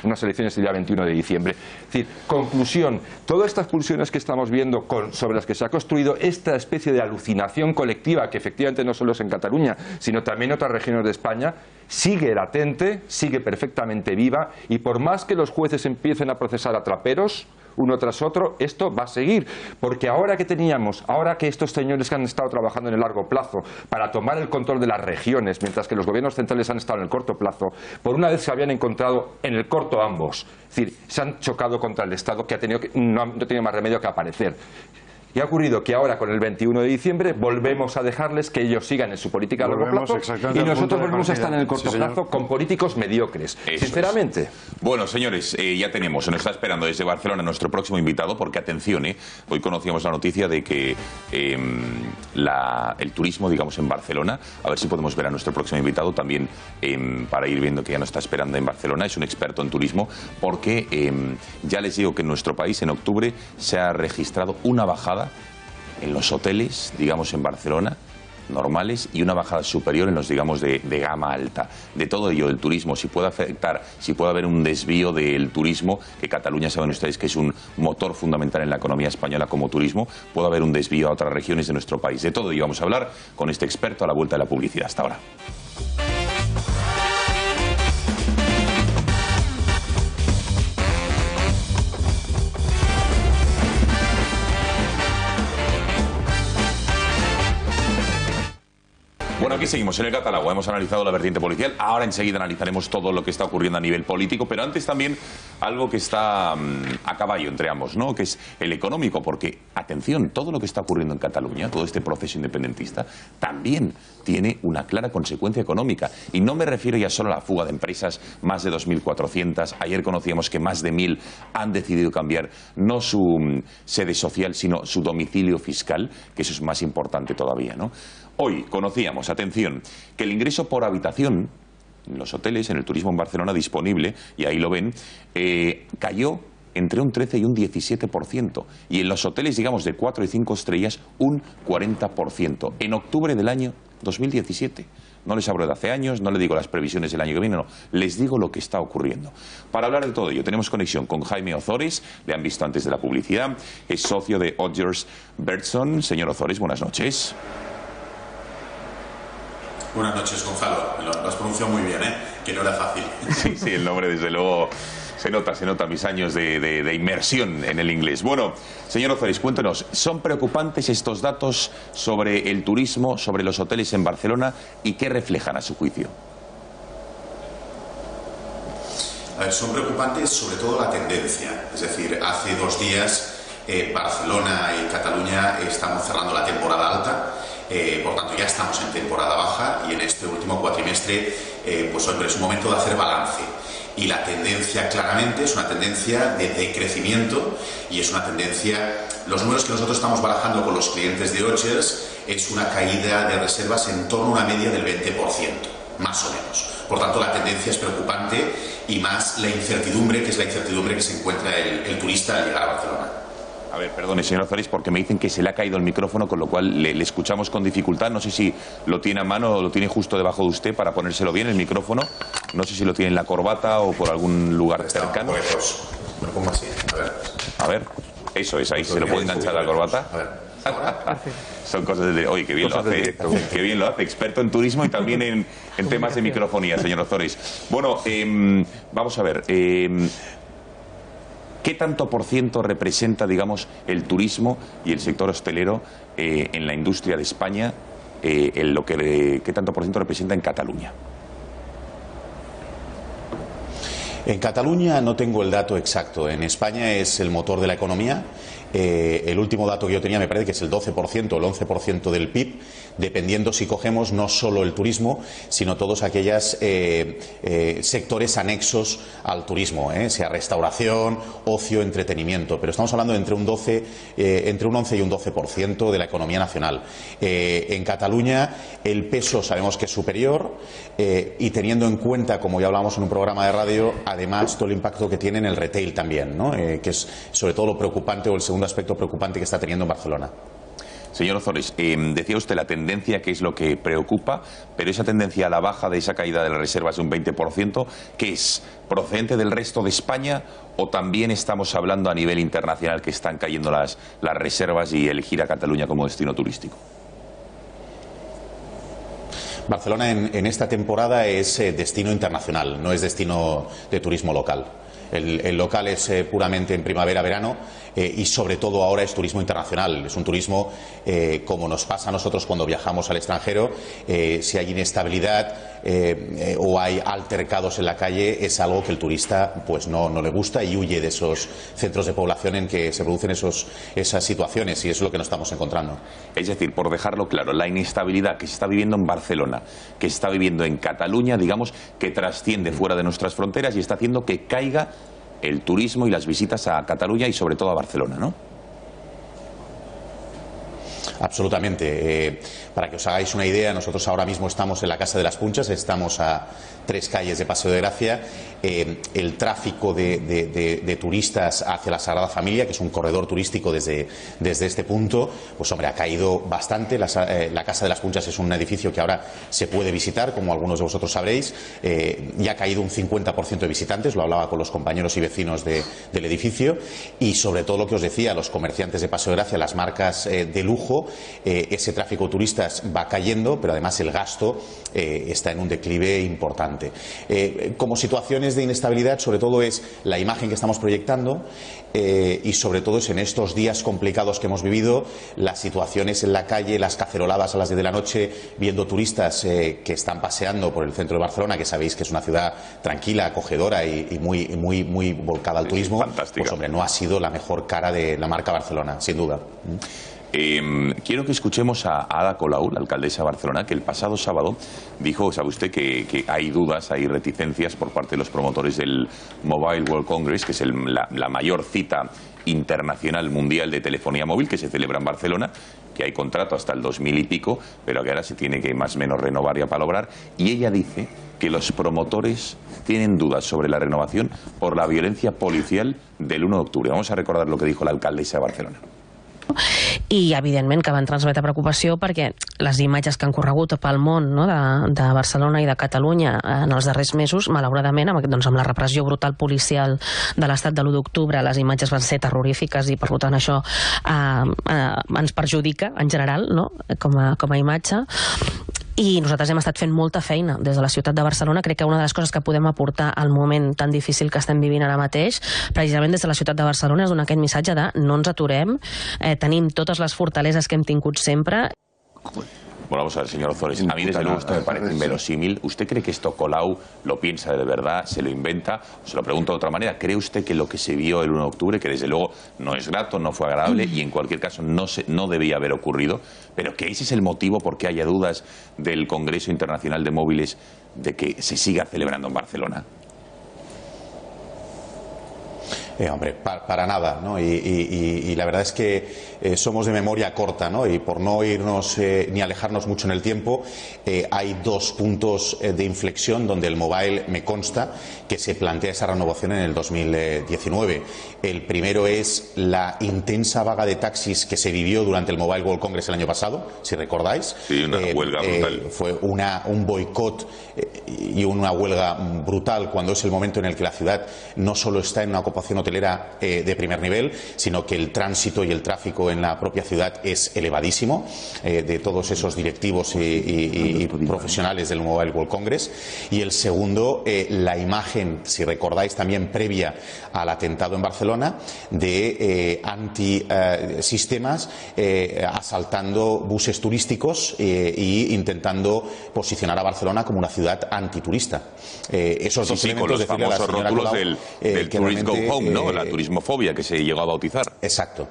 Unas elecciones el día 21 de diciembre. Es decir, conclusión, todas estas pulsiones que estamos viendo sobre las que se ha construido esta especie de alucinación colectiva, que efectivamente no solo es en Cataluña, sino también en otras regiones de España, sigue latente, sigue perfectamente viva, y por más que los jueces empiecen a procesar a traperos, uno tras otro, esto va a seguir, porque ahora que estos señores que han estado trabajando en el largo plazo para tomar el control de las regiones, mientras que los gobiernos centrales han estado en el corto plazo, por una vez se habían encontrado en el corto ambos, es decir, se han chocado contra el Estado, que no ha tenido más remedio que aparecer. Y ha ocurrido que ahora, con el 21 de diciembre, volvemos a dejarles que ellos sigan en su política a largo plazo y nosotros volvemos a estar en el corto plazo con políticos mediocres, sinceramente. Bueno, señores, ya tenemos, nos está esperando desde Barcelona nuestro próximo invitado, porque atención, hoy conocíamos la noticia de que el turismo, digamos, en Barcelona, a ver si podemos ver a nuestro próximo invitado también, para ir viendo que ya nos está esperando en Barcelona, es un experto en turismo, porque ya les digo que en nuestro país en octubre se ha registrado una bajada en los hoteles, digamos, en Barcelona, normales, y una bajada superior en los, digamos, de gama alta. De todo ello, el turismo, si puede afectar, si puede haber un desvío del turismo, que Cataluña, saben ustedes que es un motor fundamental en la economía española como turismo, puede haber un desvío a otras regiones de nuestro país. De todo ello vamos a hablar con este experto a la vuelta de la publicidad. Hasta ahora. Bueno, aquí seguimos en el Gata al Agua. Hemos analizado la vertiente policial. Ahora enseguida analizaremos todo lo que está ocurriendo a nivel político, pero antes también algo que está a caballo entre ambos, ¿no? Que es el económico, porque, atención, todo lo que está ocurriendo en Cataluña, todo este proceso independentista, también tiene una clara consecuencia económica. Y no me refiero ya solo a la fuga de empresas, más de 2.400. Ayer conocíamos que más de 1.000 han decidido cambiar no su sede social, sino su domicilio fiscal, que eso es más importante todavía, ¿no? Hoy conocíamos, atención, que el ingreso por habitación en los hoteles, en el turismo en Barcelona disponible, y ahí lo ven, cayó entre un 13 y un 17%. Y en los hoteles, digamos, de 4 y 5 estrellas, un 40%. En octubre del año 2017. No les hablo de hace años, no les digo las previsiones del año que viene, no. Les digo lo que está ocurriendo. Para hablar de todo ello, tenemos conexión con Jaime Ozores, le han visto antes de la publicidad, es socio de Odgers Bergson. Señor Ozores, buenas noches. Buenas noches, Gonzalo. Lo has pronunciado muy bien, ¿eh? Que no era fácil. Sí, el nombre desde luego se nota mis años de inmersión en el inglés. Bueno, señor Ozores, cuéntenos, ¿son preocupantes estos datos sobre el turismo, sobre los hoteles en Barcelona, y qué reflejan a su juicio? A ver, son preocupantes sobre todo la tendencia. Es decir, hace 2 días Barcelona y Cataluña estamos cerrando la temporada alta. Por tanto, ya estamos en temporada baja, y en este último cuatrimestre pues hombre, es un momento de hacer balance, y la tendencia claramente es una tendencia de decrecimiento, y es una tendencia Los números que nosotros estamos barajando con los clientes de Otgers es una caída de reservas en torno a una media del 20%, más o menos. Por tanto, la tendencia es preocupante y más la incertidumbre, que es la incertidumbre que se encuentra el turista al llegar a Barcelona. A ver, perdone, señor Ozores, porque me dicen que se le ha caído el micrófono, con lo cual le escuchamos con dificultad. No sé si lo tiene a mano o lo tiene justo debajo de usted para ponérselo bien, el micrófono. No sé si lo tiene en la corbata o por algún lugar cercano. Me lo pongo así, a ver, eso es, ahí se lo puede enganchar a la corbata. A ver. Son cosas de... Oye, qué bien lo hace, qué bien lo hace, experto en turismo y también en temas de microfonía, señor Ozores. Bueno, vamos a ver, ¿qué tanto por ciento representa, digamos, el turismo y el sector hostelero en la industria de España? ¿Qué tanto por ciento representa en Cataluña? En Cataluña no tengo el dato exacto. En España es el motor de la economía. El último dato que yo tenía me parece que es el 12% o el 11% del PIB, dependiendo si cogemos no solo el turismo, sino todos aquellos sectores anexos al turismo, sea restauración, ocio, entretenimiento. Pero estamos hablando de entre un 11 y un 12% de la economía nacional. En Cataluña el peso sabemos que es superior y teniendo en cuenta, como ya hablábamos en un programa de radio, además todo el impacto que tiene en el retail también, ¿no? Que es sobre todo lo preocupante o el segundo aspecto preocupante que está teniendo en Barcelona. Señor Ozores, decía usted la tendencia, que es lo que preocupa, pero esa tendencia a la baja de esa caída de las reservas de un 20%, ¿qué es? ¿Procedente del resto de España o también estamos hablando a nivel internacional que están cayendo las reservas y elegir a Cataluña como destino turístico? Barcelona en esta temporada es destino internacional, no es destino de turismo local. El local es puramente en primavera-verano y sobre todo ahora es turismo internacional. Es un turismo como nos pasa a nosotros cuando viajamos al extranjero. Si hay inestabilidad o hay altercados en la calle, es algo que el turista pues no le gusta y huye de esos centros de población en que se producen esas situaciones, y eso es lo que nos estamos encontrando. Es decir, por dejarlo claro, la inestabilidad que se está viviendo en Barcelona, que se está viviendo en Cataluña, digamos, que trasciende fuera de nuestras fronteras y está haciendo que caiga el turismo y las visitas a Cataluña y sobre todo a Barcelona, ¿no? Absolutamente. Para que os hagáis una idea, nosotros ahora mismo estamos en la Casa de las Punchas, estamos a 3 calles de Paseo de Gracia. El tráfico de turistas hacia la Sagrada Familia, que es un corredor turístico desde este punto, pues hombre, ha caído bastante. La Casa de las Punchas es un edificio que ahora se puede visitar, como algunos de vosotros sabréis, y ha caído un 50% de visitantes, lo hablaba con los compañeros y vecinos del edificio, y sobre todo lo que os decía, los comerciantes de Paseo de Gracia, las marcas de lujo, ese tráfico de turistas va cayendo, pero además el gasto está en un declive importante. Como situaciones de inestabilidad, sobre todo es la imagen que estamos proyectando y sobre todo es en estos días complicados que hemos vivido, las situaciones en la calle, las caceroladas a las 10 de la noche, viendo turistas que están paseando por el centro de Barcelona, que sabéis que es una ciudad tranquila, acogedora y muy volcada al turismo. Fantástica. Pues hombre, no ha sido la mejor cara de la marca Barcelona, sin duda. Quiero que escuchemos a Ada Colau, la alcaldesa de Barcelona, que el pasado sábado dijo, sabe usted, que hay dudas, hay reticencias por parte de los promotores del Mobile World Congress, que es la mayor cita internacional mundial de telefonía móvil que se celebra en Barcelona, que hay contrato hasta el 2000 y pico, pero que ahora se tiene que más o menos renovar y apalabrar. Y ella dice que los promotores tienen dudas sobre la renovación por la violencia policial del 1 de octubre. Vamos a recordar lo que dijo la alcaldesa de Barcelona. I evidentment que van transmetre preocupació perquè les imatges que han corregut pel món, no, de Barcelona i de Catalunya en els darrers mesos, malauradament, amb la repressió brutal policial de l'estat de l'1 d'octubre, les imatges van ser terrorífiques i per tant això ens perjudica en general, no, com a imatge. I nosaltres hem estat fent molta feina des de la ciutat de Barcelona. Crec que una de les coses que podem aportar al moment tan difícil que estem vivint ara mateix, precisament des de la ciutat de Barcelona, és donar aquest missatge de no ens aturem, tenim totes les fortaleses que hem tingut sempre. Bueno, vamos a ver, señor Ozores, a mí desde luego esto me parece inverosímil. ¿Usted cree que esto Colau lo piensa de verdad, se lo inventa? Se lo pregunto de otra manera. ¿Cree usted que lo que se vio el 1 de octubre, que desde luego no es grato, no fue agradable y en cualquier caso no debía haber ocurrido, pero que ese es el motivo por qué haya dudas del Congreso Internacional de Móviles de que se siga celebrando en Barcelona? Hombre, para nada, ¿no? Y la verdad es que somos de memoria corta, ¿no? Y por no irnos ni alejarnos mucho en el tiempo, hay dos puntos de inflexión donde el Mobile me consta que se plantea esa renovación en el 2019. El primero es la intensa vaga de taxis que se vivió durante el Mobile World Congress el año pasado, si recordáis. Sí, una huelga brutal. Fue un boicot y una huelga brutal cuando es el momento en el que la ciudad no solo está en una ocupación hotelera de primer nivel, sino que el tránsito y el tráfico en la propia ciudad es elevadísimo, de todos esos directivos y profesionales del Mobile World Congress. Y el segundo, la imagen, si recordáis también previa al atentado en Barcelona, de antisistemas asaltando buses turísticos e intentando posicionar a Barcelona como una ciudad antiturista. Esos dos elementos, con los famosos rótulos del Tourist Go Home, ¿no? La turismofobia que se llegó a bautizar. Exacto.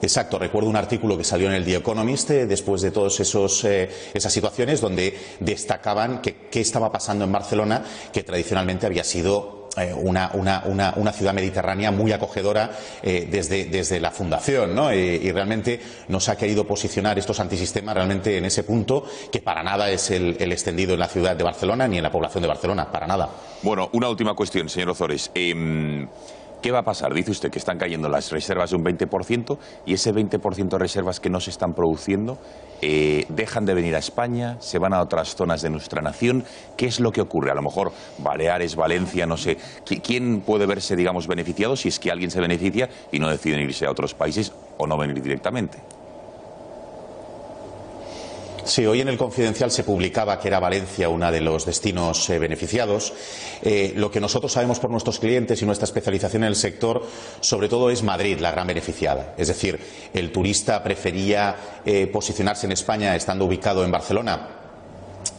Exacto, recuerdo un artículo que salió en el The Economist después de todas esas situaciones donde destacaban qué estaba pasando en Barcelona, que tradicionalmente había sido una ciudad mediterránea muy acogedora desde la fundación, ¿no? Y realmente nos ha querido posicionar estos antisistemas realmente en ese punto, que para nada es el extendido en la ciudad de Barcelona ni en la población de Barcelona, para nada. Bueno, una última cuestión, señor Ozores. ¿Qué va a pasar? Dice usted que están cayendo las reservas de un 20% y ese 20% de reservas que no se están produciendo dejan de venir a España, se van a otras zonas de nuestra nación. ¿Qué es lo que ocurre? A lo mejor Baleares, Valencia, no sé. ¿Quién puede verse, digamos, beneficiado si es que alguien se beneficia y no deciden irse a otros países o no venir directamente? Sí, hoy en el Confidencial se publicaba que era Valencia uno de los destinos beneficiados. Lo que nosotros sabemos por nuestros clientes y nuestra especialización en el sector, sobre todo es Madrid la gran beneficiada. Es decir, el turista prefería posicionarse en España estando ubicado en Barcelona,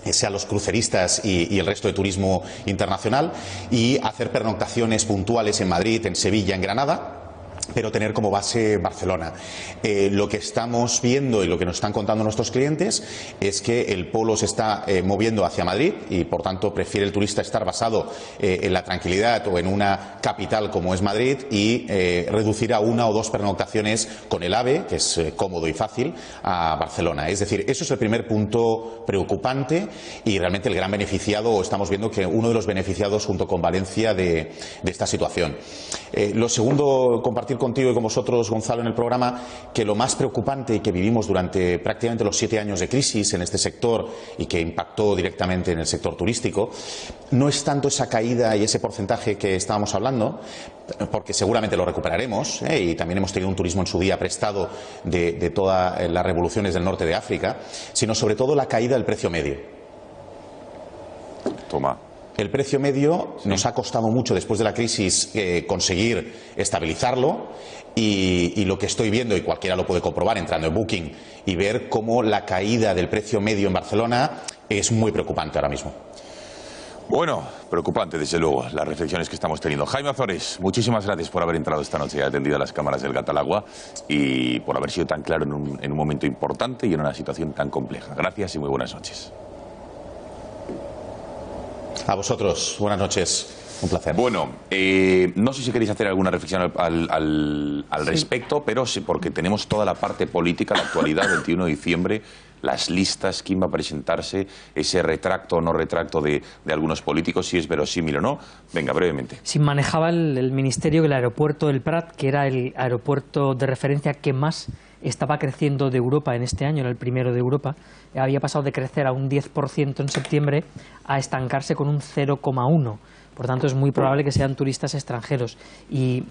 sean los cruceristas y el resto de turismo internacional, y hacer pernoctaciones puntuales en Madrid, en Sevilla, en Granada, pero tener como base Barcelona. Lo que estamos viendo y lo que nos están contando nuestros clientes es que el polo se está moviendo hacia Madrid y por tanto prefiere el turista estar basado en la tranquilidad o en una capital como es Madrid y reducir a una o dos pernoctaciones con el AVE, que es cómodo y fácil, a Barcelona. Es decir, eso es el primer punto preocupante y realmente el gran beneficiado, o estamos viendo que uno de los beneficiados junto con Valencia de esta situación. Lo segundo, compartir contigo y con vosotros, Gonzalo, en el programa, que lo más preocupante y que vivimos durante prácticamente los 7 años de crisis en este sector y que impactó directamente en el sector turístico, no es tanto esa caída y ese porcentaje que estábamos hablando, porque seguramente lo recuperaremos, y también hemos tenido un turismo en su día prestado de todas las revoluciones del norte de África, sino sobre todo la caída del precio medio. Toma. El precio medio nos ha costado mucho después de la crisis conseguir estabilizarlo y lo que estoy viendo, y cualquiera lo puede comprobar entrando en Booking y ver cómo la caída del precio medio en Barcelona es muy preocupante ahora mismo. Bueno, preocupante desde luego las reflexiones que estamos teniendo. Jaime Ozores, muchísimas gracias por haber entrado esta noche y atendido a las cámaras del Gata al Agua y por haber sido tan claro en un momento importante y en una situación tan compleja. Gracias y muy buenas noches. A vosotros, buenas noches, un placer. Bueno, no sé si queréis hacer alguna reflexión al respecto, pero sí, porque tenemos toda la parte política, la actualidad, 21 de diciembre, las listas, quién va a presentarse, ese retracto o no retracto de algunos políticos, si es verosímil o no. Venga, brevemente. Sí, manejaba el Ministerio que el aeropuerto del Prat, que era el aeropuerto de referencia que más estaba creciendo de Europa en este año, era el primero de Europa, había pasado de crecer a un 10% en septiembre a estancarse con un 0,1%. Por tanto, es muy probable que sean turistas extranjeros y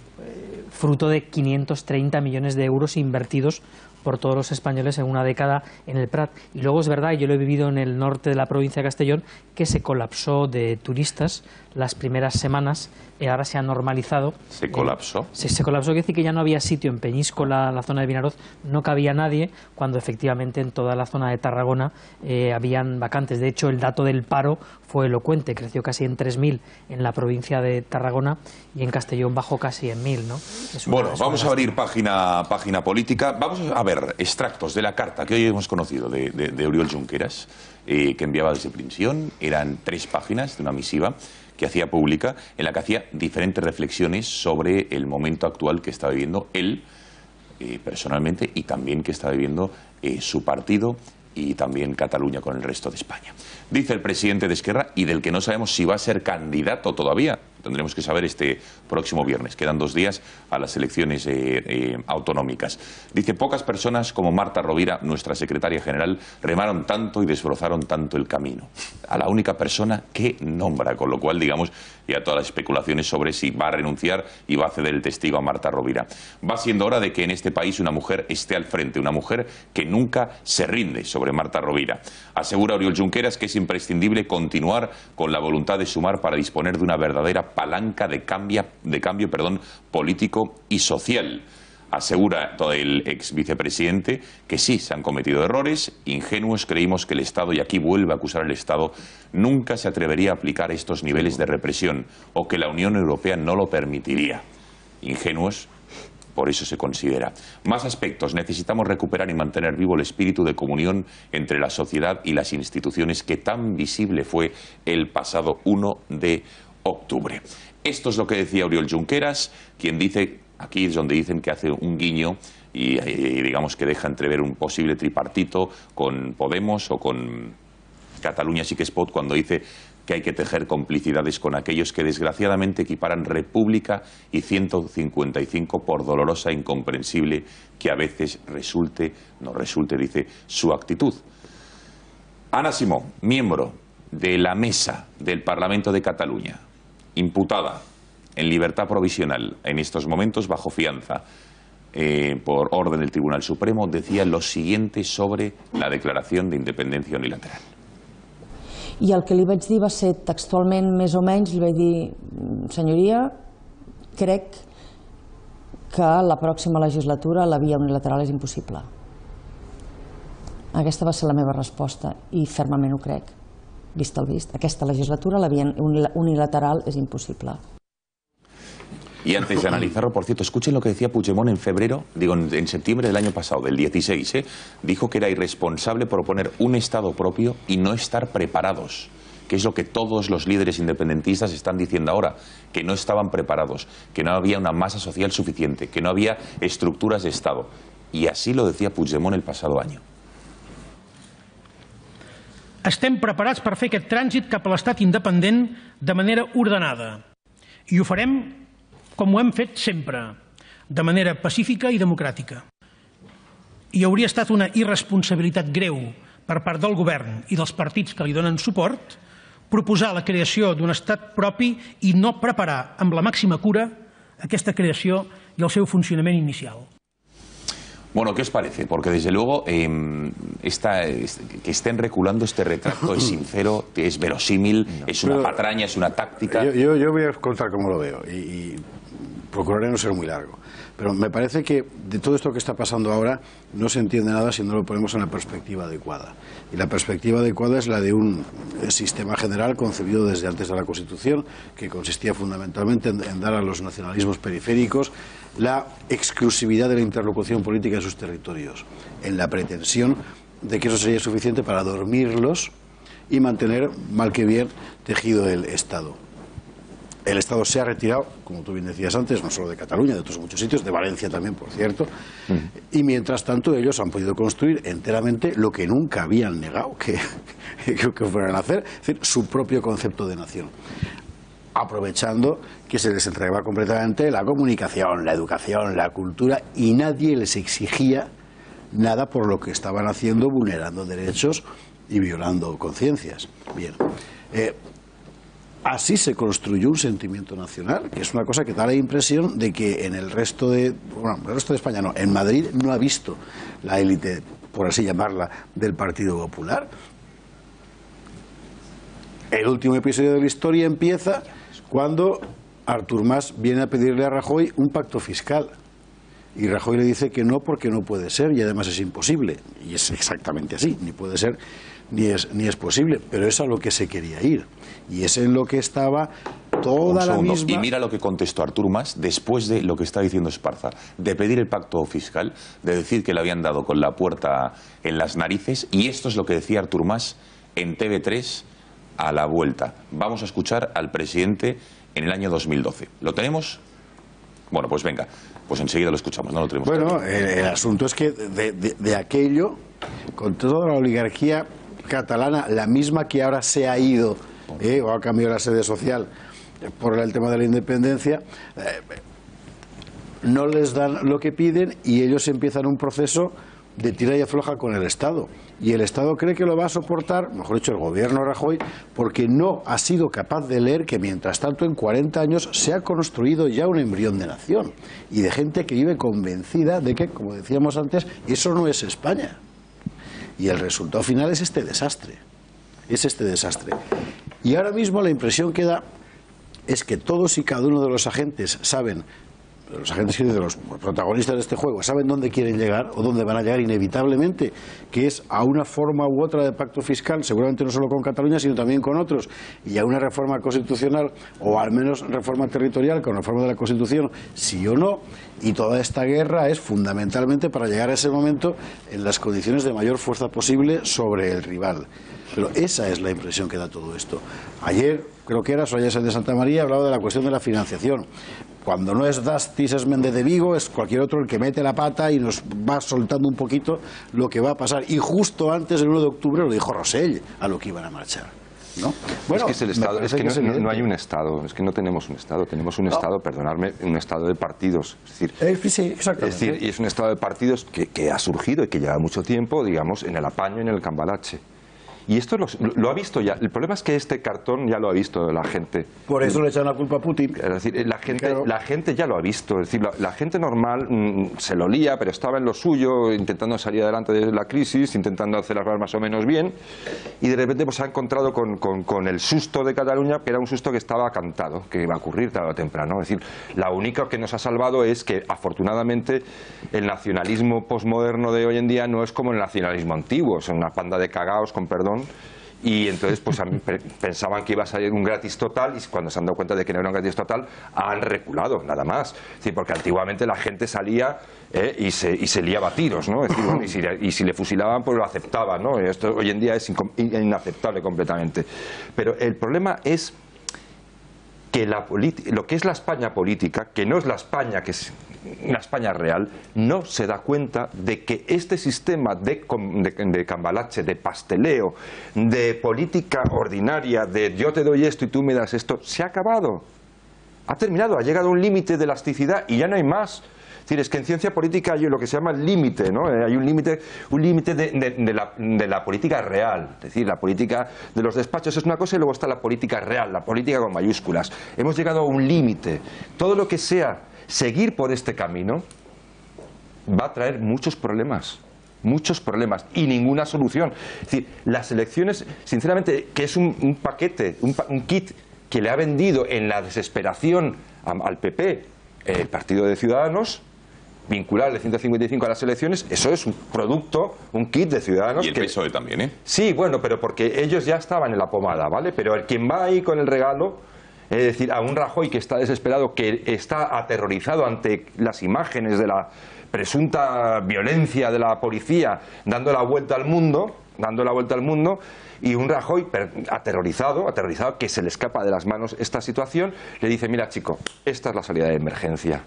fruto de 530 millones de euros invertidos por todos los españoles en una década en el Prat. Y luego es verdad, y yo lo he vivido en el norte de la provincia de Castellón, que se colapsó de turistas las primeras semanas y ahora se ha normalizado. ¿Se colapsó? Se colapsó, quiere decir que ya no había sitio en Peñíscola, la zona de Vinaroz, no cabía nadie, cuando efectivamente en toda la zona de Tarragona habían vacantes. De hecho, el dato del paro fue elocuente, creció casi en 3.000 en la provincia de Tarragona y en Castellón bajó casi en 1.000, ¿no? Bueno, vamos a abrir página política. Vamos a ver extractos de la carta que hoy hemos conocido de Oriol Junqueras, que enviaba desde prisión. Eran 3 páginas de una misiva que hacía pública, en la que hacía diferentes reflexiones sobre el momento actual que está viviendo él personalmente y también que está viviendo su partido y también Cataluña con el resto de España. Dice el presidente de Esquerra, y del que no sabemos si va a ser candidato todavía, tendremos que saber este próximo viernes, quedan 2 días a las elecciones autonómicas. Dice, pocas personas como Marta Rovira, nuestra secretaria general, remaron tanto y desbrozaron tanto el camino. A la única persona que nombra, con lo cual, digamos, ya todas las especulaciones sobre si va a renunciar y va a ceder el testigo a Marta Rovira. Va siendo hora de que en este país una mujer esté al frente, una mujer que nunca se rinde, sobre Marta Rovira. Asegura Oriol Junqueras que es imprescindible continuar con la voluntad de sumar para disponer de una verdadera palanca de cambio político y social. Asegura el ex vicepresidente que sí, se han cometido errores, ingenuos creímos que el Estado, y aquí vuelve a acusar al Estado, nunca se atrevería a aplicar estos niveles de represión o que la Unión Europea no lo permitiría. Ingenuos, por eso se considera. Más aspectos. Necesitamos recuperar y mantener vivo el espíritu de comunión entre la sociedad y las instituciones que tan visible fue el pasado 1 de octubre. Esto es lo que decía Oriol Junqueras, quien dice, aquí es donde dicen que hace un guiño y digamos que deja entrever un posible tripartito con Podemos o con Catalunya Sí que es Pot, cuando dice que hay que tejer complicidades con aquellos que desgraciadamente equiparan República y 155 por dolorosa e incomprensible que a veces no resulte, dice, su actitud. Ana Simó, miembro de la mesa del Parlamento de Cataluña, imputada en libertad provisional en estos momentos bajo fianza por orden del Tribunal Supremo, decía lo siguiente sobre la declaración de independencia unilateral. I el que li vaig dir va ser textualment, més o menys, li vaig dir, senyoria, crec que la pròxima legislatura la via unilateral és impossible. Aquesta va ser la meva resposta i fermament ho crec, vist el vist. Aquesta legislatura la via unilateral és impossible. Y antes de analizarlo, por cierto, escuchen lo que decía Puigdemont en septiembre del año pasado, del 16, dijo que era irresponsable proponer un Estado propio y no estar preparados, que es lo que todos los líderes independentistas están diciendo ahora, que no estaban preparados, que no había una masa social suficiente, que no había estructuras de Estado. Y así lo decía Puigdemont el pasado año. Estem preparats per fer aquest trànsit cap a l'estat independent de manera ordenada. I ho farem com ho hem fet sempre, de manera pacífica i democràtica. I hauria estat una irresponsabilitat greu per part del govern i dels partits que li donen suport proposar la creació d'un estat propi i no preparar amb la màxima cura aquesta creació i el seu funcionament inicial. Bueno, ¿qué os parece? Porque desde luego que estén reculando este retrato es sincero, es verosímil, es una patraña, es una táctica. Yo voy a contar cómo lo veo y procuraré no ser muy largo. Pero me parece que de todo esto que está pasando ahora no se entiende nada si no lo ponemos en la perspectiva adecuada. Y la perspectiva adecuada es la de un sistema general concebido desde antes de la Constitución, que consistía fundamentalmente en dar a los nacionalismos periféricos la exclusividad de la interlocución política en sus territorios, en la pretensión de que eso sería suficiente para dormirlos y mantener, mal que bien, tejido el Estado. El Estado se ha retirado, como tú bien decías antes, no solo de Cataluña, de otros muchos sitios, de Valencia también, por cierto, y mientras tanto ellos han podido construir enteramente lo que nunca habían negado que fueran a hacer, es decir, su propio concepto de nación, aprovechando que se les entregaba completamente la comunicación, la educación, la cultura, y nadie les exigía nada por lo que estaban haciendo, vulnerando derechos y violando conciencias. Bien. Así se construyó un sentimiento nacional, que es una cosa que da la impresión de que en el resto de España no, en Madrid no ha visto la élite, por así llamarla, del Partido Popular. El último episodio de la historia empieza cuando Artur Mas viene a pedirle a Rajoy un pacto fiscal. Y Rajoy le dice que no, porque no puede ser y además es imposible. Y es exactamente así, ni puede ser ni es posible, pero es a lo que se quería ir. Y es en lo que estaba toda la misma... Y mira lo que contestó Artur Mas después de lo que está diciendo Esparza, de pedir el pacto fiscal, de decir que le habían dado con la puerta en las narices, y esto es lo que decía Artur Mas en TV3 a la vuelta. Vamos a escuchar al presidente en el año 2012. ¿Lo tenemos? Bueno, pues venga, pues enseguida lo escuchamos, no lo tenemos. Bueno, el asunto es que de aquello, con toda la oligarquía catalana, la misma que ahora se ha ido o ha cambiado la sede social por el tema de la independencia, no les dan lo que piden y ellos empiezan un proceso de tira y afloja con el Estado. Y el Estado cree que lo va a soportar, mejor dicho, el gobierno Rajoy, porque no ha sido capaz de leer que mientras tanto en 40 años se ha construido ya un embrión de nación y de gente que vive convencida de que, como decíamos antes, eso no es España. Y el resultado final es este desastre. Es este desastre. Y ahora mismo la impresión que da es que todos y cada uno de los agentes saben, los agentes de los protagonistas de este juego, saben dónde quieren llegar o dónde van a llegar inevitablemente, que es a una forma u otra de pacto fiscal, seguramente no solo con Cataluña, sino también con otros, y a una reforma constitucional, o al menos reforma territorial con reforma de la Constitución, sí o no, y toda esta guerra es fundamentalmente para llegar a ese momento en las condiciones de mayor fuerza posible sobre el rival. Pero esa es la impresión que da todo esto. Ayer, creo que era Soraya Sáenz de Santa María, hablaba de la cuestión de la financiación. Cuando no es Dastis es Méndez de Vigo, es cualquier otro el que mete la pata y nos va soltando un poquito lo que va a pasar. Y justo antes del 1 de octubre lo dijo Rosell, a lo que iban a marchar, ¿no? Bueno, es que es el Estado, es que no hay un Estado, es que no tenemos un Estado, tenemos un Estado, perdonadme, un Estado de partidos. Es decir, sí, exactamente. Es decir, y es un Estado de partidos que ha surgido y que lleva mucho tiempo, digamos, en el apaño y en el cambalache. Y esto lo ha visto ya. El problema es que este cartón ya lo ha visto la gente. Por eso le echan la culpa a Putin. Es decir, la gente ya lo ha visto. Es decir, la gente normal se lo lía, pero estaba en lo suyo, intentando salir adelante de la crisis, intentando hacer las cosas más o menos bien. Y de repente pues, se ha encontrado con el susto de Cataluña, que era un susto que estaba cantado, que iba a ocurrir tarde o temprano. Es decir, la única que nos ha salvado es que, afortunadamente, el nacionalismo posmoderno de hoy en día no es como el nacionalismo antiguo. Son una panda de cagaos, con perdón. Y entonces pues pensaban que iba a salir un gratis total y cuando se han dado cuenta de que no era un gratis total han reculado, nada más. Es decir, porque antiguamente la gente salía y se liaba a tiros, ¿no? Es decir, bueno, y si le fusilaban pues lo aceptaban, ¿no? Esto hoy en día es inaceptable completamente. Pero el problema es que lo que es la España política, que no es la España que es la España real, no se da cuenta de que este sistema de cambalache, de pasteleo, de política ordinaria, de yo te doy esto y tú me das esto, se ha acabado. Ha terminado, ha llegado a un límite de elasticidad y ya no hay más. Es decir, es que en ciencia política hay lo que se llama el límite, ¿no? Hay un límite de la política real. Es decir, la política de los despachos es una cosa y luego está la política real, la política con mayúsculas. Hemos llegado a un límite. Todo lo que sea seguir por este camino va a traer muchos problemas y ninguna solución. Es decir, las elecciones, sinceramente, que es un paquete, un kit que le ha vendido en la desesperación al PP el Partido de Ciudadanos, vincular el 155 a las elecciones, eso es un producto, un kit de Ciudadanos. Y el PSOE también, ¿eh? Sí, bueno, pero porque ellos ya estaban en la pomada, ¿vale? Pero el quien va ahí con el regalo, es decir, a un Rajoy que está desesperado, que está aterrorizado ante las imágenes de la presunta violencia de la policía dando la vuelta al mundo, y un Rajoy aterrorizado, que se le escapa de las manos esta situación, le dice, mira chico, esta es la salida de emergencia.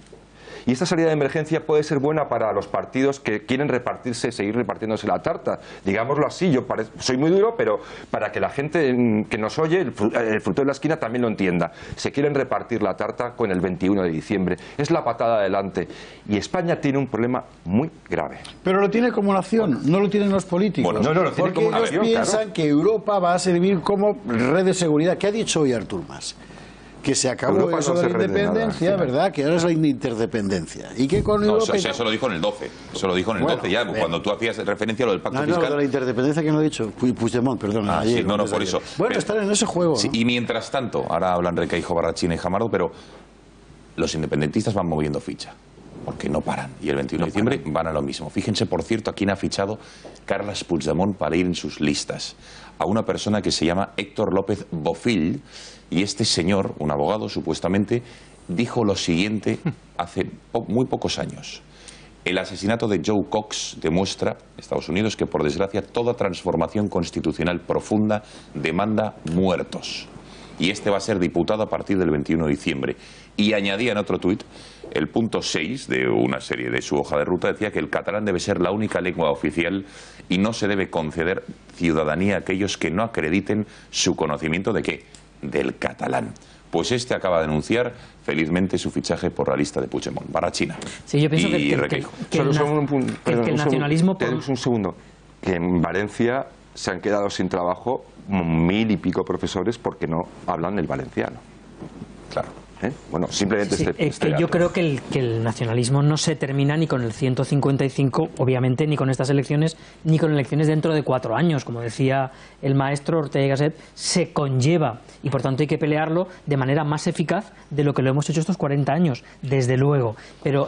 Y esta salida de emergencia puede ser buena para los partidos que quieren seguir repartiéndose la tarta. Digámoslo así, yo soy muy duro, pero para que la gente que nos oye, el fruto de la esquina, también lo entienda. Se quieren repartir la tarta con el 21 de diciembre. Es la patada adelante. Y España tiene un problema muy grave. Pero lo tiene como nación, no lo tienen los políticos. Bueno, no, lo tiene como nación, porque ellos piensan que Europa va a servir como red de seguridad. ¿Qué ha dicho hoy Artur Mas? Que se acabó Europa eso de la independencia, nada, ¿verdad? Que ahora es la interdependencia. Y que con Europa... Eso lo dijo en el 12. Eso lo dijo en el 12 ya, cuando tú hacías referencia a lo del pacto fiscal. No, de la interdependencia que no he dicho. Puigdemont, perdón. Ayer, sí, no, por eso. Bueno, están en ese juego, sí, ¿no? Y mientras tanto, ahora hablan Requeijo, Barrachina y Jamardo, pero los independentistas van moviendo ficha. Porque no paran. Y el 21 de diciembre van a lo mismo. Fíjense, por cierto, a quién ha fichado Carles Puigdemont para ir en sus listas. A una persona que se llama Héctor López Bofill. Y este señor, un abogado supuestamente, dijo lo siguiente hace muy pocos años. El asesinato de Joe Cox demuestra, Estados Unidos, que por desgracia toda transformación constitucional profunda demanda muertos. Y este va a ser diputado a partir del 21 de diciembre. Y añadía en otro tuit, el punto 6 de una serie de su hoja de ruta decía que el catalán debe ser la única lengua oficial y no se debe conceder ciudadanía a aquellos que no acrediten su conocimiento ¿de qué? Del catalán. Pues este acaba de anunciar felizmente su fichaje por la lista de Puigdemont, Barrachina. Sí, yo pienso y el nacionalismo... Un segundo, que en Valencia se han quedado sin trabajo 1000 y pico profesores porque no hablan el valenciano. Claro. Bueno, simplemente yo creo que el nacionalismo no se termina ni con el 155, obviamente, ni con estas elecciones, ni con elecciones dentro de 4 años. Como decía el maestro Ortega y Gasset, se conlleva y por tanto hay que pelearlo de manera más eficaz de lo que lo hemos hecho estos 40 años, desde luego. Pero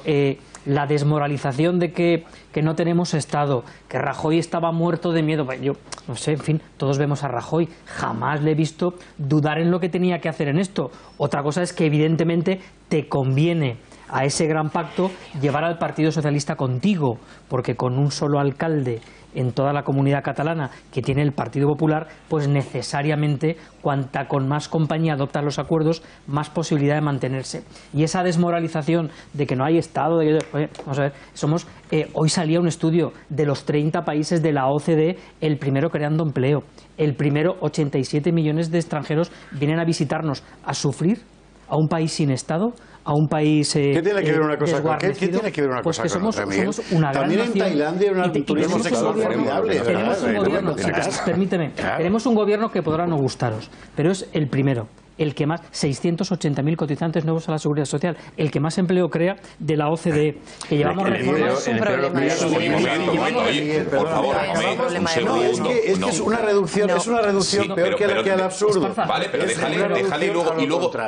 la desmoralización de que no tenemos Estado, que Rajoy estaba muerto de miedo, yo no sé, en fin, todos vemos a Rajoy, jamás le he visto dudar en lo que tenía que hacer en esto. Otra cosa es que evidentemente te conviene a ese gran pacto llevar al Partido Socialista contigo, porque con un solo alcalde en toda la comunidad catalana que tiene el Partido Popular, pues necesariamente cuanta con más compañía adoptan los acuerdos, más posibilidad de mantenerse. Y esa desmoralización de que no hay Estado, vamos a ver, hoy salía un estudio de los 30 países de la OCDE, el primero creando empleo, el primero 87 millones de extranjeros vienen a visitarnos, a sufrir a un país sin Estado, a un país ¿Qué tiene que ver una cosa con ¿qué tiene que ver una cosa con otra, Miguel? Somos una gran También en Tailandia era un turismo sexual formidable. Tenemos un gobierno, permíteme, tenemos un gobierno que podrá no gustaros, pero es el primero, el que más, 680.000 cotizantes nuevos a la Seguridad Social, el que más empleo crea de la OCDE, que llevamos reformas... Por favor, un segundo. Es que es una reducción peor que el absurdo. Vale, pero déjale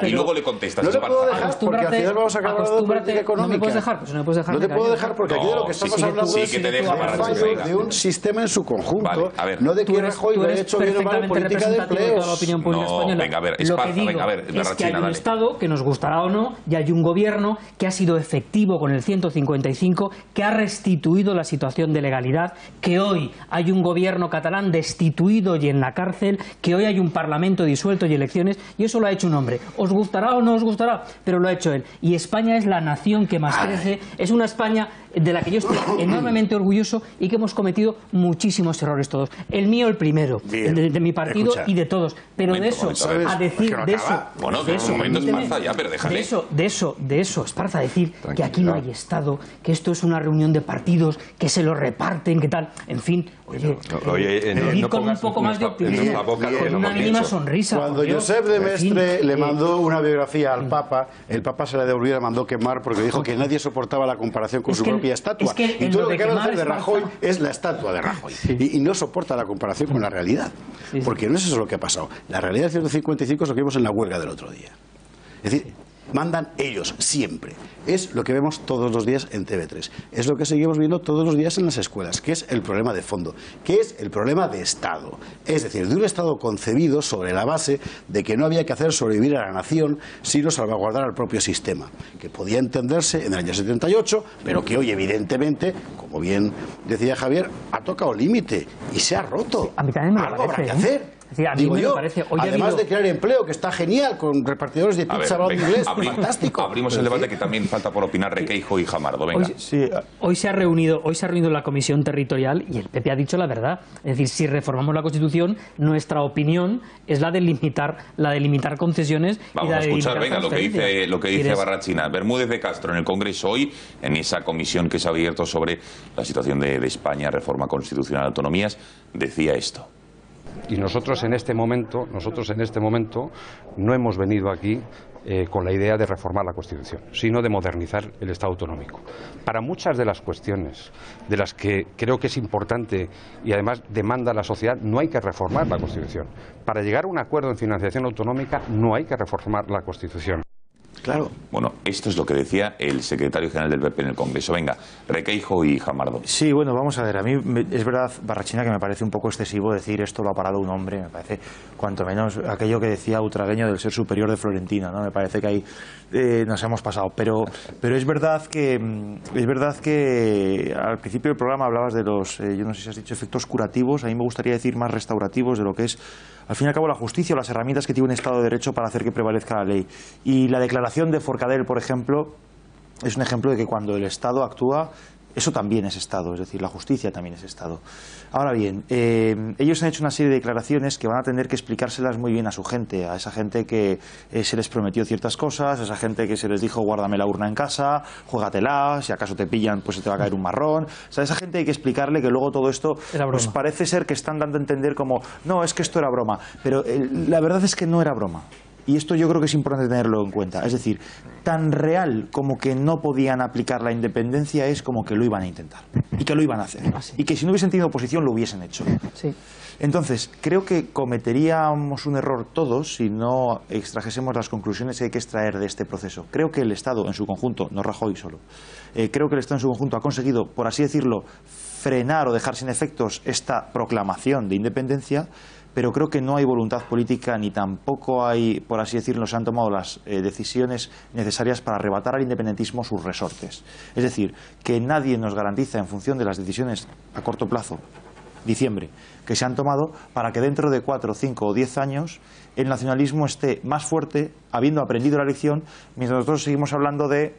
y luego le contestas. No te puedo dejar porque al final vamos a acabar hablando de política económica. No me puedes dejar, pues no me puedes dejar. No te puedo dejar porque aquí de lo que estamos hablando es de un sistema en su conjunto, no de que Rajoy ha hecho bien o mal política de empleo. No, venga, a ver, es que hay un Estado, que nos gustará o no, y hay un gobierno que ha sido efectivo con el 155, que ha restituido la situación de legalidad, que hoy hay un gobierno catalán destituido y en la cárcel, que hoy hay un parlamento disuelto y elecciones, y eso lo ha hecho un hombre. ¿Os gustará o no os gustará? Pero lo ha hecho él. Y España es la nación que más crece, es una España de la que yo estoy enormemente orgulloso y que hemos cometido muchísimos errores todos. El mío el primero, de mi partido y de todos. Pero de eso, a decir, de eso... Bueno, de un momento Esparza ya, pero déjale. De eso, Esparza, decir que aquí no hay Estado, que esto es una reunión de partidos, que se lo reparten, que tal, en fin, vivir con un poco más de optimismo, con una mínima sonrisa. Cuando Josep de Mestre le mandó una biografía al Papa, el Papa se la devolvió y la mandó quemar porque dijo que nadie soportaba la comparación con su propia estatua. Y todo lo que habla de Rajoy es la estatua de Rajoy. Y no soporta la comparación con la realidad. Porque no es eso lo que ha pasado. La realidad del 155 es lo que vimos en la huelga del otro día. Es decir, mandan ellos siempre. Es lo que vemos todos los días en TV3. Es lo que seguimos viendo todos los días en las escuelas, que es el problema de fondo, que es el problema de Estado. Es decir, de un Estado concebido sobre la base de que no había que hacer sobrevivir a la nación sino salvaguardar al propio sistema, que podía entenderse en el año 78, pero que hoy evidentemente, como bien decía Javier, ha tocado límite y se ha roto. A mí también me Algo parece, habrá que hacer. Digo yo, además de crear empleo, que está genial, con repartidores de pizza hablando inglés, fantástico. Abrimos el debate, que también falta por opinar Requeijo y Jamardo. Venga. Hoy se ha reunido la Comisión Territorial y el PP ha dicho la verdad. Es decir, si reformamos la Constitución, nuestra opinión es la de limitar concesiones. Vamos a escuchar, venga, lo que dice Barrachina. Bermúdez de Castro en el Congreso hoy, en esa comisión que se ha abierto sobre la situación de España, reforma constitucional, autonomías, decía esto. Y nosotros en este momento no hemos venido aquí con la idea de reformar la Constitución, sino de modernizar el Estado autonómico. Para muchas de las cuestiones de las que creo que es importante y además demanda la sociedad, no hay que reformar la Constitución. Para llegar a un acuerdo en financiación autonómica no hay que reformar la Constitución. Claro. Bueno, esto es lo que decía el secretario general del PP en el Congreso. Venga, Requeijo y Jamardo. Sí, bueno, vamos a ver. A mí es verdad, Barrachina, que me parece un poco excesivo decir esto lo ha parado un hombre. Me parece, cuanto menos, aquello que decía Utragueño del ser superior de Florentino, ¿no? Me parece que ahí nos hemos pasado. Pero es verdad que al principio del programa hablabas de los, yo no sé si has dicho efectos curativos. A mí me gustaría decir más restaurativos de lo que es, al fin y al cabo, la justicia o las herramientas que tiene un Estado de Derecho para hacer que prevalezca la ley. Y la declaración de Forcadell, por ejemplo, es un ejemplo de que cuando el Estado actúa, eso también es Estado, es decir, la justicia también es Estado. Ahora bien, ellos han hecho una serie de declaraciones que van a tener que explicárselas muy bien a su gente, a esa gente que se les prometió ciertas cosas, a esa gente que se les dijo guárdame la urna en casa, juégatela, si acaso te pillan pues se te va a caer un marrón. O sea, a esa gente hay que explicarle que luego todo esto pues parece ser que están dando a entender como, no, es que esto era broma, pero la verdad es que no era broma. Y esto yo creo que es importante tenerlo en cuenta. Es decir, tan real como que no podían aplicar la independencia es como que lo iban a intentar. Y que lo iban a hacer. Y que si no hubiesen tenido oposición lo hubiesen hecho. Sí. Entonces, creo que cometeríamos un error todos si no extrajésemos las conclusiones que hay que extraer de este proceso. Creo que el Estado en su conjunto, no Rajoy solo, creo que el Estado en su conjunto ha conseguido, por así decirlo, frenar o dejar sin efectos esta proclamación de independencia, pero creo que no hay voluntad política ni tampoco hay, por así decirlo, se han tomado las decisiones necesarias para arrebatar al independentismo sus resortes. Es decir, que nadie nos garantiza en función de las decisiones a corto plazo, diciembre, que se han tomado para que dentro de 4, 5 o 10 años el nacionalismo esté más fuerte, habiendo aprendido la lección, mientras nosotros seguimos hablando de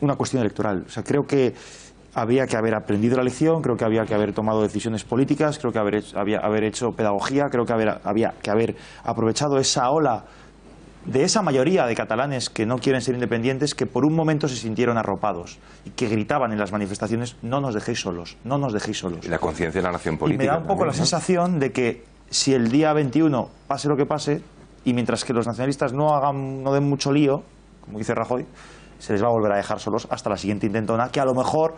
una cuestión electoral. O sea, creo que había que haber aprendido la lección, creo que había que haber tomado decisiones políticas, creo que haber hecho pedagogía, creo que había que haber aprovechado esa ola de esa mayoría de catalanes que no quieren ser independientes, que por un momento se sintieron arropados y que gritaban en las manifestaciones, no nos dejéis solos, no nos dejéis solos. Y la conciencia de la nación política. Y me da un poco la sensación de que si el día 21 pase lo que pase, y mientras que los nacionalistas no den mucho lío, como dice Rajoy, se les va a volver a dejar solos hasta la siguiente intentona, que a lo mejor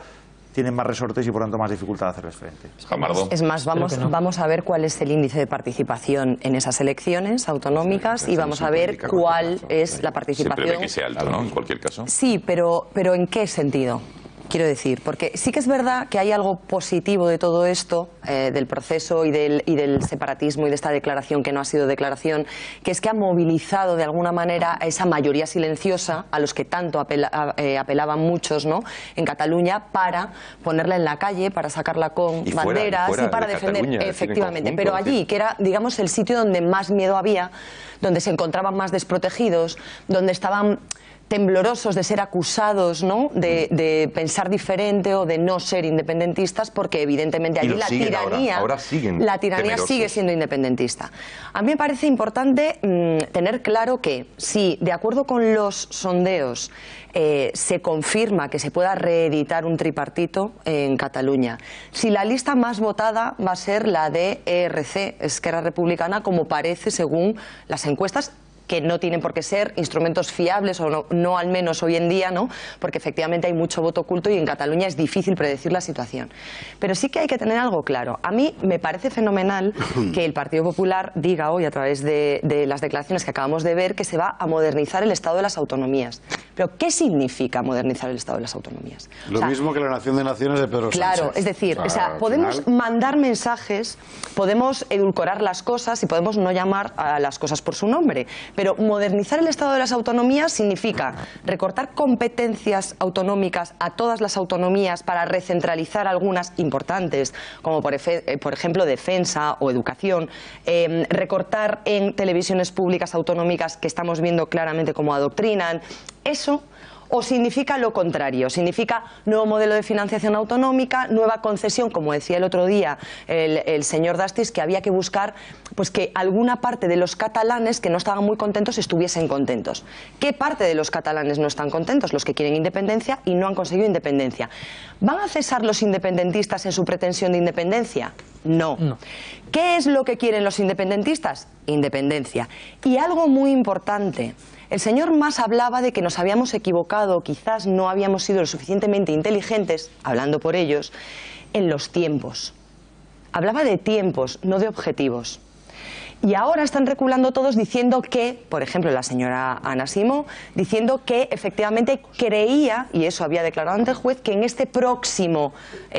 tienen más resortes y por tanto más dificultad de hacerles frente. Jamardo. Es más, vamos a ver cuál es el índice de participación en esas elecciones autonómicas y vamos a ver cuál es la participación. Se prevé que sea alto, ¿no? En cualquier caso. Sí, pero ¿en qué sentido? Quiero decir, porque sí que es verdad que hay algo positivo de todo esto, del proceso y del separatismo y de esta declaración que no ha sido declaración, que es que ha movilizado de alguna manera a esa mayoría silenciosa a los que tanto apelaban muchos, ¿no?, en Cataluña, para ponerla en la calle, para sacarla con banderas y para defender, efectivamente, pero allí, que era, digamos, el sitio donde más miedo había, donde se encontraban más desprotegidos, donde estaban temblorosos de ser acusados, ¿no?, de pensar diferente o de no ser independentistas, porque evidentemente allí la tiranía sigue siendo independentista. A mí me parece importante tener claro que si, de acuerdo con los sondeos, se confirma que se pueda reeditar un tripartito en Cataluña, si la lista más votada va a ser la de ERC, Esquerra Republicana, como parece según las encuestas, que no tienen por qué ser instrumentos fiables o no al menos hoy en día, ¿no?, porque efectivamente hay mucho voto oculto y en Cataluña es difícil predecir la situación. Pero sí que hay que tener algo claro. A mí me parece fenomenal que el Partido Popular diga hoy, a través de las declaraciones que acabamos de ver, que se va a modernizar el Estado de las autonomías. Pero ¿qué significa modernizar el Estado de las autonomías? Lo mismo que la Nación de Naciones de Pedro Sánchez. Claro, es decir, podemos mandar mensajes, podemos edulcorar las cosas y podemos no llamar a las cosas por su nombre, pero modernizar el Estado de las autonomías significa recortar competencias autonómicas a todas las autonomías para recentralizar algunas importantes, como por ejemplo defensa o educación, recortar en televisiones públicas autonómicas que estamos viendo claramente cómo adoctrinan. Eso, o significa lo contrario, significa nuevo modelo de financiación autonómica, nueva concesión, como decía el otro día el señor Dastis, que había que buscar pues que alguna parte de los catalanes que no estaban muy contentos estuviesen contentos. ¿Qué parte de los catalanes no están contentos? Los que quieren independencia y no han conseguido independencia. ¿Van a cesar los independentistas en su pretensión de independencia? No. ¿Qué es lo que quieren los independentistas? Independencia. Y algo muy importante. El señor Mas hablaba de que nos habíamos equivocado, quizás no habíamos sido lo suficientemente inteligentes, hablando por ellos, en los tiempos. Hablaba de tiempos, no de objetivos. Y ahora están reculando todos diciendo que, por ejemplo, la señora Ana Simó, diciendo que efectivamente creía, y eso había declarado ante el juez, que en este próximo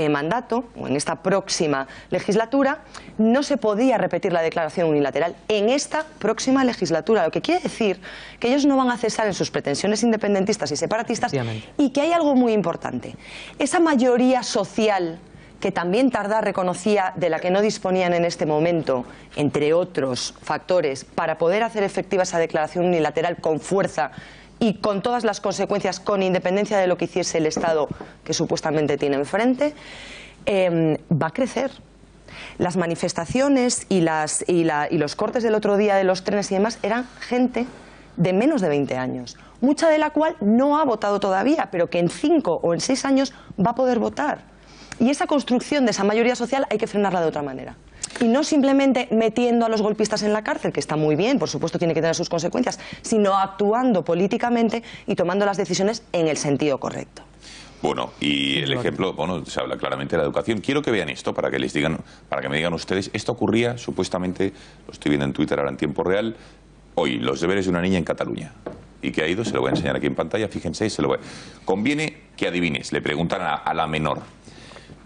mandato, o en esta próxima legislatura, no se podía repetir la declaración unilateral en esta próxima legislatura. Lo que quiere decir que ellos no van a cesar en sus pretensiones independentistas y separatistas, y que hay algo muy importante. Esa mayoría social que también Tardá reconocía de la que no disponían en este momento, entre otros factores, para poder hacer efectiva esa declaración unilateral con fuerza y con todas las consecuencias, con independencia de lo que hiciese el Estado que supuestamente tiene enfrente, va a crecer. Las manifestaciones y los cortes del otro día de los trenes y demás eran gente de menos de 20 años, mucha de la cual no ha votado todavía, pero que en 5 o en 6 años va a poder votar. Y esa construcción de esa mayoría social hay que frenarla de otra manera. Y no simplemente metiendo a los golpistas en la cárcel, que está muy bien, por supuesto tiene que tener sus consecuencias, sino actuando políticamente y tomando las decisiones en el sentido correcto. Bueno, y el ejemplo, bueno, se habla claramente de la educación. Quiero que vean esto para que les digan, para que me digan ustedes, esto ocurría supuestamente, lo estoy viendo en Twitter ahora en tiempo real, hoy, los deberes de una niña en Cataluña. ¿Y qué ha ido? Se lo voy a enseñar aquí en pantalla, fíjense, se lo voy a... Conviene que adivines, le preguntan a la menor.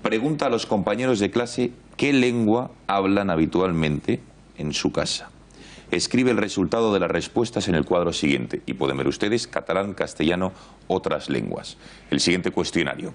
Pregunta a los compañeros de clase qué lengua hablan habitualmente en su casa. Escribe el resultado de las respuestas en el cuadro siguiente. Y pueden ver ustedes catalán, castellano, otras lenguas. El siguiente cuestionario.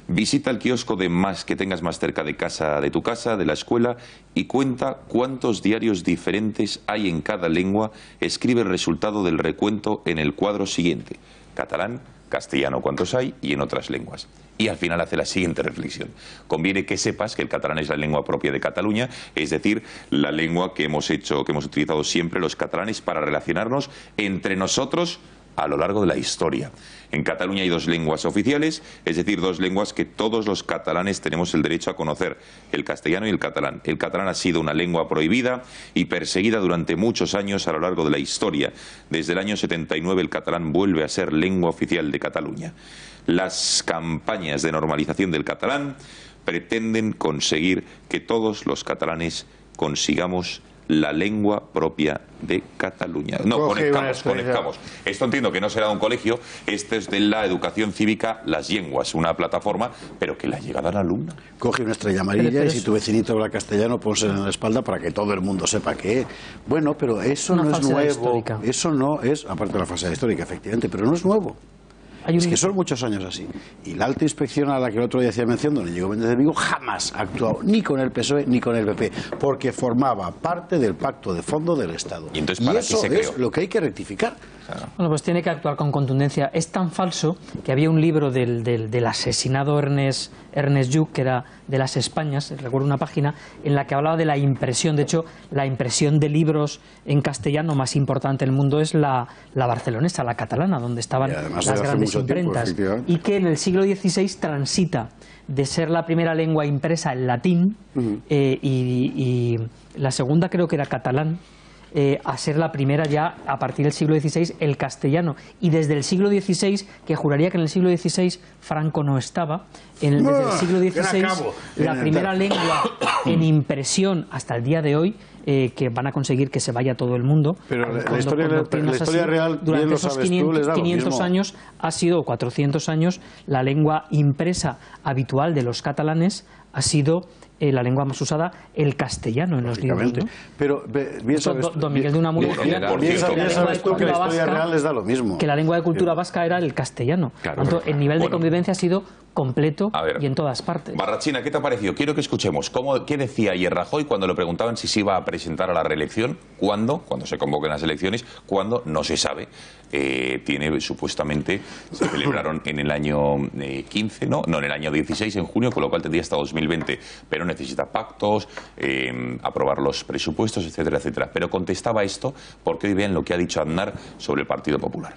Visita el kiosco que tengas más cerca de casa, de tu casa, de la escuela, y cuenta cuántos diarios diferentes hay en cada lengua. Escribe el resultado del recuento en el cuadro siguiente. Catalán, castellano, cuántos hay, y en otras lenguas. Y al final hace la siguiente reflexión. Conviene que sepas que el catalán es la lengua propia de Cataluña, es decir, la lengua que hemos utilizado siempre los catalanes para relacionarnos entre nosotros a lo largo de la historia. En Cataluña hay 2 lenguas oficiales, es decir, 2 lenguas que todos los catalanes tenemos el derecho a conocer, el castellano y el catalán. El catalán ha sido una lengua prohibida y perseguida durante muchos años a lo largo de la historia. Desde el año 79 el catalán vuelve a ser lengua oficial de Cataluña. Las campañas de normalización del catalán pretenden conseguir que todos los catalanes consigamos la lengua propia de Cataluña. No, conectamos. Esto entiendo que no será un colegio, esto es de la educación cívica, las lenguas, una plataforma, pero que la llegada al alumno. Coge una estrella amarilla y si tu vecinito habla castellano, pónsela en la espalda para que todo el mundo sepa que... Bueno, pero eso no es nuevo. Histórica. Eso no es, aparte de la falsedad histórica, efectivamente, pero no es nuevo. Es que son muchos años así. Y la alta inspección a la que el otro día hacía mención, don Íñigo Méndez de Vigo, jamás ha actuado ni con el PSOE ni con el PP, porque formaba parte del pacto de fondo del Estado. Y entonces, ¿para eso es lo que hay que rectificar. Bueno, pues tiene que actuar con contundencia. Es tan falso que había un libro del asesinado Ernest Lluch, que era de las Españas, recuerdo una página, en la que hablaba de la impresión. De hecho, la impresión de libros en castellano más importante del mundo es la barcelonesa, la catalana, donde estaban las grandes imprentas. Y que en el siglo XVI transita de ser la primera lengua impresa en latín y la segunda creo que era catalán, a ser la primera ya a partir del siglo XVI el castellano, y desde el siglo XVI, que juraría que en el siglo XVI Franco no estaba, desde el siglo XVI la primera lengua en impresión hasta el día de hoy, que van a conseguir que se vaya todo el mundo. Pero la historia real, durante esos 500 años ha sido, 400 años, la lengua impresa habitual de los catalanes ha sido la lengua más usada, el castellano en los libros, ¿no? Pero bien sabes, don Miguel de Unamuno, bien sabes tú que la historia real les da lo mismo. Que la lengua de cultura vasca era el castellano. Claro, tanto, el nivel de convivencia ha sido completo y en todas partes. Barrachina, ¿qué te ha parecido? Quiero que escuchemos qué decía ayer Rajoy cuando le preguntaban si se iba a presentar a la reelección, cuando se convoquen las elecciones, cuando no se sabe. Supuestamente se celebraron en el año 15, no, en el año 16, en junio, con lo cual tendría hasta 2020, pero necesita pactos, aprobar los presupuestos, etcétera, etcétera. Pero contestaba esto porque hoy vean lo que ha dicho Aznar sobre el Partido Popular.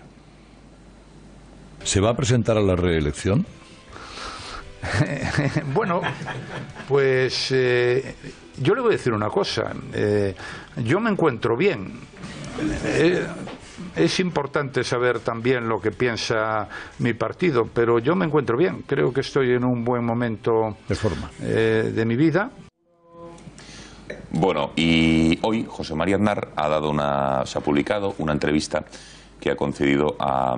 ¿Se va a presentar a la reelección? Bueno, pues yo le voy a decir una cosa. Yo me encuentro bien. Es importante saber también lo que piensa mi partido, pero yo me encuentro bien. Creo que estoy en un buen momento de forma de mi vida. Bueno, y hoy José María Aznar se ha publicado una entrevista que ha concedido a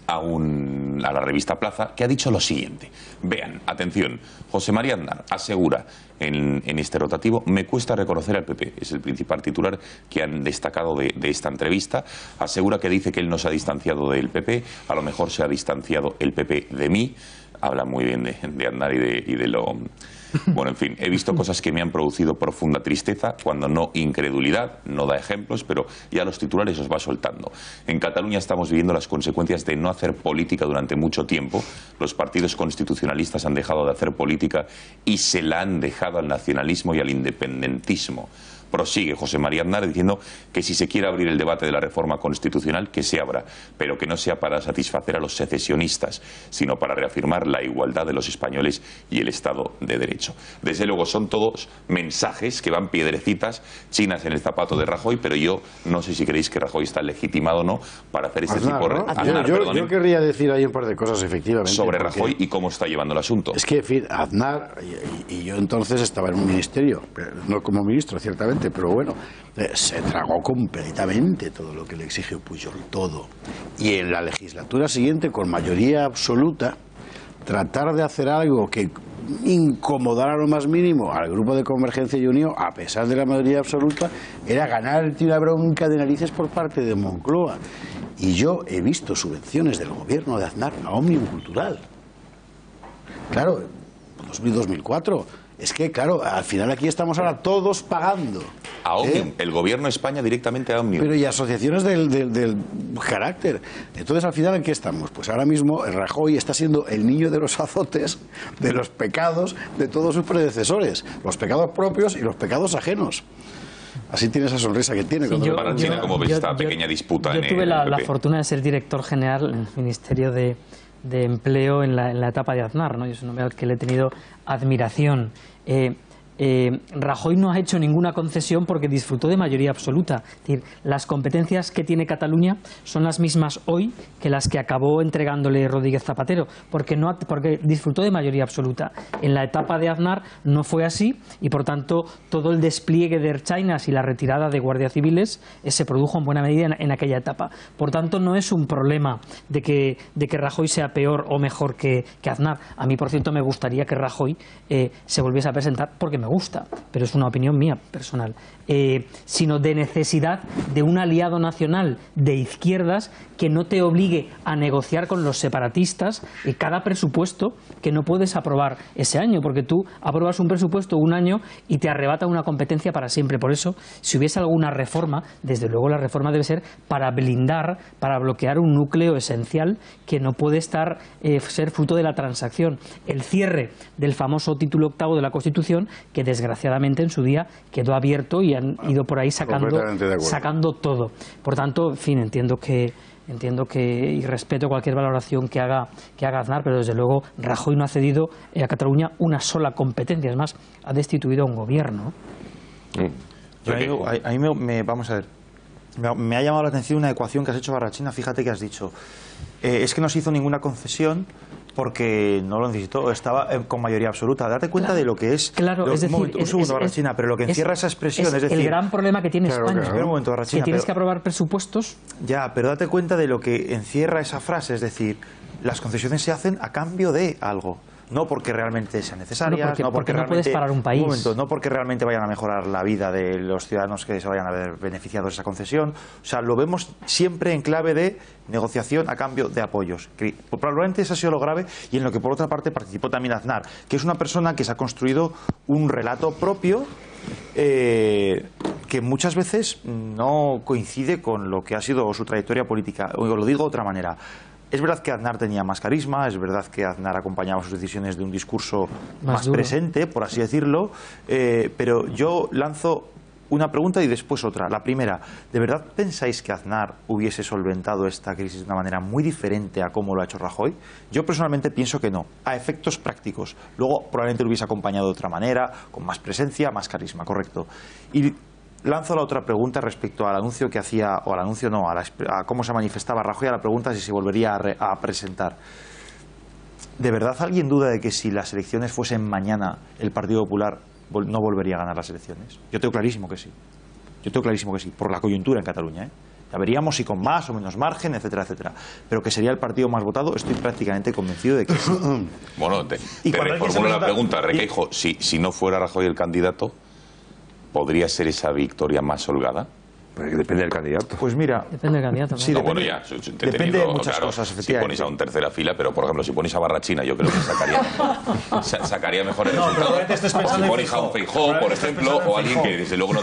la revista Plaza, que ha dicho lo siguiente. Vean, atención, José María Aznar asegura en este rotativo: me cuesta reconocer al PP. Es el principal titular que han destacado de esta entrevista. Asegura que dice que él no se ha distanciado del PP, a lo mejor se ha distanciado el PP de mí. Habla muy bien de Aznar y de lo... Bueno, en fin, he visto cosas que me han producido profunda tristeza, cuando no incredulidad. No da ejemplos, pero ya los titulares os va soltando. En Cataluña estamos viviendo las consecuencias de no hacer política durante mucho tiempo. Los partidos constitucionalistas han dejado de hacer política y se la han dejado al nacionalismo y al independentismo. Prosigue José María Aznar diciendo que si se quiere abrir el debate de la reforma constitucional, que se abra, pero que no sea para satisfacer a los secesionistas, sino para reafirmar la igualdad de los españoles y el Estado de Derecho. Desde luego son todos mensajes que van piedrecitas chinas en el zapato de Rajoy, pero yo no sé si creéis que Rajoy está legitimado o no para hacer este tipo de... Aznar, yo querría decir ahí un par de cosas, efectivamente. Sobre Rajoy y cómo está llevando el asunto. Es que, en fin, Aznar, y yo entonces estaba en un ministerio, no como ministro, ciertamente, pero bueno, se tragó completamente todo lo que le exige Pujol, todo. Y en la legislatura siguiente, con mayoría absoluta, tratar de hacer algo que incomodara lo más mínimo al grupo de Convergencia y Unión, a pesar de la mayoría absoluta, era ganar una bronca de narices por parte de Moncloa. Y yo he visto subvenciones del gobierno de Aznar a Òmnium Cultural. Claro, 2000-2004... Es que, claro, al final aquí estamos ahora todos pagando. A Òmnium, el gobierno de España directamente a Òmnium. Pero y asociaciones del carácter. Entonces, al final, ¿en qué estamos? Pues ahora mismo el Rajoy está siendo el niño de los azotes, de los pecados de todos sus predecesores. Los pecados propios y los pecados ajenos. Así tiene esa sonrisa que tiene. Sí, para China, ¿cómo ves esta pequeña disputa? Yo tuve la fortuna de ser director general en el Ministerio de Empleo en la etapa de Aznar, ¿no? Yo es un hombre al que le he tenido admiración. Rajoy no ha hecho ninguna concesión porque disfrutó de mayoría absoluta. Es decir, las competencias que tiene Cataluña son las mismas hoy que las que acabó entregándole Rodríguez Zapatero, porque disfrutó de mayoría absoluta. En la etapa de Aznar no fue así y, por tanto, todo el despliegue de ertzainas y la retirada de guardias civiles se produjo en buena medida en aquella etapa. Por tanto, no es un problema de que Rajoy sea peor o mejor que Aznar. A mí, por cierto, me gustaría que Rajoy se volviese a presentar, porque me gusta, pero es una opinión mía personal, sino de necesidad de un aliado nacional de izquierdas que no te obligue a negociar con los separatistas cada presupuesto que no puedes aprobar ese año, porque tú apruebas un presupuesto un año y te arrebata una competencia para siempre. Por eso, si hubiese alguna reforma, desde luego la reforma debe ser para blindar, para bloquear un núcleo esencial que no puede ser fruto de la transacción. El cierre del famoso título octavo de la Constitución, que desgraciadamente en su día quedó abierto y han ido por ahí sacando todo. Por tanto, en fin, entiendo que y respeto cualquier valoración que haga Aznar, pero desde luego Rajoy no ha cedido a Cataluña una sola competencia. Es más, ha destituido a un gobierno. Vamos a ver. Me ha llamado la atención una ecuación que has hecho, Barrachina. Fíjate que has dicho, es que no se hizo ninguna concesión porque no lo necesitó, estaba con mayoría absoluta. Date cuenta de lo que es... Claro, es decir... Un segundo, Barrachina, pero lo que encierra esa expresión, es decir... el gran problema que tiene España. Espera un momento, Barrachina, que tienes que aprobar presupuestos... Ya, pero date cuenta de lo que encierra esa frase, es decir, las concesiones se hacen a cambio de algo. No porque realmente sean necesarias, porque no puedes parar un país. Un momento, no porque realmente vayan a mejorar la vida de los ciudadanos que se vayan a ver beneficiados de esa concesión. O sea, lo vemos siempre en clave de negociación a cambio de apoyos. Probablemente eso ha sido lo grave y en lo que por otra parte participó también Aznar, que es una persona que se ha construido un relato propio que muchas veces no coincide con lo que ha sido su trayectoria política. O lo digo de otra manera. Es verdad que Aznar tenía más carisma, es verdad que Aznar acompañaba sus decisiones de un discurso más presente, por así decirlo, pero yo lanzo una pregunta y después otra. La primera, ¿de verdad pensáis que Aznar hubiese solventado esta crisis de una manera muy diferente a cómo lo ha hecho Rajoy? Yo personalmente pienso que no, a efectos prácticos. Luego probablemente lo hubiese acompañado de otra manera, con más presencia, más carisma, correcto. Y lanzo la otra pregunta respecto al anuncio que hacía, o al anuncio no, a cómo se manifestaba Rajoy, a la pregunta si se volvería a presentar. ¿De verdad alguien duda de que si las elecciones fuesen mañana el Partido Popular no volvería a ganar las elecciones. Yo tengo clarísimo que sí. Por la coyuntura en Cataluña, Ya veríamos si con más o menos margen, etcétera, etcétera. Pero que sería el partido más votado, estoy prácticamente convencido de que sí. Bueno, te reformulo la pregunta, Requeijo. Si no fuera Rajoy el candidato, ¿podría ser esa victoria más holgada? Pues depende del candidato. Pues mira... Depende del candidato. Sí, depende, depende de muchas cosas, efectivamente. Si ponéis a un tercera fila, pero por ejemplo, si ponéis a Barrachina, yo creo que sacaría mejores resultados. Si ponéis a un Feijóo, por ejemplo, o alguien que desde luego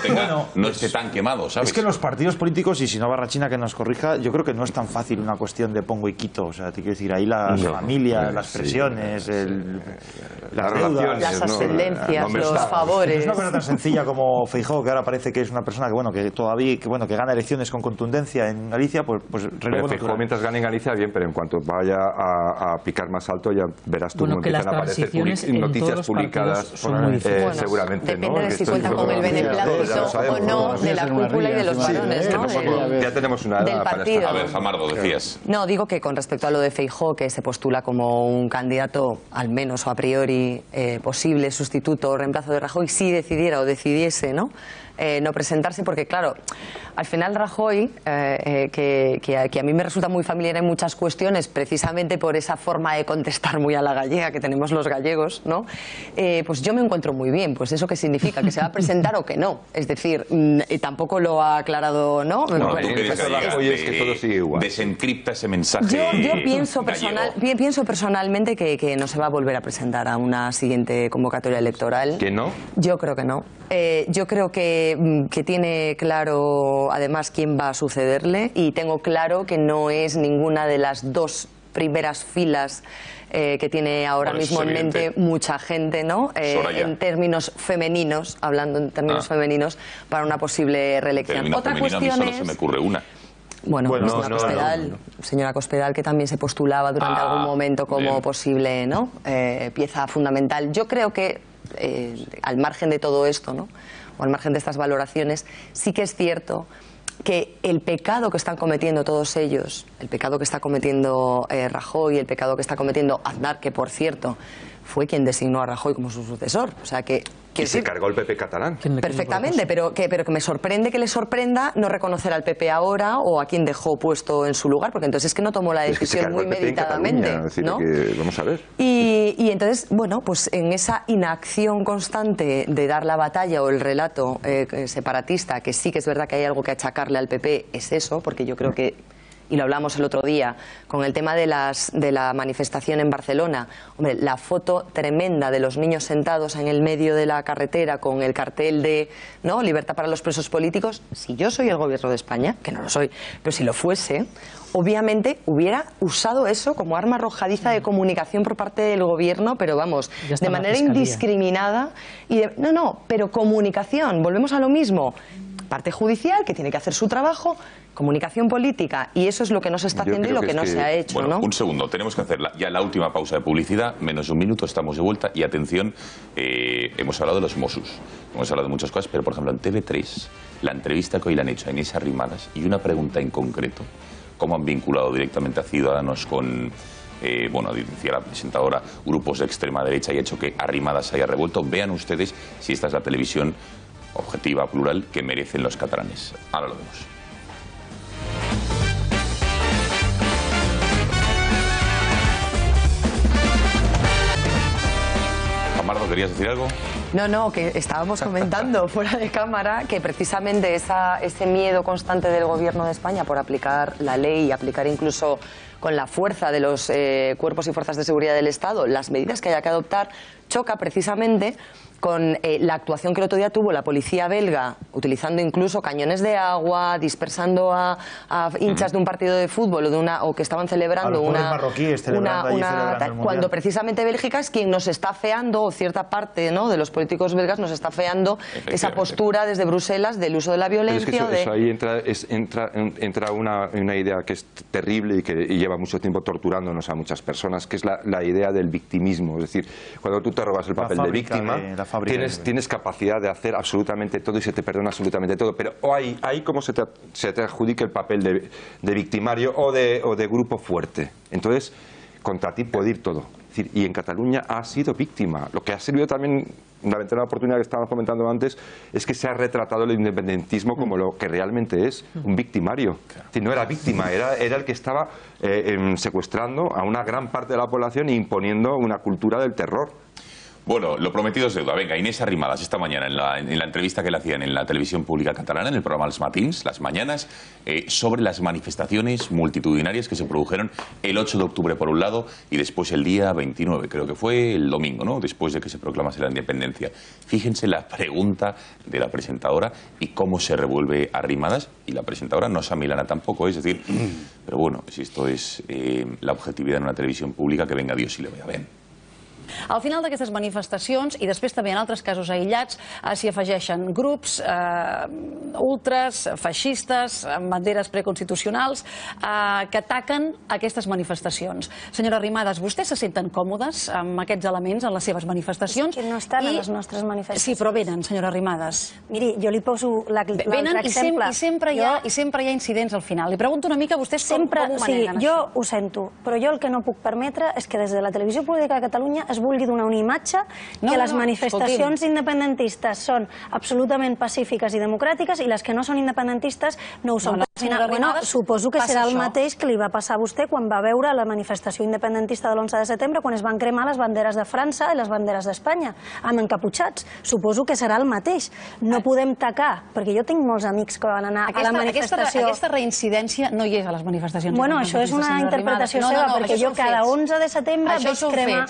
no esté tan quemado, ¿sabes? Es que los partidos políticos, y si no Barrachina que nos corrija, yo creo que no es tan fácil una cuestión de pongo y quito. O sea, te quiero decir, ahí las familias, las presiones, las relaciones, las ascendencias, los favores. Es una cosa tan sencilla como Feijóo, que ahora parece que es una persona que todavía que gana elecciones con contundencia en Galicia, pues relevo natural. Mientras gane en Galicia, bien, pero en cuanto vaya a picar más alto, ya verás tú cómo empiezan a aparecer noticias publicadas, seguramente. Depende de si cuenta con el beneplácito o no de la cúpula y de los varones, ¿no? Ya tenemos una edad para estar. A ver, Jamardo, decías. No, digo que con respecto a lo de Feijóo, que se postula como un candidato, al menos o a priori, posible sustituto o reemplazo de Rajoy, si decidiera o decidiese, ¿no? No presentarse, porque claro, al final Rajoy, que a mí me resulta muy familiar en muchas cuestiones, precisamente por esa forma de contestar muy a la gallega que tenemos los gallegos, ¿no? Pues yo me encuentro muy bien. Pues eso qué significa, que se va a presentar o que no. Es decir, tampoco lo ha aclarado, ¿no? Bueno, tú que eres gallega, es que todo sigue igual. Desencripta ese mensaje. Yo pienso personalmente que no se va a volver a presentar a una siguiente convocatoria electoral. ¿Que no? Yo creo que no. Yo creo que tiene claro además quién va a sucederle, y tengo claro que no es ninguna de las dos primeras filas que tiene ahora mismo en mente mucha gente, ¿no? En términos femeninos, hablando en términos femeninos, para una posible reelección. Otra cuestión solo se me ocurre una. Bueno, señora Cospedal, que también se postulaba durante algún momento como posible, ¿no? Pieza fundamental. Yo creo que al margen de todo esto, ¿no? O al margen de estas valoraciones, sí que es cierto que el pecado que están cometiendo todos ellos, el pecado que está cometiendo Rajoy, el pecado que está cometiendo Aznar, que por cierto fue quien designó a Rajoy como su sucesor, o sea que... Y se cargó el PP catalán. Perfectamente, pero que me sorprende que le sorprenda no reconocer al PP ahora o a quien dejó puesto en su lugar, porque entonces es que no tomó la decisión muy meditadamente, ¿no? Vamos a ver. Y entonces, bueno, pues en esa inacción constante de dar la batalla o el relato separatista, que sí que es verdad que hay algo que achacarle al PP, es eso, porque yo creo que, y lo hablamos el otro día, con el tema de la manifestación en Barcelona, hombre, la foto tremenda de los niños sentados en el medio de la carretera con el cartel de, ¿no?, libertad para los presos políticos. Si yo soy el gobierno de España, que no lo soy, pero si lo fuese, obviamente hubiera usado eso como arma arrojadiza de comunicación por parte del gobierno, pero vamos, de manera indiscriminada. Pero comunicación, volvemos a lo mismo. Parte judicial, que tiene que hacer su trabajo, comunicación política, y eso es lo que no se está haciendo y lo que no se ha hecho, bueno, ¿no? Un segundo, tenemos que hacer ya la última pausa de publicidad, menos de un minuto, estamos de vuelta, y atención, hemos hablado de los Mossos, hemos hablado de muchas cosas, pero por ejemplo en TV3, la entrevista que hoy le han hecho a Inés Arrimadas, y una pregunta en concreto, cómo han vinculado directamente a Ciudadanos con... decía la presentadora, grupos de extrema derecha, y ha hecho que Arrimadas se haya revuelto. Vean ustedes si esta es la televisión objetiva, plural, que merecen los catalanes. Ahora lo vemos. Jamardo, ¿querías decir algo? No, que estábamos comentando fuera de cámara que precisamente ese miedo constante del gobierno de España por aplicar la ley y aplicar incluso con la fuerza de los cuerpos y fuerzas de seguridad del Estado las medidas que haya que adoptar, choca precisamente con la actuación que el otro día tuvo la policía belga, utilizando incluso cañones de agua, dispersando a hinchas de un partido de fútbol o que estaban celebrando cuando precisamente Bélgica es quien nos está afeando, o cierta parte, ¿no?, de los políticos belgas nos está afeando esa postura desde Bruselas del uso de la violencia. Es que eso ahí entra una idea que es terrible y que lleva mucho tiempo torturándonos a muchas personas, que es la idea del victimismo. Es decir, cuando tú te robas el papel de víctima, tienes capacidad de hacer absolutamente todo y se te perdona absolutamente todo, pero ahí cómo se te adjudica el papel de victimario o de grupo fuerte. Entonces, contra ti puede ir todo. Es decir, y en Cataluña ha sido víctima. Lo que ha servido también, una ventana de oportunidad que estábamos comentando antes, es que se ha retratado el independentismo como lo que realmente es, un victimario. Es decir, no era víctima, era el que estaba secuestrando a una gran parte de la población e imponiendo una cultura del terror. Bueno, lo prometido es deuda. Venga, Inés Arrimadas, esta mañana en la entrevista que le hacían en la televisión pública catalana, en el programa Els Matins, las mañanas, sobre las manifestaciones multitudinarias que se produjeron el 8 de octubre por un lado y después el día 29, creo que fue el domingo, ¿no? Después de que se proclamase la independencia. Fíjense la pregunta de la presentadora y cómo se revuelve Arrimadas, y la presentadora no es amilana tampoco, es decir, pero bueno, si esto es la objetividad en una televisión pública, que venga Dios y le vea bien. Al final d'aquestes manifestacions, i després també en altres casos aïllats, s'hi afegeixen grups ultras, feixistes, amb banderes preconstitucionals, que ataquen aquestes manifestacions. Senyora Arrimadas, vostès se senten còmodes amb aquests elements en les seves manifestacions? Que no estan a les nostres manifestacions. Sí, però venen, senyora Arrimadas. Miri, jo li poso l'altre exemple. I sempre hi ha incidents al final. Li pregunto una mica a vostès com ho manegen, això. Jo ho sento, però jo el que no puc permetre és que des de la Televisió Pública de Catalunya es vulgui donar una imatge que les manifestacions independentistes són absolutament pacífiques i democràtiques i les que no són independentistes no ho són. Suposo que serà el mateix que li va passar a vostè quan va veure la manifestació independentista de l'11 de setembre, quan es van cremar les banderes de França i les banderes d'Espanya, amb encaputxats. Suposo que serà el mateix. No podem tacar, perquè jo tinc molts amics que van anar a la manifestació. Aquesta reincidència no hi és a les manifestacions. Bueno, això és una interpretació seva, perquè jo cada 11 de setembre veig cremar...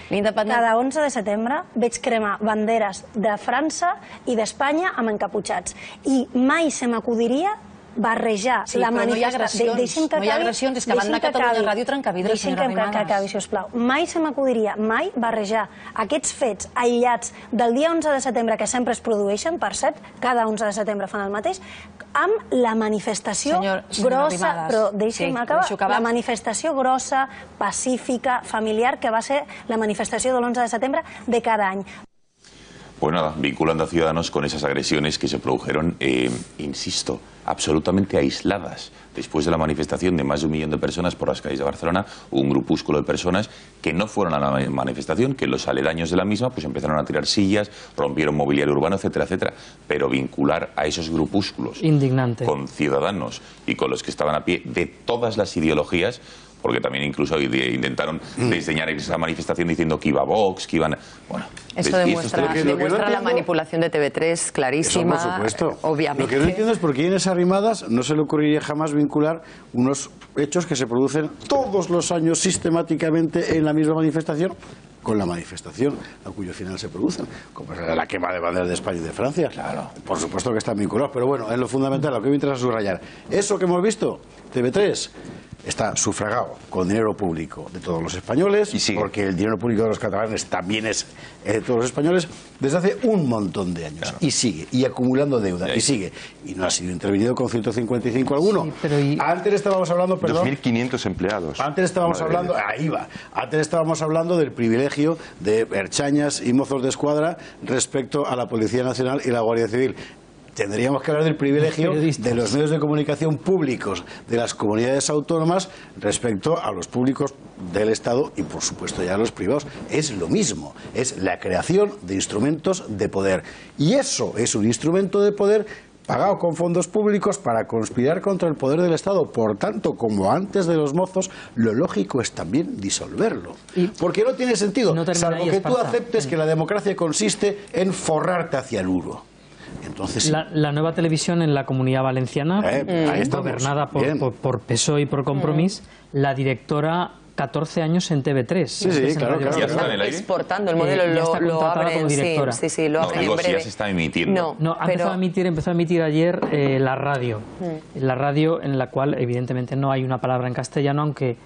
Cada 11 de setembre veig cremar banderes de França i d'Espanya amb encaputxats. I mai se m'acudiria barrejar la manifestació... No hi ha agressions, és que van anar a Catalunya Ràdio Trencavidres, senyora Arrimadas. Deixi'm que acabi, sisplau. Mai se m'acudiria, mai barrejar aquests fets aïllats del dia 11 de setembre, que sempre es produeixen, per cert, cada 11 de setembre fan el mateix, amb la manifestació grossa, però deixi'm acabar, la manifestació grossa, pacífica, familiar, que va ser la manifestació de l'11 de setembre de cada any. Pues nada, vinculando a Ciudadanos con esas agresiones que se produjeron, insisto, absolutamente aisladas. Después de la manifestación de más de 1 millón de personas por las calles de Barcelona, un grupúsculo de personas que no fueron a la manifestación, que en los aledaños de la misma pues empezaron a tirar sillas, rompieron mobiliario urbano, etcétera, etcétera. Pero vincular a esos grupúsculos con Ciudadanos y con los que estaban a pie de todas las ideologías, porque también incluso intentaron desdeñar esa manifestación diciendo que iba Vox, que iban... Bueno, eso demuestra la manipulación de TV3 clarísima. Eso, por supuesto. Obviamente. Lo que no entiendo es por qué a Inés Arrimadas no se le ocurriría jamás vincular unos hechos que se producen todos los años sistemáticamente en la misma manifestación con la manifestación a cuyo final se producen, como es la quema de banderas de España y de Francia. Claro. Por supuesto que están vinculados, pero bueno, es lo fundamental, lo que me interesa subrayar. Eso que hemos visto, TV3, está sufragado con dinero público de todos los españoles, porque el dinero público de los catalanes también es de todos los españoles, desde hace un montón de años. Claro. Y sigue, y acumulando deuda, y sigue. Y no ha sido intervenido con 155 alguno. Sí, antes estábamos hablando, perdón... 2.500 empleados. Antes estábamos hablando, ahí va, antes estábamos hablando del privilegio de erchañas y mozos de escuadra respecto a la Policía Nacional y la Guardia Civil. Tendríamos que hablar del privilegio de los medios de comunicación públicos de las comunidades autónomas respecto a los públicos del Estado y, por supuesto, ya a los privados. Es lo mismo, es la creación de instrumentos de poder. Y eso es un instrumento de poder pagado con fondos públicos para conspirar contra el poder del Estado. Por tanto, como antes de los mozos, lo lógico es también disolverlo. Porque no tiene sentido, salvo que tú aceptes que la democracia consiste en forrarte hacia el uro. Entonces, la nueva televisión en la Comunidad Valenciana, gobernada por PSOE y por Compromís, la directora 14 años en TV3. Sí, claro. Ya está exportando el modelo, lo abren, sí, lo abren en breve. Ya se está emitiendo. Empezó a emitir ayer la radio. La radio en la cual evidentemente no hay una palabra en castellano, aunque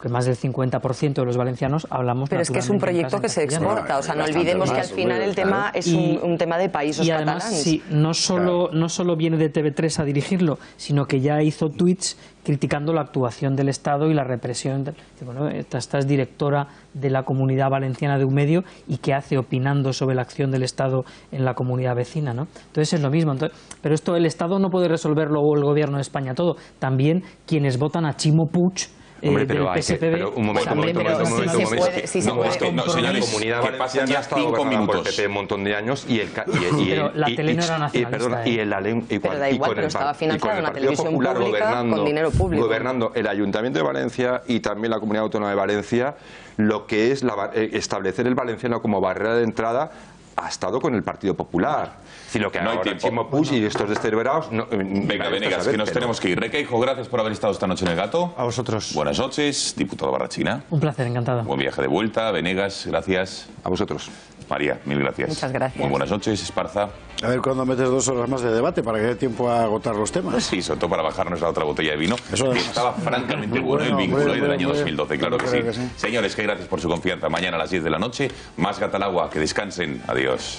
más del 50% de los valencianos hablamos. Pero es que es un proyecto que se exporta, o sea, no olvidemos que al final el tema es un tema de países catalanes. Y además, no solo viene de TV3 a dirigirlo, sino que ya hizo tweets criticando la actuación del Estado y la represión. Bueno, esta es directora de la Comunidad Valenciana de un medio y que hace opinando sobre la acción del Estado en la comunidad vecina, ¿no? Entonces es lo mismo. Pero esto el Estado no puede resolverlo o el Gobierno de España todo. También quienes votan a Chimo Puig del PSPB. Pero un momento. Señores, que pasan ya 5 minutos. Por el PP un montón de años y el pero la tele no era nacionalista. Pero da igual, pero estaba financiada una televisión pública con dinero público. Gobernando el Ayuntamiento de Valencia y también la Comunidad Autónoma de Valencia, lo que es establecer el valenciano como barrera de entrada ha estado con el Partido Popular. Si lo que no hay ahora tiempo. Chimo Puig y estos descerebrados... Venga, Venegas, que nos tenemos que ir. Requeijo, gracias por haber estado esta noche en El Gato. A vosotros. Buenas noches, diputado Barrachina. Un placer, encantado. Buen viaje de vuelta. Venegas, gracias. A vosotros. María, mil gracias. Muchas gracias. Muy buenas noches, Esparza. A ver cuándo metes 2 horas más de debate para que dé tiempo a agotar los temas. Sí, sobre todo para bajarnos la otra botella de vino. Eso estaba francamente bueno el vínculo del año 2012, claro que sí. Señores, que gracias por su confianza. Mañana a las 10 de la noche, más Gata al Agua. Que descansen. Adiós.